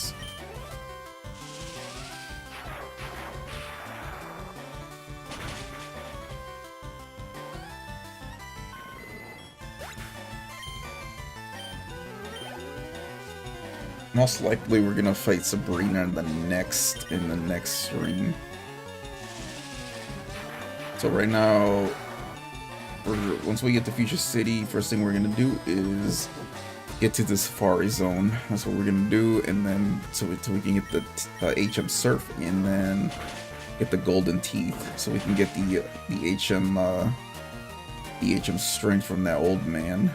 Most likely we're gonna fight Sabrina in the next stream. So right now, once we get to Future City, first thing we're gonna do is get to the Safari Zone. That's what we're gonna do, and then so we can get the HM Surf, and then get the Golden Teeth, so we can get the HM Strength from that old man.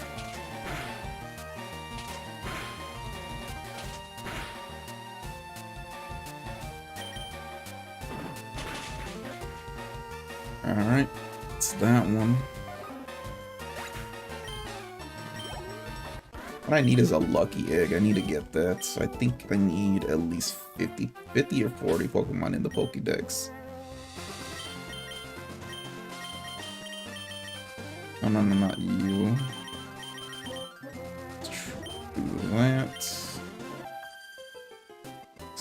Alright, it's that one. What I need is a lucky egg. I need to get that. So I think I need at least 50 or 40 Pokemon in the Pokédex. Oh, no, not you. Let's do that.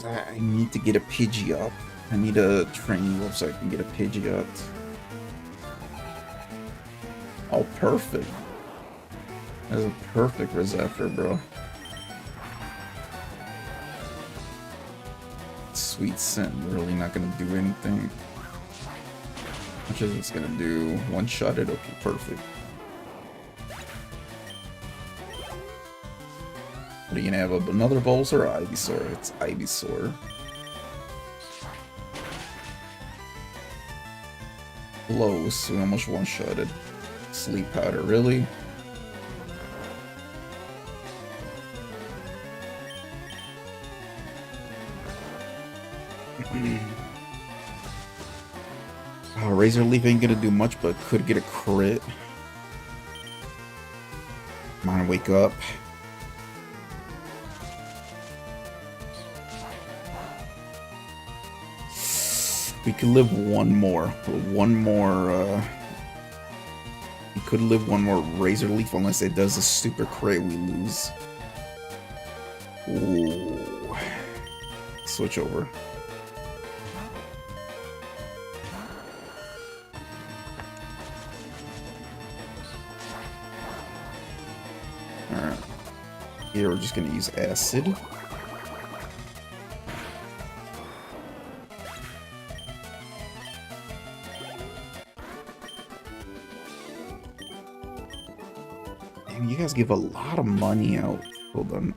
I need to get a Pidgeot. I need a training up so I can get a Pidgeot. Oh, perfect. That's a perfect Receptor, bro. Sweet Scent, really not gonna do anything. How much is it's gonna do? One shot it? Okay, perfect. What are you gonna have? Another Bulbasaur or Ivysaur? It's Ivysaur. Close. We almost one-shotted. Sleep Powder, really? Oh, Razor Leaf ain't gonna do much, but could get a crit. Come on, wake up. We could live one more. We could live one more Razor Leaf unless it does a super crit, we lose. Ooh. Switch over. Alright. Here we're just gonna use Acid. Damn, you guys give a lot of money out. Hold on.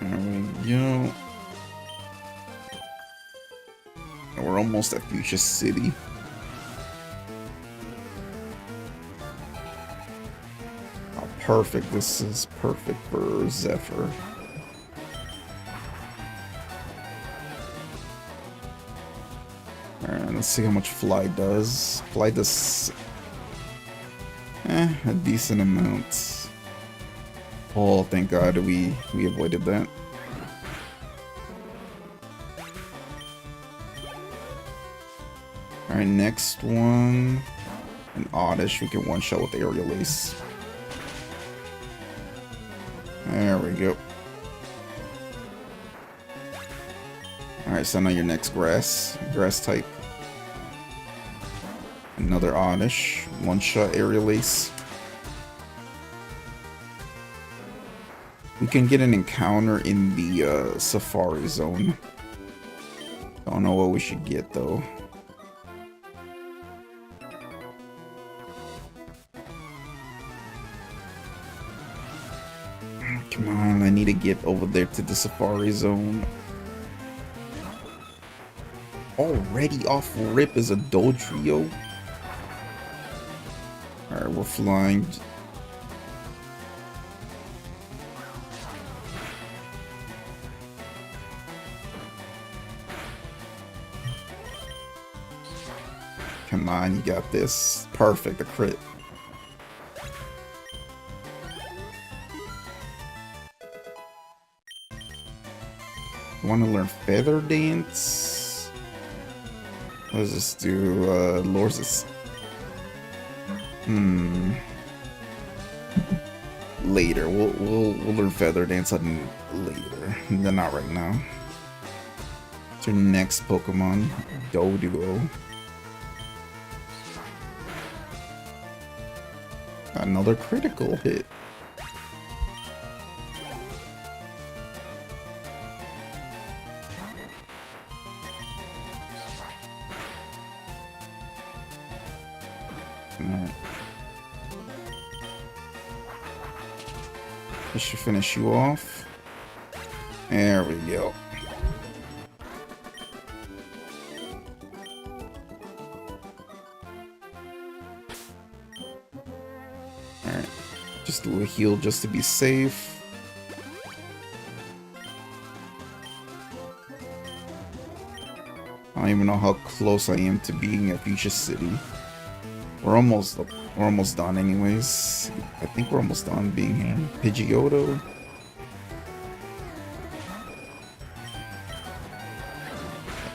There we go. We're almost at Fuchsia City. Oh, perfect. This is perfect for Zephyr. Alright, let's see how much Fly does. Fly does a decent amount. Oh, thank God we avoided that. Alright, next one. An Oddish. We can one-shot with Aerial Ace. There we go. Alright, so now your next grass type. Another Oddish. One-shot Aerial Ace. We can get an encounter in the Safari Zone. Don't know what we should get though. Come on, I need to get over there to the Safari Zone. Already off rip is a Dodrio. Alright, we're flying. Come on, you got this. Perfect, a crit. Want to learn Feather Dance? What does this do? Lures this. Later. We'll learn Feather Dance on later. Not right now. What's your next Pokemon? Doduo. Another critical hit. Alright. This should finish you off. There we go. Alright. Just do a heal just to be safe. I don't even know how close I am to being at Fuchsia City. We're almost done anyways. I think we're almost done being here. Pidgeotto.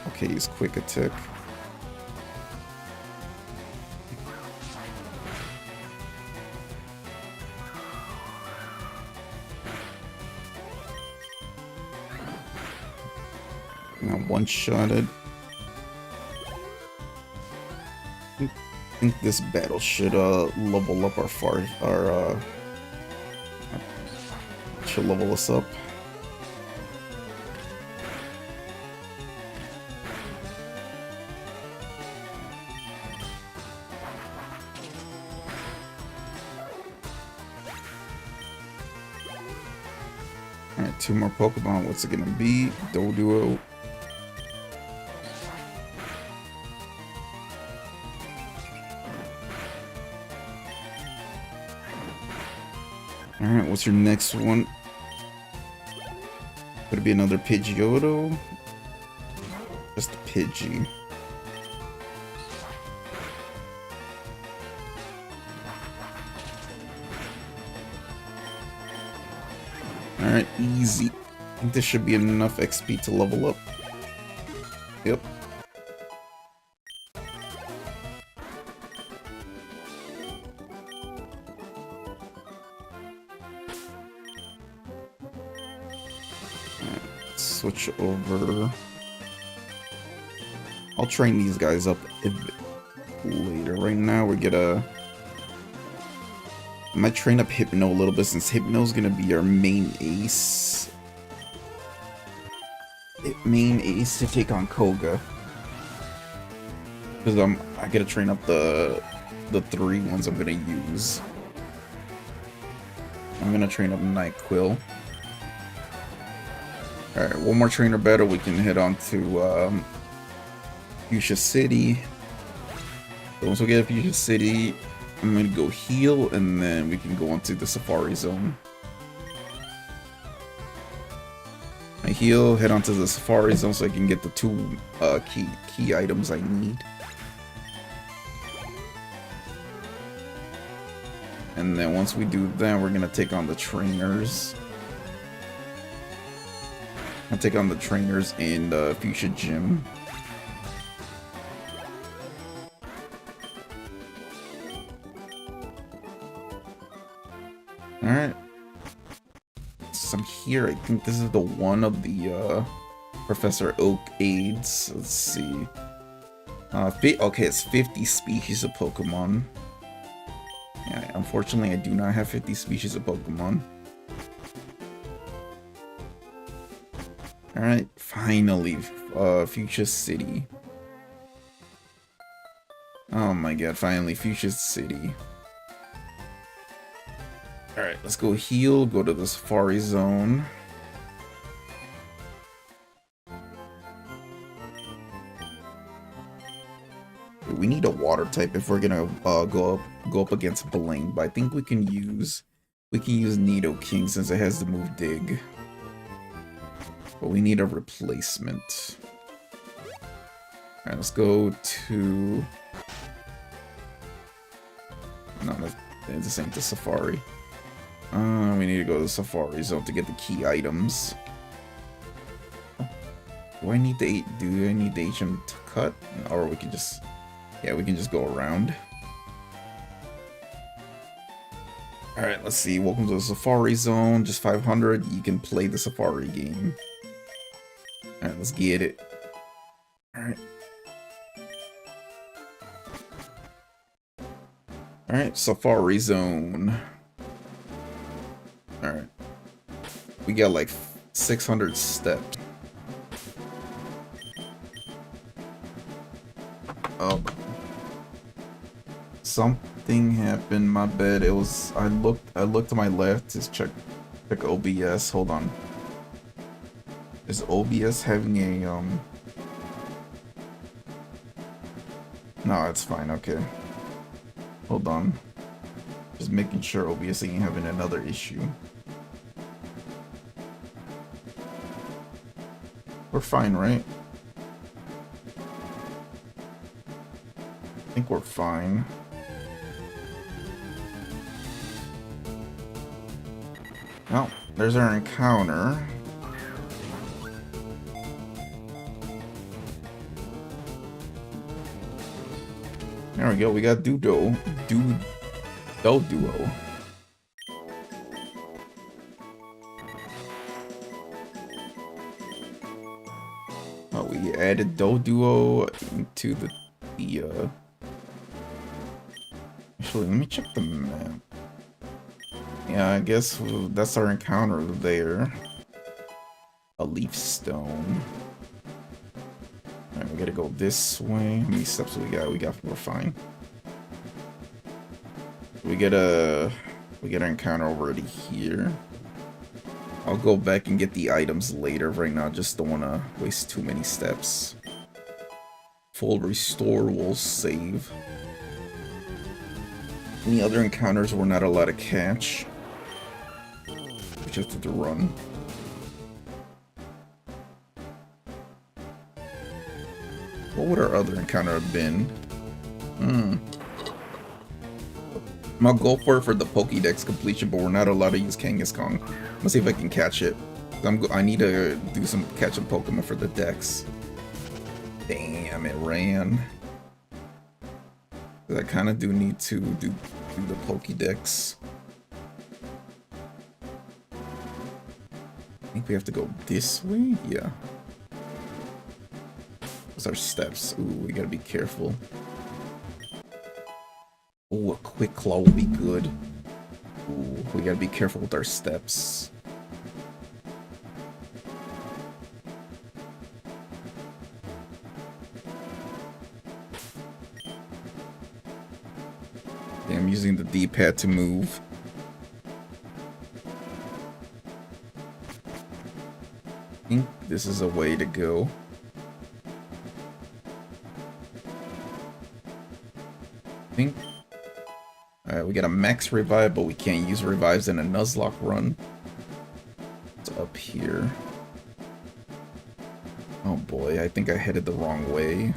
Okay, use quick attack. Now one-shotted. I think this battle should level up should level us up. Alright, 2 more Pokemon. What's it gonna be? Doduo. Alright, what's your next one? Could it be another Pidgeotto? Just a Pidgey. Alright, easy. I think this should be enough XP to level up. Yep. Switch over. I'll train these guys up a bit later. Right now we're gonna... I might train up Hypno a little bit since Hypno's gonna be our main ace. Main ace to take on Koga. Because I gotta train up the 3 ones I'm gonna use. I'm gonna train up Nyquil. Alright, one more trainer battle, we can head on to Fuchsia City. So once we get to Fuchsia City, I'm gonna go heal, and then we can go on to the Safari Zone. I heal, head on to the Safari Zone so I can get the 2 key items I need. And then once we do that, we're gonna take on the trainers. I'll take on the trainers in the Fuchsia Gym. Alright. So I'm here. I think this is the one of the Professor Oak aids. Let's see. Okay, it's 50 species of Pokemon. Yeah, unfortunately, I do not have 50 species of Pokemon. Alright, finally, Fuchsia City. Oh my god, finally, Fuchsia City. Alright, let's go heal, go to the Safari Zone. We need a water type if we're gonna go up against Blaine, but I think we can use Nidoking since it has the move Dig. But we need a replacement. Alright, let's go to... No, this ain't the Safari. We need to go to the Safari Zone to get the key items. Do I need the HM to cut? Or we can just... Yeah, we can just go around. Alright, let's see. Welcome to the Safari Zone. Just 500. You can play the Safari game. Alright, let's get it. Alright. Alright, Safari Zone. Alright. We got like 600 steps. something happened. My bad. It was I looked to my left to check OBS. Hold on. Is OBS having a No, it's fine. Okay. Hold on. Just making sure OBS ain't having another issue. We're fine, right? I think we're fine. Well, there's our encounter. There we go, we got Duo. Oh, we added Duo into the actually, let me check the map. Yeah, I guess that's our encounter there. A leaf stone. Alright, we gotta go this way. How many steps do we got? We're fine. We get an encounter already here. I'll go back and get the items later. Right now, just don't want to waste too many steps. Full restore will save. Any other encounters we're not allowed to catch. We just have to run. What would our other encounter have been? I'll go for the Pokédex completion, but we're not allowed to use Kangaskhan. Let's see if I can catch it. I need to do some catching Pokemon for the Dex. Damn, it ran. I kind of do need to do the Pokédex. I think we have to go this way? Yeah. What's our steps? Ooh, we gotta be careful. Ooh, a quick claw will be good. Ooh, we gotta be careful with our steps. Yeah, I'm using the D-pad to move. I think this is a way to go. Alright, we got a max revive, but we can't use revives in a Nuzlocke run. It's up here. Oh boy, I think I headed the wrong way.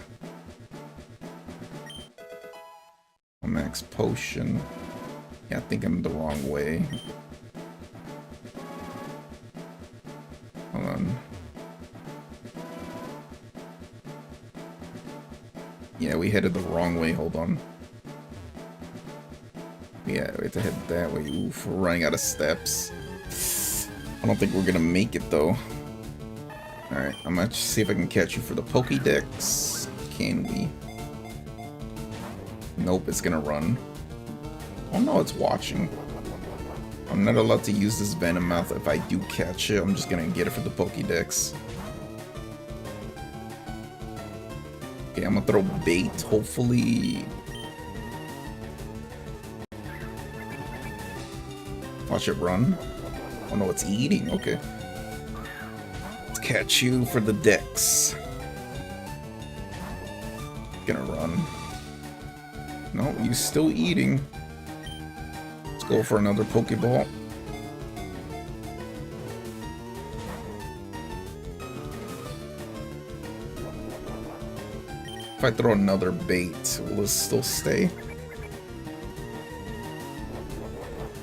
A max potion. Yeah, I think I'm the wrong way. Hold on. Yeah, we headed the wrong way, hold on. Yeah, we have to head that way. Oof, we're running out of steps. I don't think we're gonna make it though. Alright, I'm gonna see if I can catch you for the Pokédex. Can we? Nope, it's gonna run. Oh no, it's watching. I'm not allowed to use this Venom Mouth. If I do catch it, I'm just gonna get it for the Pokédex. Okay, I'm gonna throw bait, hopefully. Watch it run. Oh no, it's eating. Okay. Let's catch you for the Dex. Gonna run. No, you still eating. Let's go for another Pokeball. If I throw another bait, will it still stay?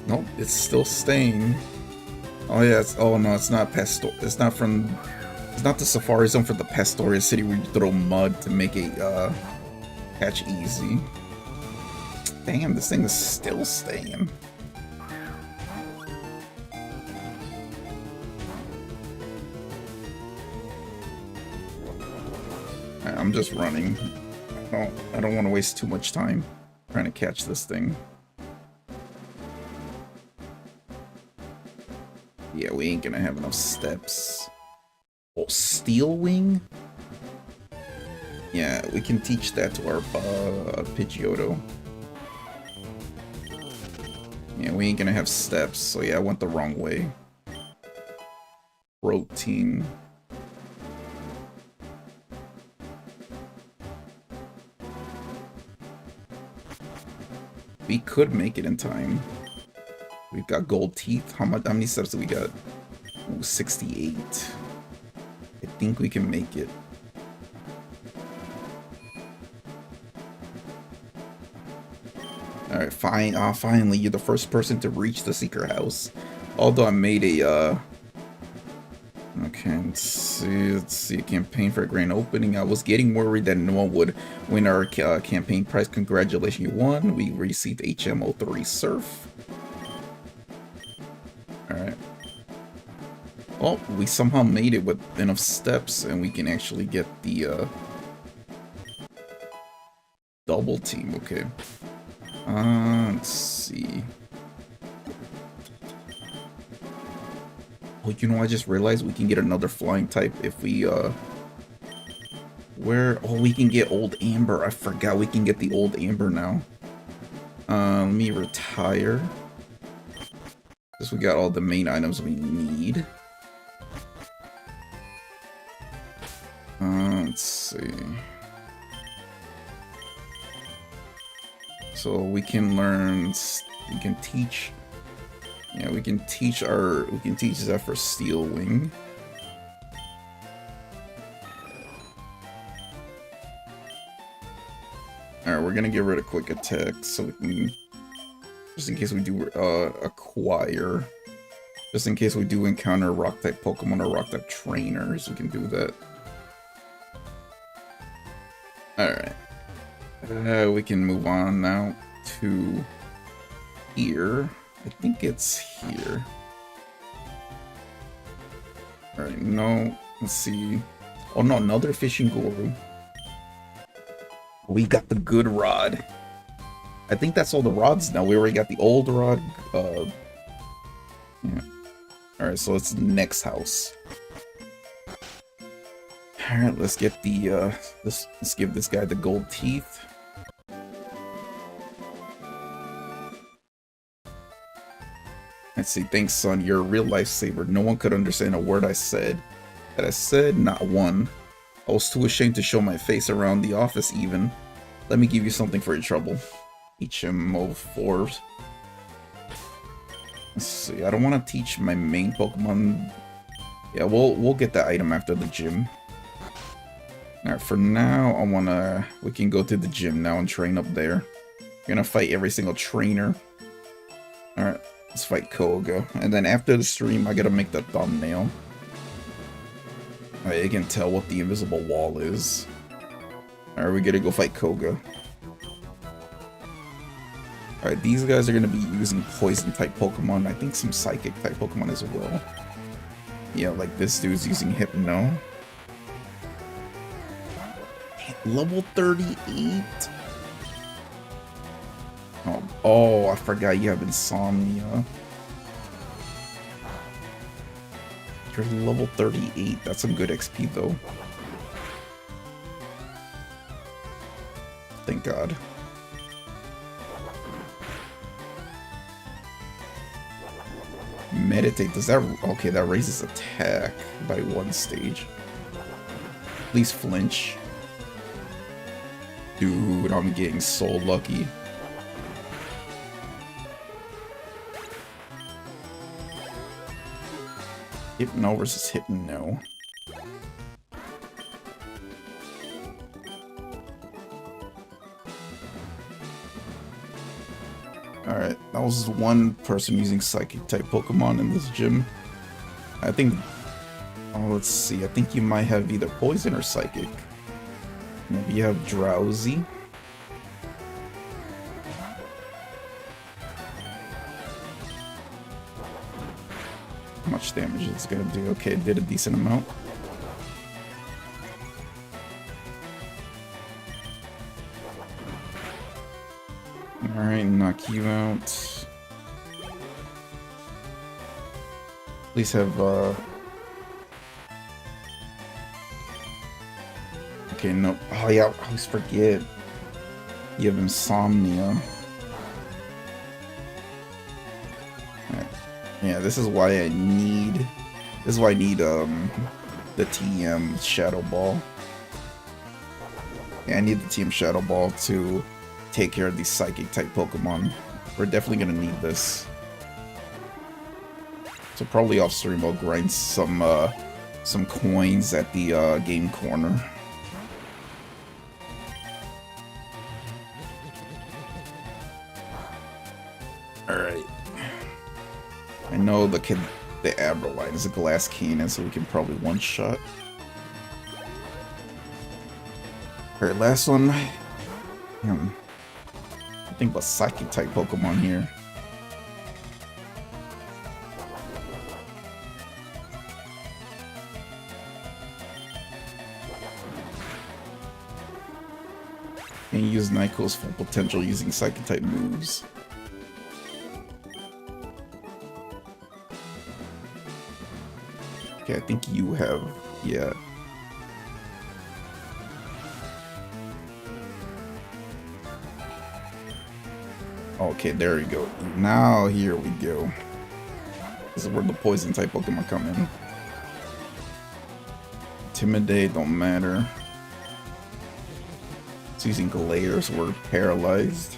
Nope, it's still staying. Oh yeah, oh no, it's not it's not the Safari Zone for the Pastoria City where you throw mud to make it catch easy. Damn, this thing is still staying. I'm just running. I don't want to waste too much time trying to catch this thing. Yeah, we ain't gonna have enough steps. Oh, Steel Wing? Yeah, we can teach that to our Pidgeotto. Yeah, we ain't gonna have steps, so yeah, I went the wrong way. Protein. We could make it in time. We've got gold teeth. How many steps do we got? Ooh, 68. I think we can make it. Alright, fine. Finally, you're the first person to reach the secret house. Although I made a, okay, let's see. A campaign for a grand opening. I was getting worried that no one would win our campaign prize. Congratulations, you won. We received HM03 Surf. Alright. Well, we somehow made it with enough steps, and we can actually get the, double team. Okay. Let's see. Oh, you know, I just realized we can get another flying type if we, oh, we can get Old Amber. I forgot we can get the Old Amber now. Let me retire. Because we got all the main items we need. Let's see. So we can learn, we can teach, yeah, we can teach Zephyr Steel Wing. Alright, we're gonna get rid of Quick Attack so we can, just in case we do acquire, just in case we do encounter Rock-type Pokemon or Rock-type trainers, we can do that. Alright. We can move on now to here. I think it's here. Alright, no. Let's see. Oh no, another fishing guru. We got the good rod. I think that's all the rods now. We already got the old rod. Yeah. Alright, so it's the next house. Alright, let's get the let's give this guy the gold teeth. Let's see, thanks son, you're a real lifesaver. No one could understand a word I said. That I said, not one. I was too ashamed to show my face around the office even. Let me give you something for your trouble. HMO4. Let's see, I don't want to teach my main Pokemon. Yeah, we'll get that item after the gym. Alright, for now, we can go to the gym now and train up there. We're gonna fight every single trainer. Alright, let's fight Koga. And then after the stream, I gotta make the thumbnail. Alright, you can tell what the invisible wall is. Alright, we gotta go fight Koga. Alright, these guys are gonna be using poison-type Pokemon. I think some psychic-type Pokemon as well. Yeah, like this dude's using Hypno. Level 38? Oh, I forgot you have Insomnia. You're level 38. That's some good XP, though. Thank God. Meditate. Does that... Okay, that raises attack by 1 stage. Please flinch. Dude, I'm getting so lucky. Hypno versus Hypno. Alright, that was one person using Psychic-type Pokemon in this gym. I think... Oh, let's see. I think you might have either Poison or Psychic. Maybe you have Drowsy. How much damage it's gonna do? Okay, it did a decent amount. Alright, knock you out. Please have, okay, no. Oh, yeah, I always forget. You have Insomnia. Yeah, this is why I need... This is why I need, the TM Shadow Ball. Yeah, I need the TM Shadow Ball to take care of these Psychic-type Pokemon. We're definitely gonna need this. So probably off-stream I'll grind some coins at the, game corner. Alright. I know the Abroline is a Glass Cannon, so we can probably one-shot. Alright, last one. I think about Psychic-type Pokemon here. Can you use Nyko's full potential using Psychic-type moves? Okay, I think you have, yeah. Okay, there we go. Now here we go. This is where the poison type Pokemon come in. Intimidate, don't matter. It's using Glares, we're paralyzed.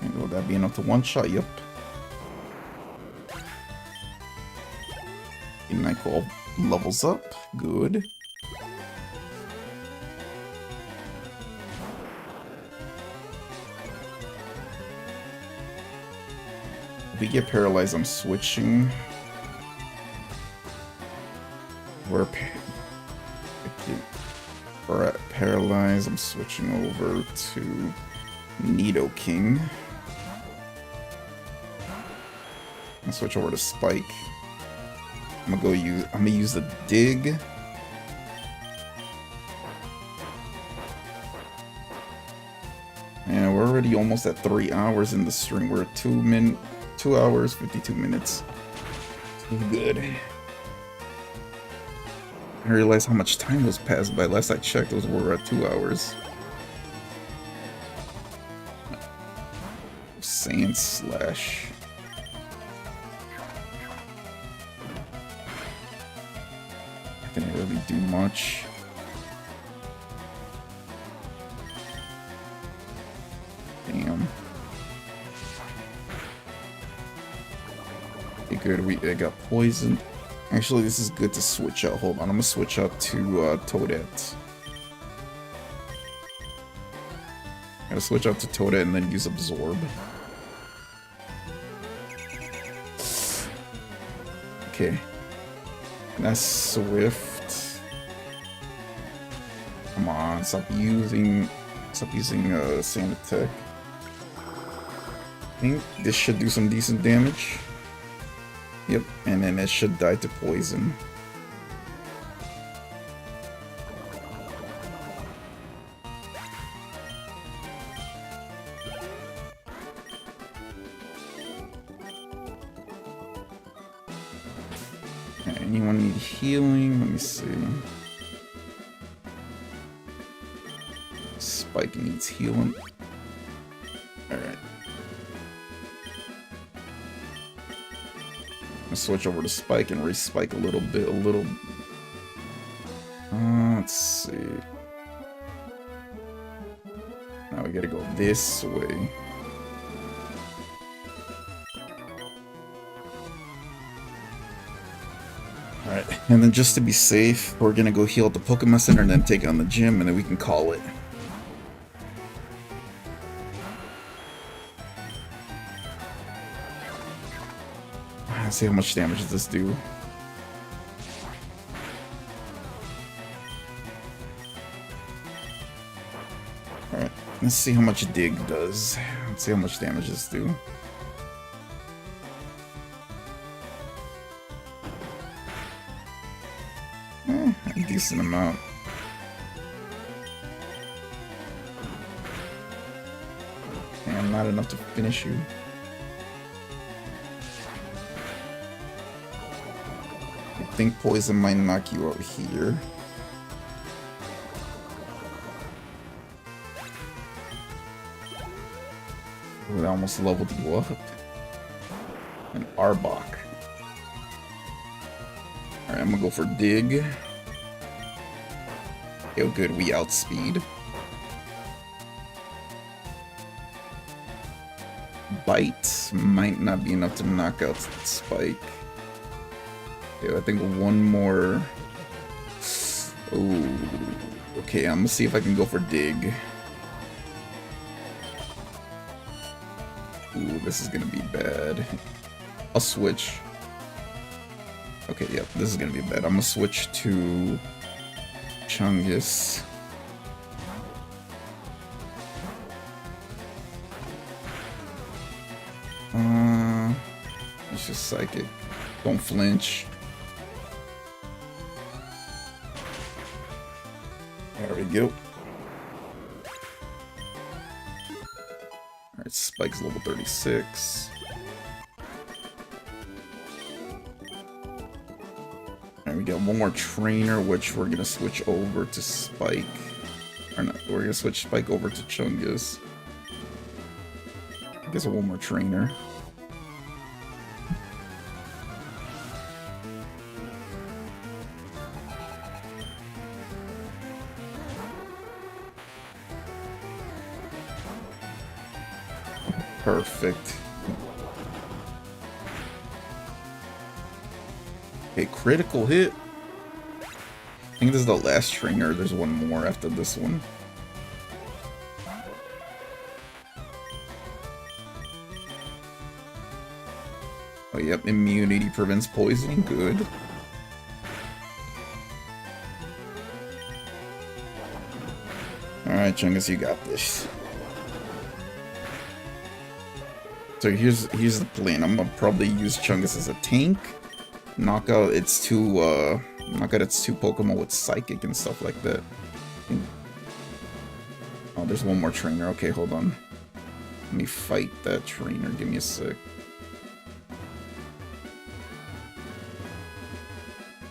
And will that be enough to one-shot? Yep. Nyko levels up. Good. If we get paralyzed, I'm switching. We're at paralyzed. I'm switching over to Nidoking. I'm gonna switch over to Spike. I'm gonna use the Dig. And we're already almost at 3 hours in the stream. We're at 2 hours, 52 minutes. Too good. I realized how much time was passed by. Last I checked, we were at 2 hours. Sand Slash. I didn't really do much. Damn. Okay, good. I got poisoned. Actually, this is good to switch out. Hold on, I'm gonna switch out to Toadette. I'm gonna switch out to Toadette and then use Absorb. Okay. That's Swift. Come on, stop using Sand Attack. I think this should do some decent damage. Yep, and then it should die to poison. Okay, anyone need healing? Let me see. Spike needs healing. Alright. Switch over to Spike and re-spike a little bit, let's see. Now we gotta go this way. Alright, and then just to be safe, we're gonna go heal at the Pokemon Center and then take on the gym, and then we can call it. Let's see how much damage does this do. Alright, let's see how much Dig does. Let's see how much damage this do. A decent amount. And not enough to finish you. I think poison might knock you out here. almost leveled you up. An Arbok. Alright, I'm gonna go for Dig. Oh good, we outspeed. Bite might not be enough to knock out Spike. Okay, I think one more. Oh, okay, I'm gonna see if I can go for Dig. Ooh, this is gonna be bad. I'll switch. Okay, yep, this is gonna be bad. I'm gonna switch to Chungus. It's just Psychic. Don't flinch. There we go. Alright, Spike's level 36. Alright, we got one more trainer, which we're gonna switch over to Spike. Or not, we're gonna switch Spike over to Chungus. I guess one more trainer. Perfect. Okay, critical hit. I think this is the last trainer. There's one more after this one. Oh, yep, immunity prevents poisoning. Good. Alright, Chungus, you got this. So here's the plan. I'm gonna probably use Chungus as a tank. Knock out its two Pokemon with Psychic and stuff like that. Oh, there's one more trainer. Okay, hold on. Let me fight that trainer. Give me a sec.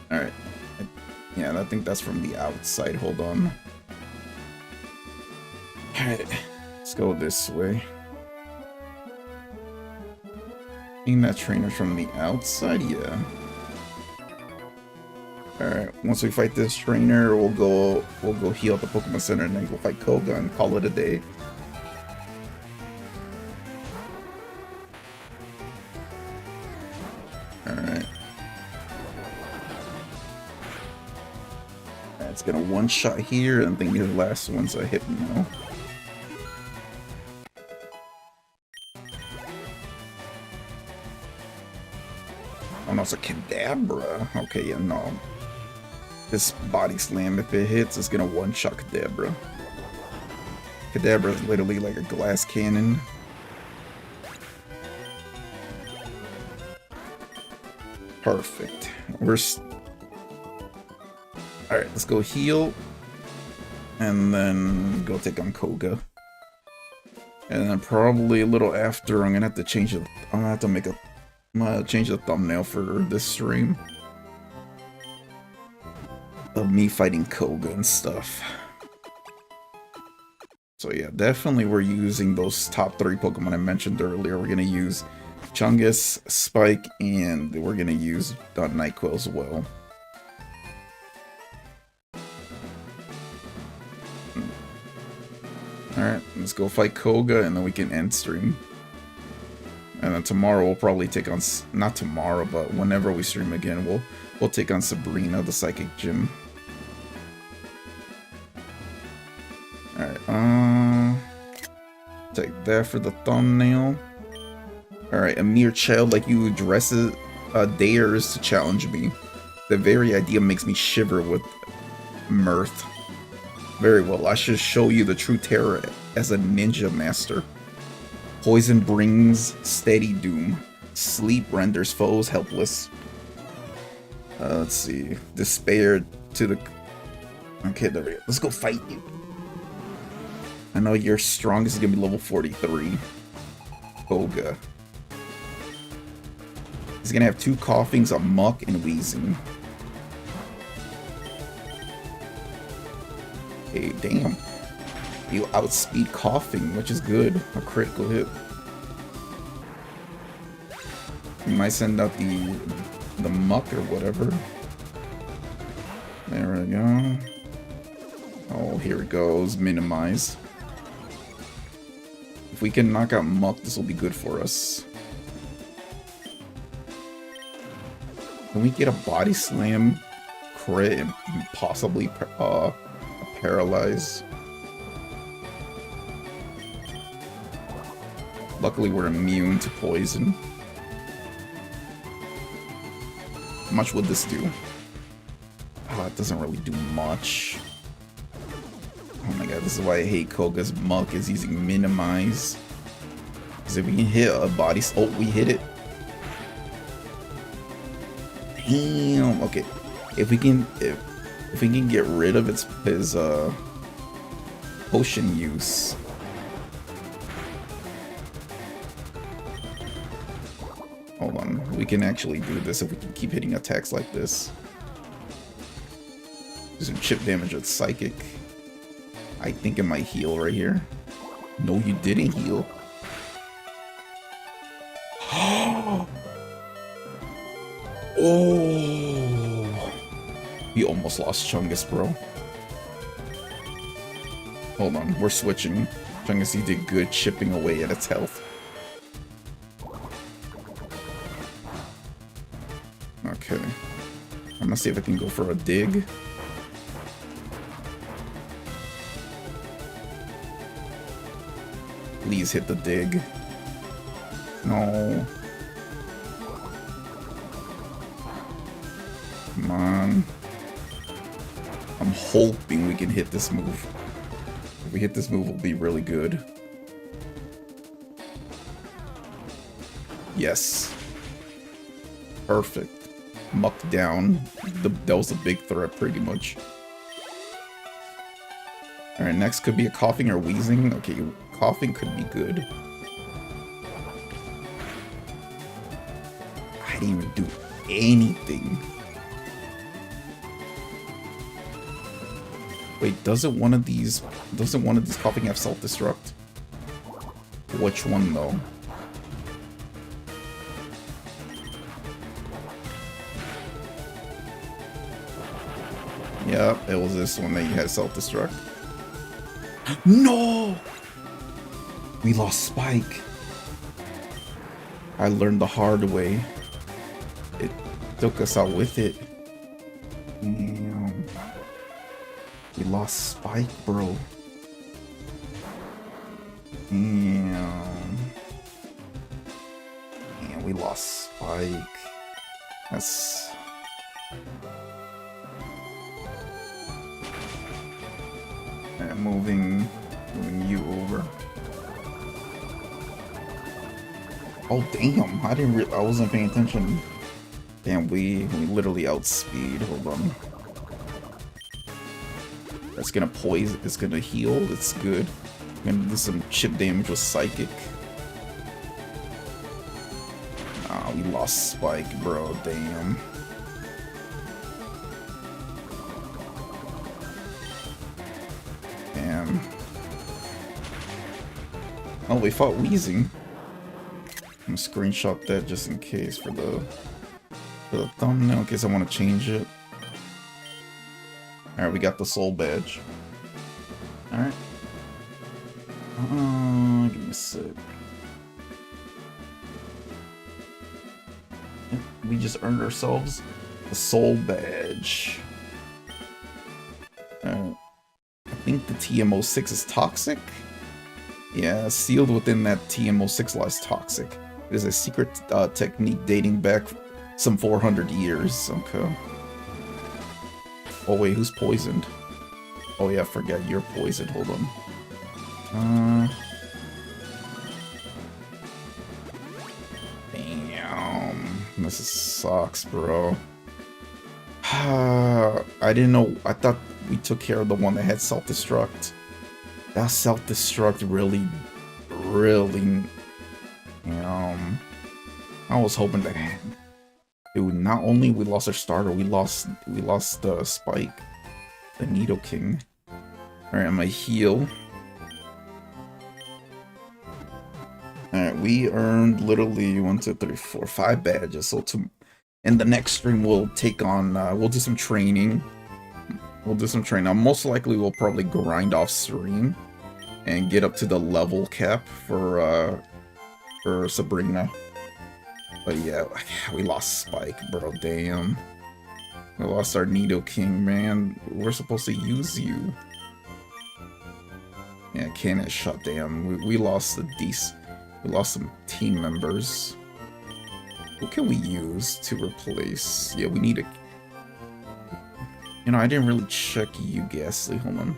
Alright. Yeah, I think that's from the outside. Hold on. Alright. Let's go this way. I think that trainer's from the outside, yeah. Alright, once we fight this trainer, we'll go heal at the Pokemon Center and then go fight Koga and call it a day. Alright. It's gonna one-shot here, and I think the last one's a Hypno. Oh no, it's a Kadabra. Okay, yeah, no. This Body Slam, if it hits, it's gonna one-shot Kadabra. Kadabra is literally like a glass cannon. Perfect. Alright, let's go heal. And then go take on Koga. And then probably a little after, I'm gonna have to change it. I'm gonna have to make a I'm gonna change the thumbnail for this stream of me fighting Koga and stuff. So yeah, definitely we're using those top 3 Pokemon I mentioned earlier. We're gonna use Chungus, Spike, and we're gonna use Nyquil as well. Alright, let's go fight Koga and then we can end stream. And then tomorrow we'll probably take on, not tomorrow, but whenever we stream again, we'll take on Sabrina, the Psychic Gym. Alright, take that for the thumbnail. Alright, a mere child like you dares to challenge me. The very idea makes me shiver with mirth. Very well, I should show you the true terror as a ninja master. Poison brings steady doom. Sleep renders foes helpless. Let's see. Despair to the... Okay, there we go. Let's go fight you. I know your strongest is gonna be level 43. Koga. He's gonna have 2 coughings, a muck, and wheezing. Hey, damn. You outspeed coughing, which is good. A critical hit. We might send out the muck or whatever. There we go. Oh, here it goes. Minimize. If we can knock out muck, this will be good for us. Can we get a body slam, crit, and possibly paralyze? Luckily, we're immune to poison. How much would this do? Oh, it doesn't really do much. Oh my god, this is why I hate Koga's muck, is using minimize. Because if we can hit a body... Oh, we hit it. Damn. Okay. If we can get rid of his potion use. Hold on. We can actually do this if we can keep hitting attacks like this. Do some chip damage with Psychic. I think it might heal right here. No, you didn't heal. Oh, we almost lost Chungus, bro. Hold on, we're switching. Chungus, he did good chipping away at its health. Okay. I'm gonna see if I can go for a dig. Please hit the dig. No. Come on. I'm hoping we can hit this move. If we hit this move, it'll be really good. Yes. Perfect. Muck down. That was a big threat, pretty much. Alright, next could be a coughing or wheezing. Okay, coughing could be good. I didn't even do anything. Wait, doesn't one of these coughing have self-destruct? Which one though? Yep, it was this one that you had self-destruct. No! We lost Spike. I learned the hard way. It took us out with it. Damn. We lost Spike, bro. Damn. Damn, we lost Spike. That's... Alright, moving you over. Oh damn! I wasn't paying attention. Damn, we literally outspeed. Hold on. That's gonna poison. It's gonna heal. It's good. I'm gonna do some chip damage with Psychic. Ah, we lost Spike, bro. Damn. Damn. Oh, we fought Wheezing. I'm gonna screenshot that just in case for the thumbnail, in case I want to change it. Alright, we got the soul badge. Alright. Give me a sec. Yep, we just earned ourselves the soul badge. Alright. I think the TM06 is toxic? Yeah, sealed within that TM06 lies toxic. It is a secret technique dating back some 400 years. Okay. Oh wait, who's poisoned? Oh yeah, I forgot you're poisoned. Hold on. Damn. This sucks, bro. I didn't know. I thought we took care of the one that had self-destruct. That self-destruct really... I was hoping that... Dude, not only we lost our starter, we lost the Spike. The Needle King. Alright, I'm gonna heal. Alright, we earned literally 1, 2, 3, 4, 5 badges. So in the next stream we'll take on we'll do some training. We'll do some training. Now most likely we'll probably grind off stream and get up to the level cap for Sabrina. But yeah, we lost Spike, bro. Damn. We lost our Nidoking, man. We're supposed to use you. Yeah, cannon shot. Damn. We lost we lost some team members. Who can we use to replace? Yeah, we need a... You know, I didn't really check you, Ghastly. Hold on.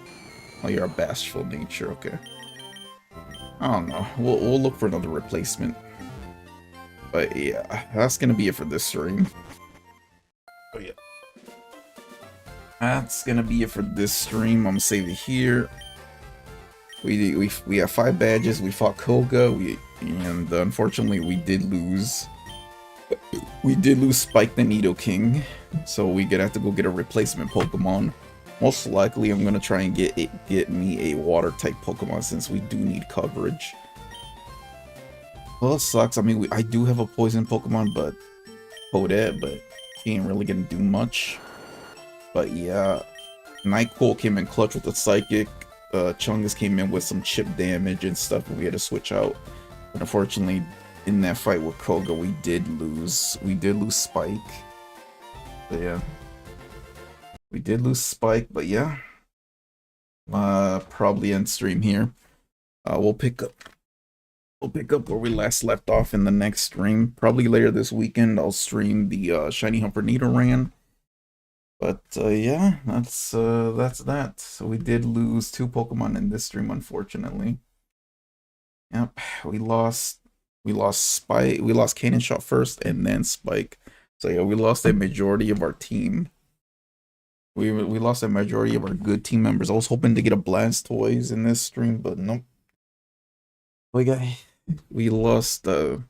Oh, you're a bashful nature. Okay. I don't know. We'll look for another replacement. But yeah, that's gonna be it for this stream. Oh yeah. That's gonna be it for this stream. I'm gonna save it here. We have 5 badges. We fought Koga. And unfortunately we did lose. We did lose Spike the Nidoking. So we're gonna have to go get a replacement Pokemon. Most likely I'm gonna try and get me a water type Pokemon since we do need coverage. Well, it sucks. I mean, I do have a poison Pokemon, but he ain't really gonna do much. But yeah, Nightcool came in clutch with the Psychic. Chungus came in with some chip damage and stuff, and we had to switch out. But unfortunately, in that fight with Koga, we did lose. We did lose Spike. But yeah, we did lose Spike. But yeah, probably end stream here. We'll pick up where we last left off in the next stream. Probably later this weekend, I'll stream the Shiny Humper Nidoran. But yeah, that's that. So we did lose 2 Pokemon in this stream, unfortunately. Yep, we lost Spike. We lost Cannon Shot first, and then Spike. So yeah, we lost a majority of our team. We lost a majority of our good team members. I was hoping to get a Blastoise in this stream, but nope. We lost our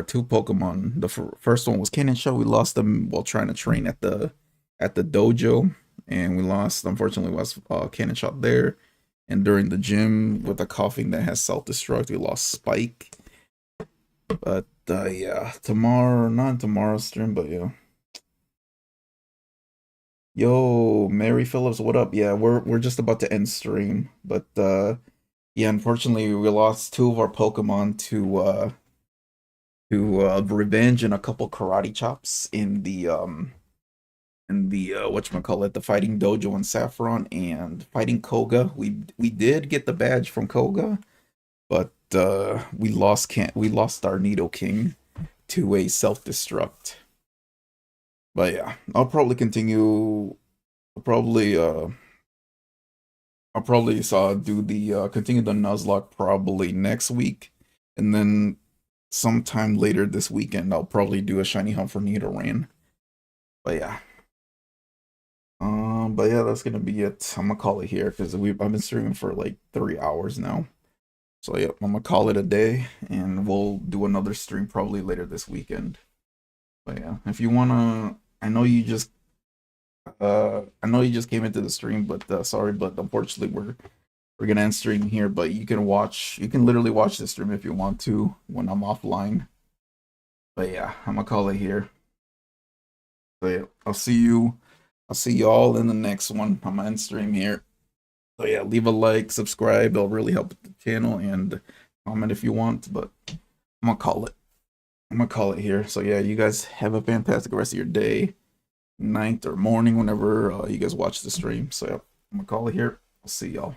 2 Pokemon. The first one was Cannon Shot. We lost them while trying to train at the dojo, and we lost. Unfortunately, was Cannon Shot there, and during the gym with a coughing that has self-destruct, we lost Spike. But yeah, not tomorrow's stream, but yeah. Yo, Mary Phillips, what up? Yeah, we're just about to end stream, but yeah, unfortunately, we lost 2 of our Pokemon to Revenge and a couple Karate Chops in the whatchamacallit, the Fighting Dojo in Saffron and fighting Koga. We did get the badge from Koga, but we lost our Nidoking to a self-destruct. But yeah, I'll probably continue. I'll probably continue the Nuzlocke probably next week, and then sometime later this weekend I'll probably do a Shiny Hunt for Nidoran. But yeah. That's gonna be it. I'm gonna call it here because I've been streaming for like 3 hours now. So yeah, I'm gonna call it a day, and we'll do another stream probably later this weekend. But yeah, if you wanna, I know you just came into the stream, but sorry, but unfortunately we're gonna end stream here. But you can literally watch the stream if you want to when I'm offline. But yeah, I'm gonna call it here. So yeah, I'll see y'all in the next one. I'm gonna end stream here. So yeah, leave a like, subscribe, it'll really help the channel, and comment if you want, but I'm gonna call it here. So yeah, you guys have a fantastic rest of your day, night, or morning, whenever you guys watch the stream. So yeah, I'm gonna call it here. I'll see y'all.